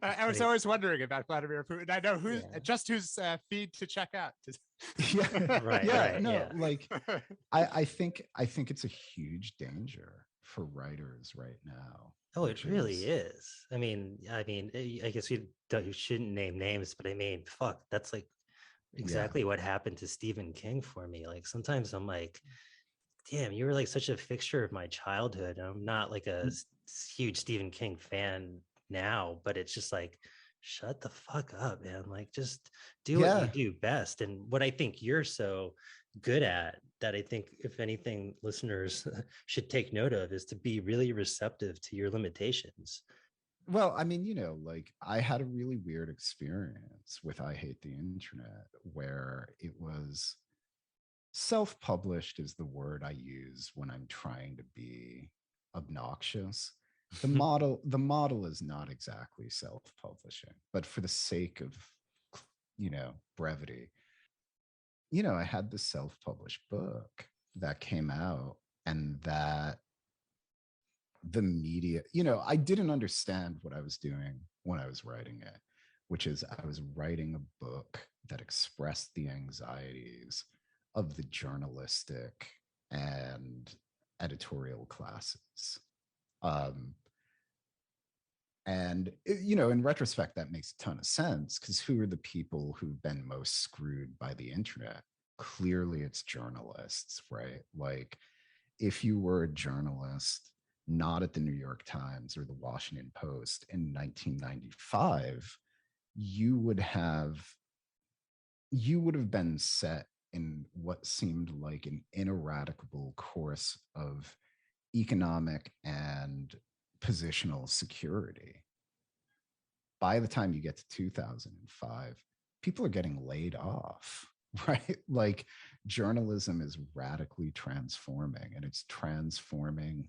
I was always wondering about Vladimir Putin. I know whose feed to check out. Like I think it's a huge danger for writers right now. Oh, it really is. I mean, I guess we shouldn't name names, but I mean, fuck, that's like exactly what happened to Stephen King for me. Like sometimes I'm like, damn, you were like such a fixture of my childhood. I'm not like a huge Stephen King fan now, but it's just like, shut the fuck up, man. Like just do what you do best. And what I think you're so good at, that I think if anything listeners should take note of, is to be really receptive to your limitations. Well, I mean, like I had a really weird experience with I Hate the Internet, where it was self-published is the word I use when I'm trying to be obnoxious. The model is not exactly self-publishing, but for the sake of brevity, I had this self-published book that came out, and that the media, I didn't understand what I was doing when I was writing it, which is I was writing a book that expressed the anxieties of the journalistic and editorial classes. And, in retrospect, that makes a ton of sense, because who are the people who've been most screwed by the internet? Clearly, it's journalists, right? Like, if you were a journalist, not at the New York Times or the Washington Post in 1995, you would have been set in what seemed like an ineradicable course of economic and positional security. By the time you get to 2005, people are getting laid off, right? Like journalism is radically transforming, and it's transforming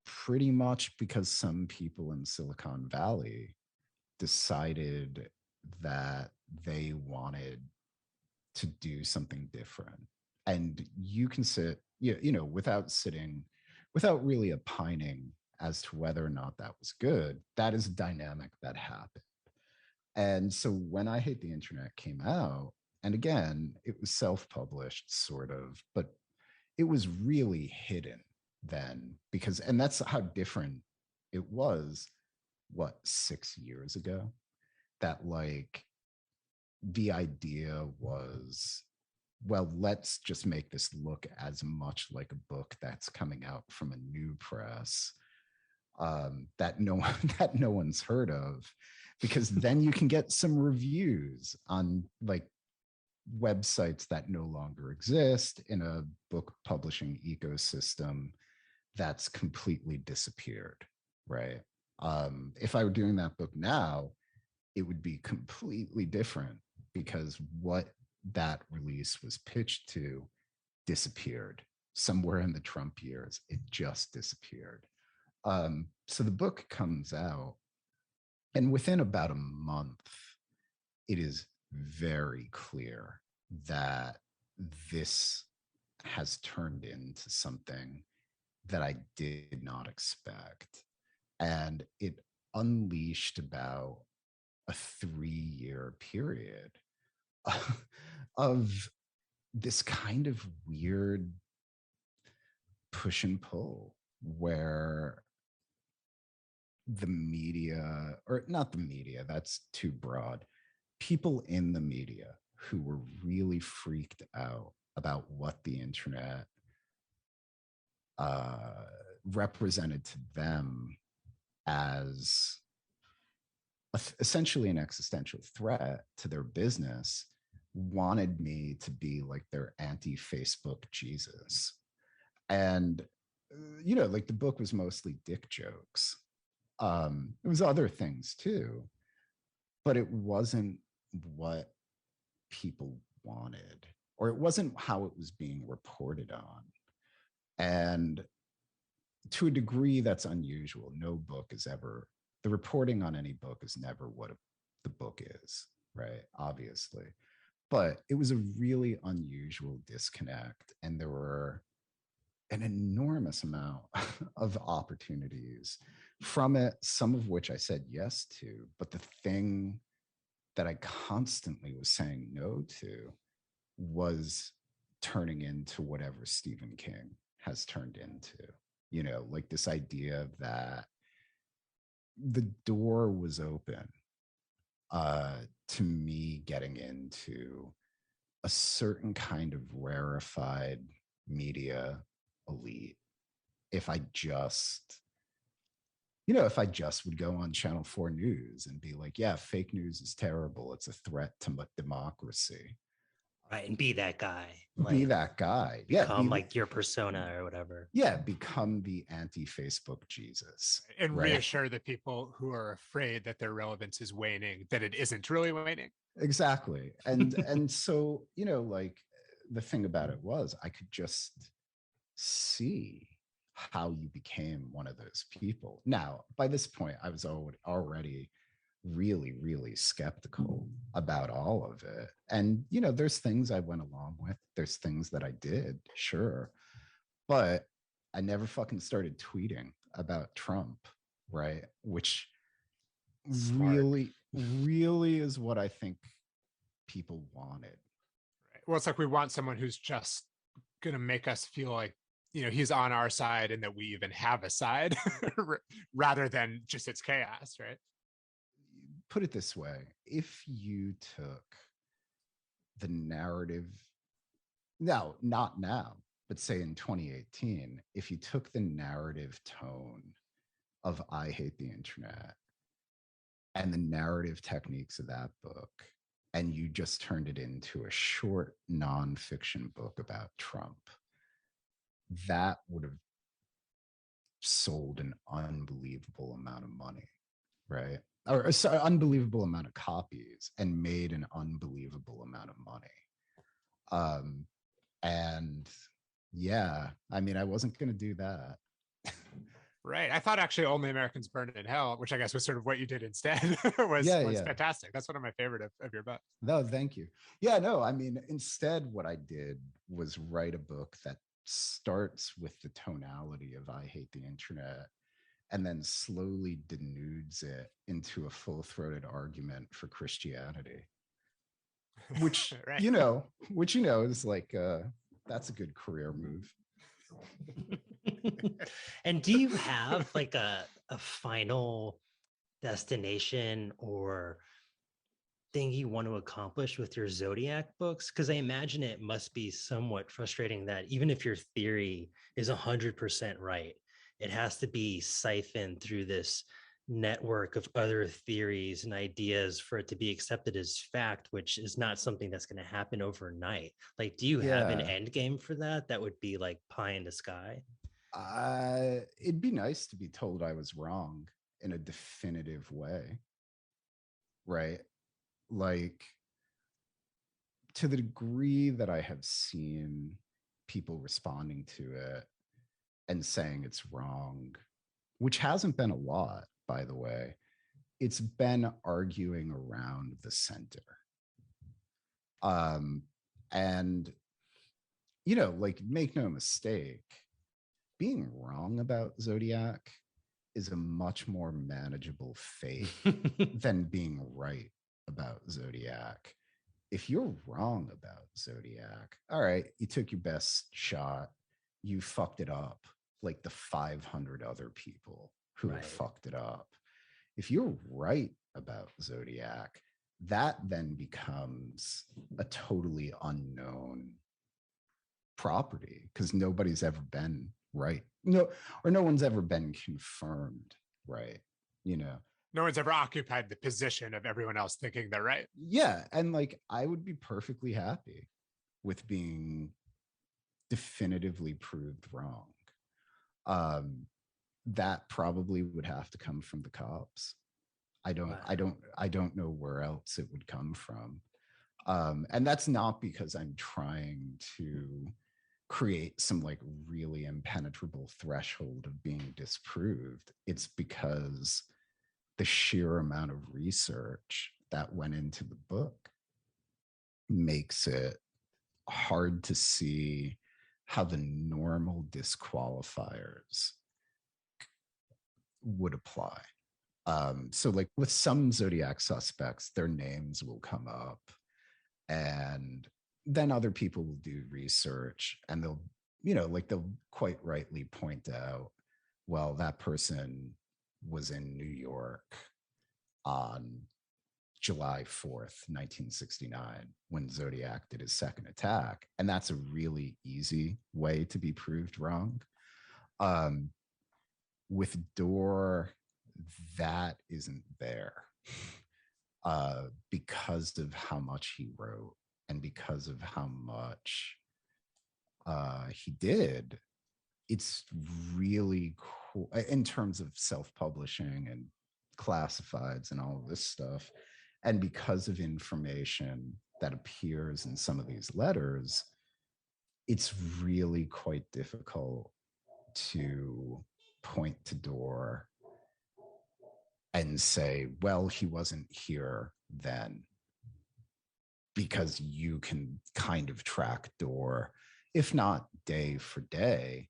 pretty much because some people in Silicon Valley decided that they wanted to do something different. And you can sit, without really opining as to whether or not that was good. That is a dynamic that happened. And so when I Hate the Internet came out, and again, it was self-published sort of, but it was really hidden then, because, and that's how different it was, 6 years ago, that like the idea was, well, let's just make this look as much like a book that's coming out from a new press that no one's heard of, because then you can get some reviews on like websites that no longer exist in a book publishing ecosystem that's completely disappeared, right? If I were doing that book now, it would be completely different, because what that release was pitched to disappeared somewhere in the Trump years. It just disappeared. So the book comes out, and within about a month, it is very clear that this has turned into something that I did not expect. And it unleashed about a 3-year period of this kind of weird push and pull, where the media, or not the media, that's too broad, people in the media who were really freaked out about what the internet represented to them as essentially an existential threat to their business, wanted me to be like their anti-Facebook Jesus. And like the book was mostly dick jokes. It was other things too, but it wasn't what people wanted, or it wasn't how it was being reported on. And to a degree, that's unusual. No book is ever, the reporting on any book is never what the book is, right? Obviously. But it was a really unusual disconnect. And there were an enormous amount of opportunities from it, some of which I said yes to. But the thing that I constantly was saying no to was turning into whatever Stephen King has turned into. Like this idea that the door was open to me getting into a certain kind of rarefied media elite if I just would go on Channel 4 News and be like, yeah, fake news is terrible, it's a threat to democracy. Right, and be that guy. Be that guy. Become like your persona or whatever. Yeah, become the anti-Facebook Jesus. And reassure the people who are afraid that their relevance is waning, that it isn't really waning. Exactly. And so, like the thing about it was I could just see how you became one of those people. Now, by this point, I was already really, really skeptical about all of it. And, there's things I went along with. There's things that I did, sure. But I never fucking started tweeting about Trump, right? Which really is what I think people wanted. Right. Well, it's like we want someone who's just going to make us feel like, he's on our side and that we even have a side rather than just it's chaos, right? Put it this way. If you took the narrative, no, not now, but say in 2018, if you took the narrative tone of I Hate the Internet and the narrative techniques of that book, and you just turned it into a short nonfiction book about Trump, that would have sold an unbelievable amount of money, right? Or unbelievable amount of copies and made an unbelievable amount of money. And yeah, I mean, I wasn't going to do that. Right. I thought actually Only Americans Burn in Hell, which I guess was sort of what you did instead, was fantastic. That's one of my favorite of your books. No, thank you. Yeah, no, I mean, instead what I did was write a book that starts with the tonality of I Hate the Internet and then slowly denudes it into a full-throated argument for Christianity. Which, right. Is like, that's a good career move. And do you have like a final destination or thing you want to accomplish with your Zodiac books? Because I imagine it must be somewhat frustrating that even if your theory is 100% right, it has to be siphoned through this network of other theories and ideas for it to be accepted as fact, which is not something that's going to happen overnight. Like, do you have an end game for that? That would be like pie in the sky. It'd be nice to be told I was wrong in a definitive way, right? Like, to the degree that I have seen people responding to it and saying it's wrong, which hasn't been a lot, by the way, it's been arguing around the center. And, like, make no mistake, being wrong about Zodiac is a much more manageable fate than being right about Zodiac. If you're wrong about Zodiac, all right, you took your best shot, you fucked it up like the 500 other people who Right. have fucked it up. If you're right about Zodiac, that then becomes a totally unknown property because nobody's ever been right. No, or no one's ever been confirmed right, you know. No one's ever occupied the position of everyone else thinking they're right. Yeah, and like I would be perfectly happy with being definitively proved wrong. That probably would have to come from the cops. I don't know where else it would come from. And that's not because I'm trying to create some like really impenetrable threshold of being disproved. It's because the sheer amount of research that went into the book makes it hard to see how the normal disqualifiers would apply. So like with some Zodiac suspects, their names will come up and then other people will do research and they'll, you know, like they'll quite rightly point out, well, that person was in New York on July 4th, 1969, when Zodiac did his second attack. And that's a really easy way to be proved wrong. With Doerr, that isn't there because of how much he wrote and because of how much he did. It's really cool in terms of self-publishing and classifieds and all of this stuff. And because of information that appears in some of these letters, it's really quite difficult to point to Doerr and say, well, he wasn't here then, because you can kind of track Doerr, if not day for day,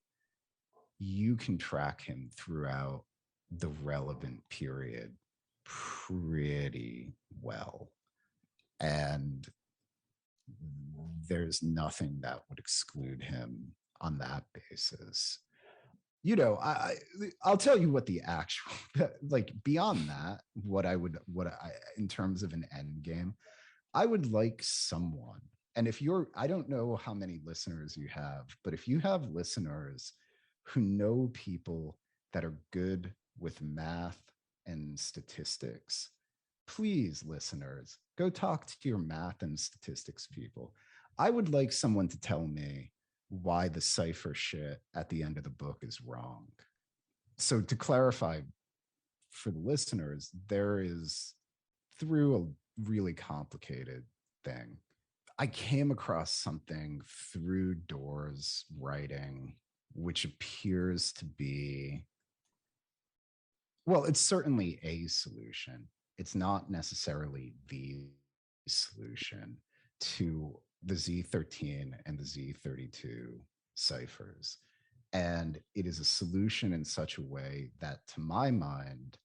you can track him throughout the relevant period pretty well. And there's nothing that would exclude him on that basis. You know, I'll tell you what the actual, like beyond that, what I in terms of an end game, I would like someone. And if you're, I don't know how many listeners you have, but if you have listeners who know people that are good with math and statistics, please, listeners, go talk to your math and statistics people. I would like someone to tell me why the cipher shit at the end of the book is wrong. So to clarify for the listeners, there is, through a really complicated thing, I came across something through Doerr's writing, which appears to be, well, it's certainly a solution. It's not necessarily the solution to the Z13 and the Z32 ciphers. And it is a solution in such a way that, to my mind,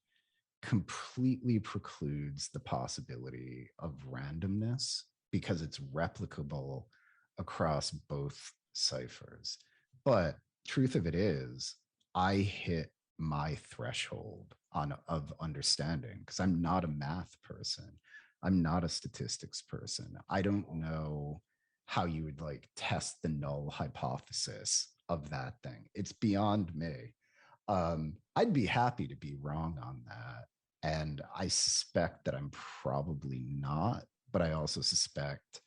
completely precludes the possibility of randomness because it's replicable across both ciphers. But truth of it is, I hit my threshold of understanding because I'm not a math person. I'm not a statistics person. I don't know how you would like test the null hypothesis of that thing. It's beyond me. I'd be happy to be wrong on that. And I suspect that I'm probably not, but I also suspect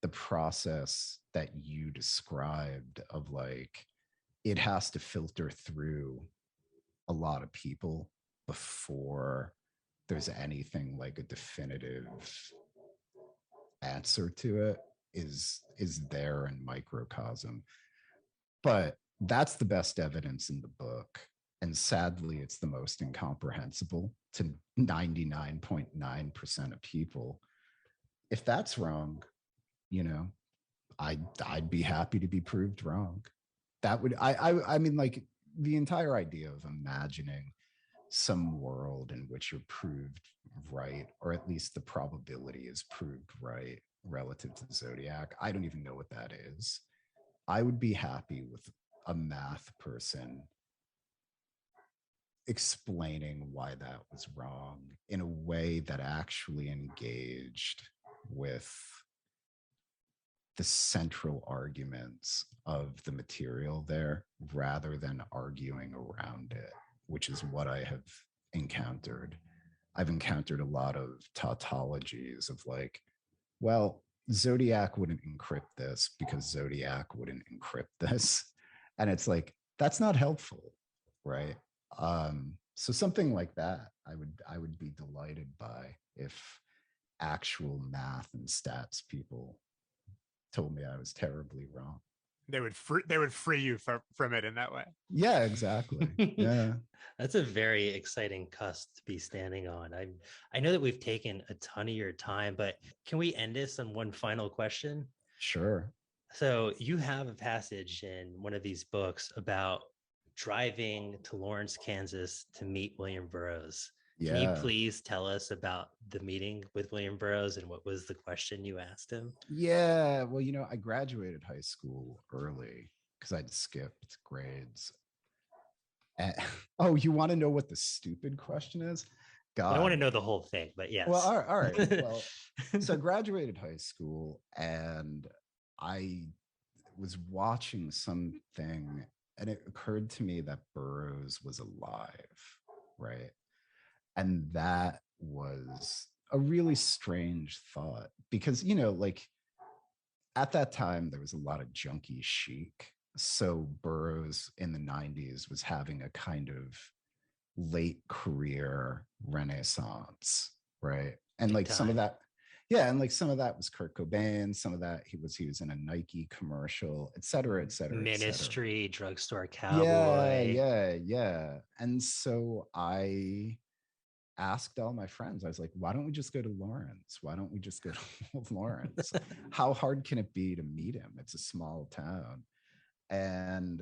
the process that you described of like, it has to filter through a lot of people before there's anything like a definitive answer to it is there in microcosm. But that's the best evidence in the book. And sadly, it's the most incomprehensible to 99.9% of people. If that's wrong, you know, I'd be happy to be proved wrong. That would, I mean, like the entire idea of imagining some world in which you're proved right, or at least the probability is proved right relative to the Zodiac. I don't even know what that is. I would be happy with a math person explaining why that was wrong in a way that actually engaged with the central arguments of the material there rather than arguing around it, which is what I have encountered. I've encountered a lot of tautologies of like, well, Zodiac wouldn't encrypt this because Zodiac wouldn't encrypt this. And it's like, that's not helpful, right? So something like that, I would be delighted by if actual math and stats people told me I was terribly wrong. They would free you from it in that way. Yeah, exactly. Yeah. That's a very exciting cusp to be standing on. I know that we've taken a ton of your time, but can we end this on one final question? Sure. So you have a passage in one of these books about driving to Lawrence, Kansas to meet William Burroughs. Yeah. Can you please tell us about the meeting with William Burroughs and what was the question you asked him? Yeah. Well, you know, I graduated high school early because I'd skipped grades. And, oh, you want to know what the stupid question is? God. I don't want to know the whole thing, but yes. Well, all right. Well, so I graduated high school and I was watching something and it occurred to me that Burroughs was alive, right? And that was a really strange thought because, you know, like at that time, there was a lot of junkie chic. So Burroughs in the 90s was having a kind of late career renaissance, right? And like some of that, yeah, and like some of that was Kurt Cobain, some of that he was in a Nike commercial, et cetera, et cetera. Ministry, drugstore cowboy. Yeah. And so I asked all my friends, I was like, why don't we just go to Lawrence? Why don't we just go to Lawrence? How hard can it be to meet him? It's a small town. And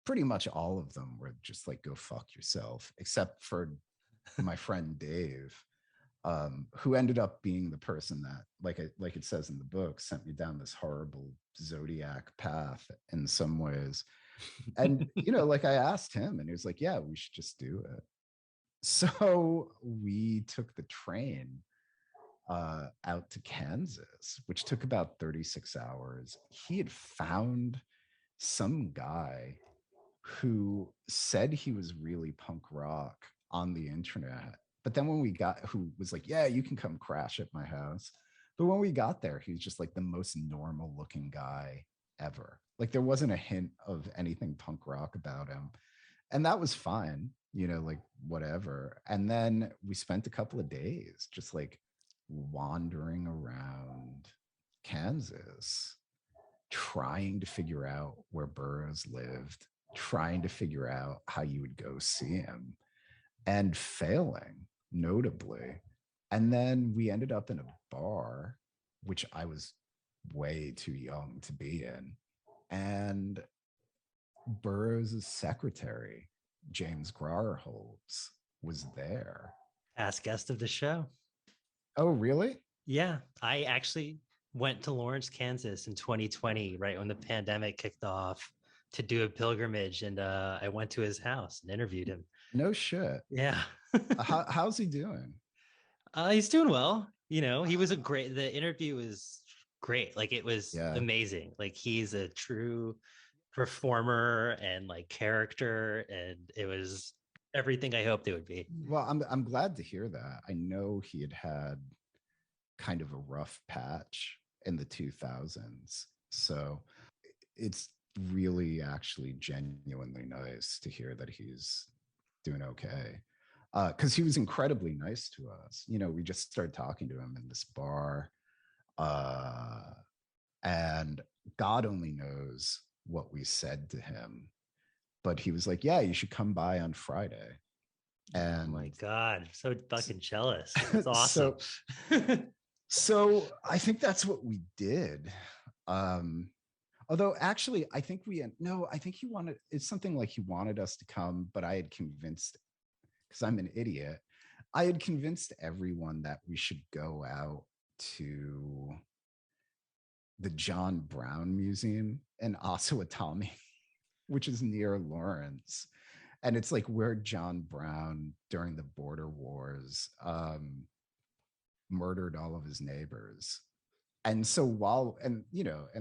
pretty much all of them were just like, go fuck yourself, except for my friend Dave, who ended up being the person that, like it says in the book, sent me down this horrible Zodiac path in some ways. And, you know, like I asked him and he was like, yeah, we should just do it. So we took the train out to Kansas, which took about 36 hours. He had found some guy who said he was really punk rock on the internet. But then when we got, who was like, yeah, you can come crash at my house. But when we got there, he was just like the most normal looking guy ever. Like there wasn't a hint of anything punk rock about him. And that was fine, you know, like whatever. And then we spent a couple of days just like wandering around Kansas, trying to figure out where Burroughs lived, trying to figure out how you would go see him, and failing notably. And then we ended up in a bar, which I was way too young to be in. And Burroughs' secretary, James Grarholtz, was there. Past guest of the show. Oh, really? Yeah, I actually went to Lawrence, Kansas in 2020, right when the pandemic kicked off, to do a pilgrimage. And I went to his house and interviewed him. No shit. Yeah. How's he doing? He's doing well. You know, the interview was great. Like it was amazing. Like he's a true performer and like character. And it was everything I hoped it would be. Well, I'm glad to hear that. I know he had kind of a rough patch in the 2000s. So it's really actually genuinely nice to hear that he's doing okay. Because he was incredibly nice to us. You know, we just started talking to him in this bar. And God only knows what we said to him. But he was like, yeah, you should come by on Friday. And oh my God, I'm so fucking jealous. It's awesome. So I think that's what we did. Although actually, I think it's something like he wanted us to come, but I had convinced, because I'm an idiot, I had convinced everyone that we should go out to the John Brown Museum in Osawatomie. which is near Lawrence. And it's like where John Brown during the border wars murdered all of his neighbors. And so and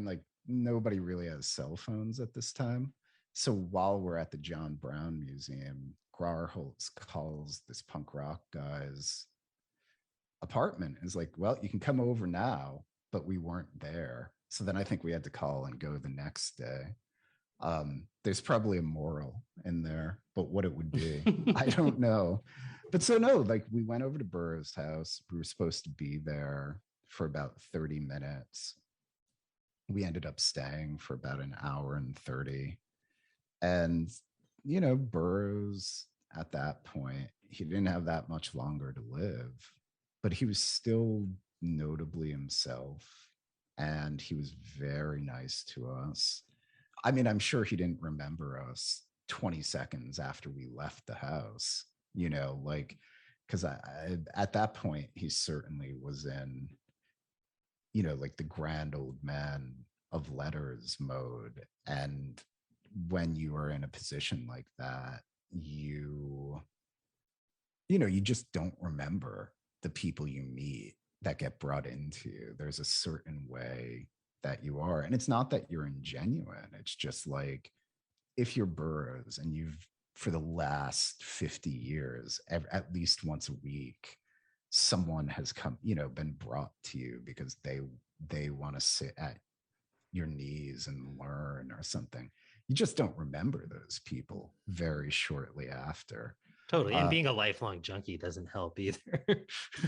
like nobody really has cell phones at this time. So while we're at the John Brown Museum, Grauerholtz calls this punk rock guy's apartment and is like, well, you can come over now, but we weren't there. So then I think we had to call and go the next day. There's probably a moral in there, but what it would be, I don't know. But so no, like we went over to Burroughs' house. We were supposed to be there for about 30 minutes. We ended up staying for about an hour and 30. And, Burroughs at that point, he didn't have that much longer to live, but he was still notably himself. And he was very nice to us. I mean, I'm sure he didn't remember us 20 seconds after we left the house, because at that point, he certainly was in, like the grand old man of letters mode. And when you are in a position like that, you just don't remember the people you meet that get brought into you. There's a certain way that you are. And it's not that you're ingenuine. It's just like, if you're Burroughs and you've, for the last 50 years, at least once a week, someone has come, been brought to you because they want to sit at your knees and learn or something. You just don't remember those people very shortly after. Totally. And being a lifelong junkie doesn't help either.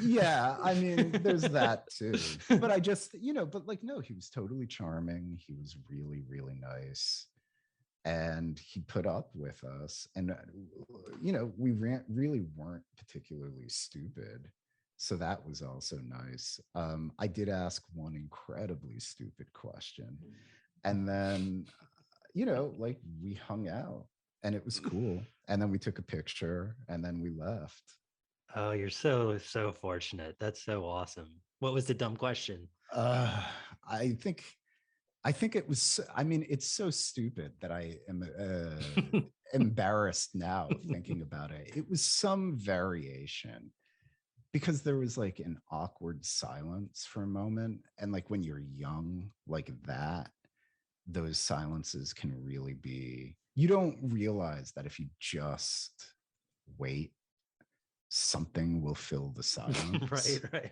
Yeah, I mean, there's that too. But I just, but like, no, he was totally charming. He was really, really nice. And he put up with us. And, we really weren't particularly stupid. So that was also nice. I did ask one incredibly stupid question. And then, like we hung out. And it was cool. And then we took a picture and then we left. Oh, you're so fortunate. That's so awesome. What was the dumb question? I think it was, I mean, it's so stupid that I am embarrassed now thinking about it. It was some variation because there was like an awkward silence for a moment. And like when you're young like that, those silences can really be, you don't realize that if you just wait, something will fill the silence. Right.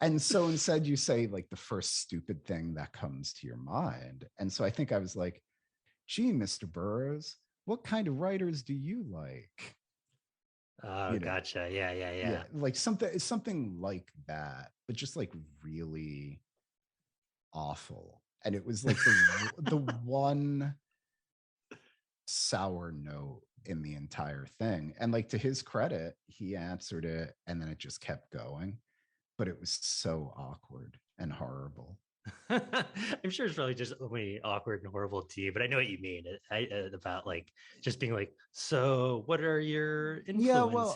And so instead you say like the first stupid thing that comes to your mind. And so I think I was like, gee, Mr. Burroughs, what kind of writers do you like? Oh, gotcha. Yeah. Like something like that, but just like really awful. And it was like the one sour note in the entire thing. And like to his credit, he answered it and then it just kept going. But it was so awkward and horrible. I'm sure it's probably just only awkward and horrible to you, but I know what you mean about like just being like, so what are your influences? Yeah, well,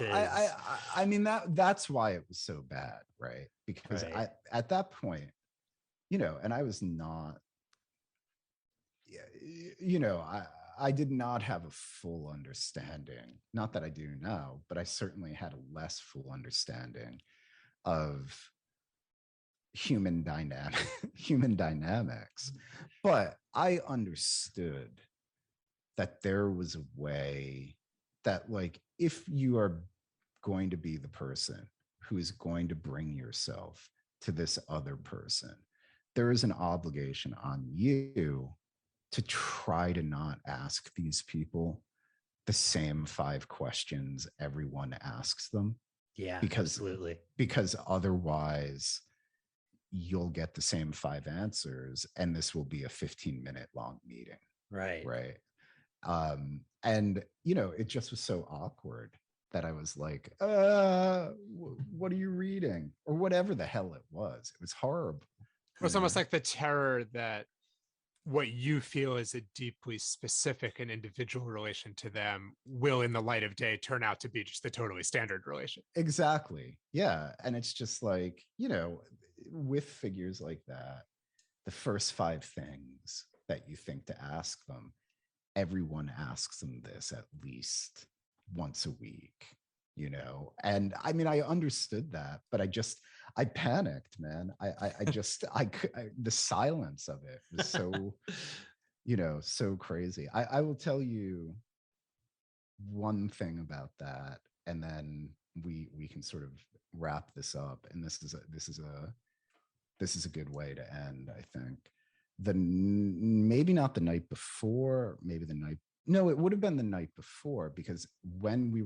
I mean that's why it was so bad, right? Because right. At that point, and I was not, I did not have a full understanding. Not that I do now, but I certainly had a less full understanding of human dynamics. But I understood that there was a way that, like, if you are going to be the person who is going to bring yourself to this other person, there is an obligation on you to try to not ask these people the same 5 questions everyone asks them. Yeah, absolutely. Because otherwise you'll get the same 5 answers and this will be a 15-minute long meeting. Right. And, it just was so awkward that I was like, what are you reading? Or whatever the hell it was. It was horrible. It's almost like the terror that what you feel is a deeply specific and individual relation to them will, in the light of day, turn out to be just the totally standard relation. Exactly. Yeah. And it's just like, with figures like that, the first 5 things that you think to ask them everyone asks them this at least once a week, you know? And I mean, I understood that, but I panicked, man. The silence of it was so, you know, so crazy. I will tell you one thing about that, and then we can sort of wrap this up. And this is a good way to end, I think. Maybe not the night before, maybe the night. No, it would have been the night before, because when we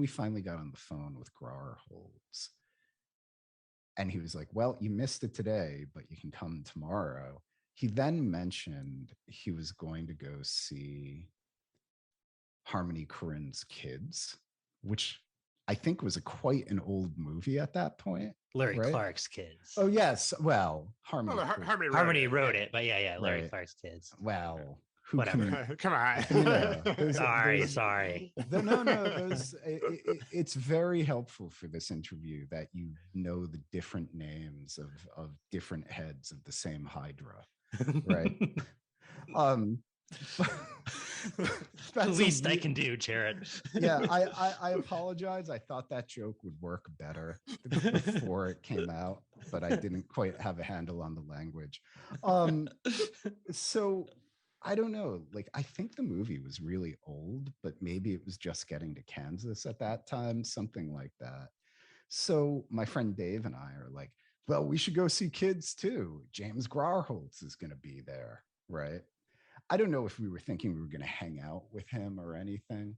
finally got on the phone with Grarholtz, and he was like, well, you missed it today, but you can come tomorrow. He then mentioned he was going to go see Harmony Korine's Kids, which I think was quite an old movie at that point. Larry right? Clark's Kids. Oh, yes. Well, Harmony. Well, Harmony wrote it, but yeah, Larry Right. Clark's Kids. Well, Whatever. Come on. You know, Sorry. It's very helpful for this interview that you know the different names of different heads of the same Hydra, right? The least I can do, Jarett. Yeah, I apologize. I thought that joke would work better before it came out, but I didn't quite have a handle on the language. So I don't know. Like, I think the movie was really old, but maybe it was just getting to Kansas at that time, something like that. So my friend Dave and I are like, well, we should go see Kids too. James Grarholtz is going to be there, right? I don't know if we were thinking we were going to hang out with him or anything.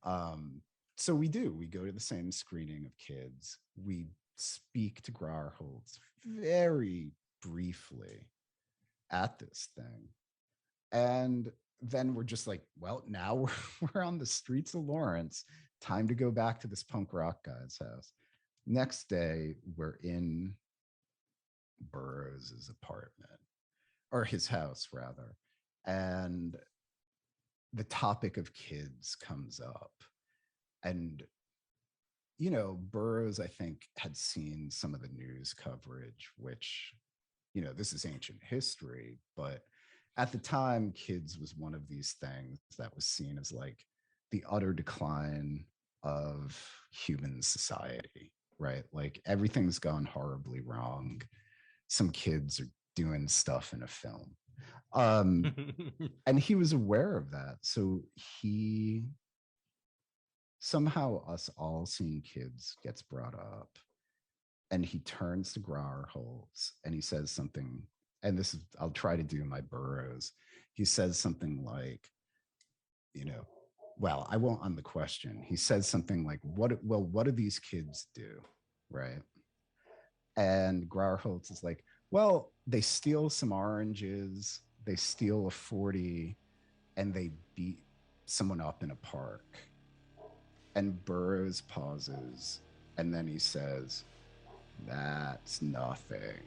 So we do. We go to the same screening of Kids. We speak to Grarholtz very briefly at this thing. And then we're just like, well, now we're on the streets of Lawrence. Time to go back to this punk rock guy's house. Next day, we're in Burroughs' apartment, or his house, rather. And the topic of Kids comes up. And, you know, Burroughs, I think, had seen some of the news coverage, which, you know, this is ancient history, but at the time, Kids was one of these things that was seen as like the utter decline of human society, right? Like, everything's gone horribly wrong. Some kids are doing stuff in a film. And he was aware of that. So he somehow, us all seeing Kids gets brought up, and he turns to Grarholtz and he says something, and this is, I'll try to do my Burroughs. He says something like, you know, well, I won't on the question. He says something like, what do these kids do? Right. And Grarholtz is like, well, they steal some oranges, they steal a 40, and they beat someone up in a park. And Burroughs pauses, and then he says, that's nothing.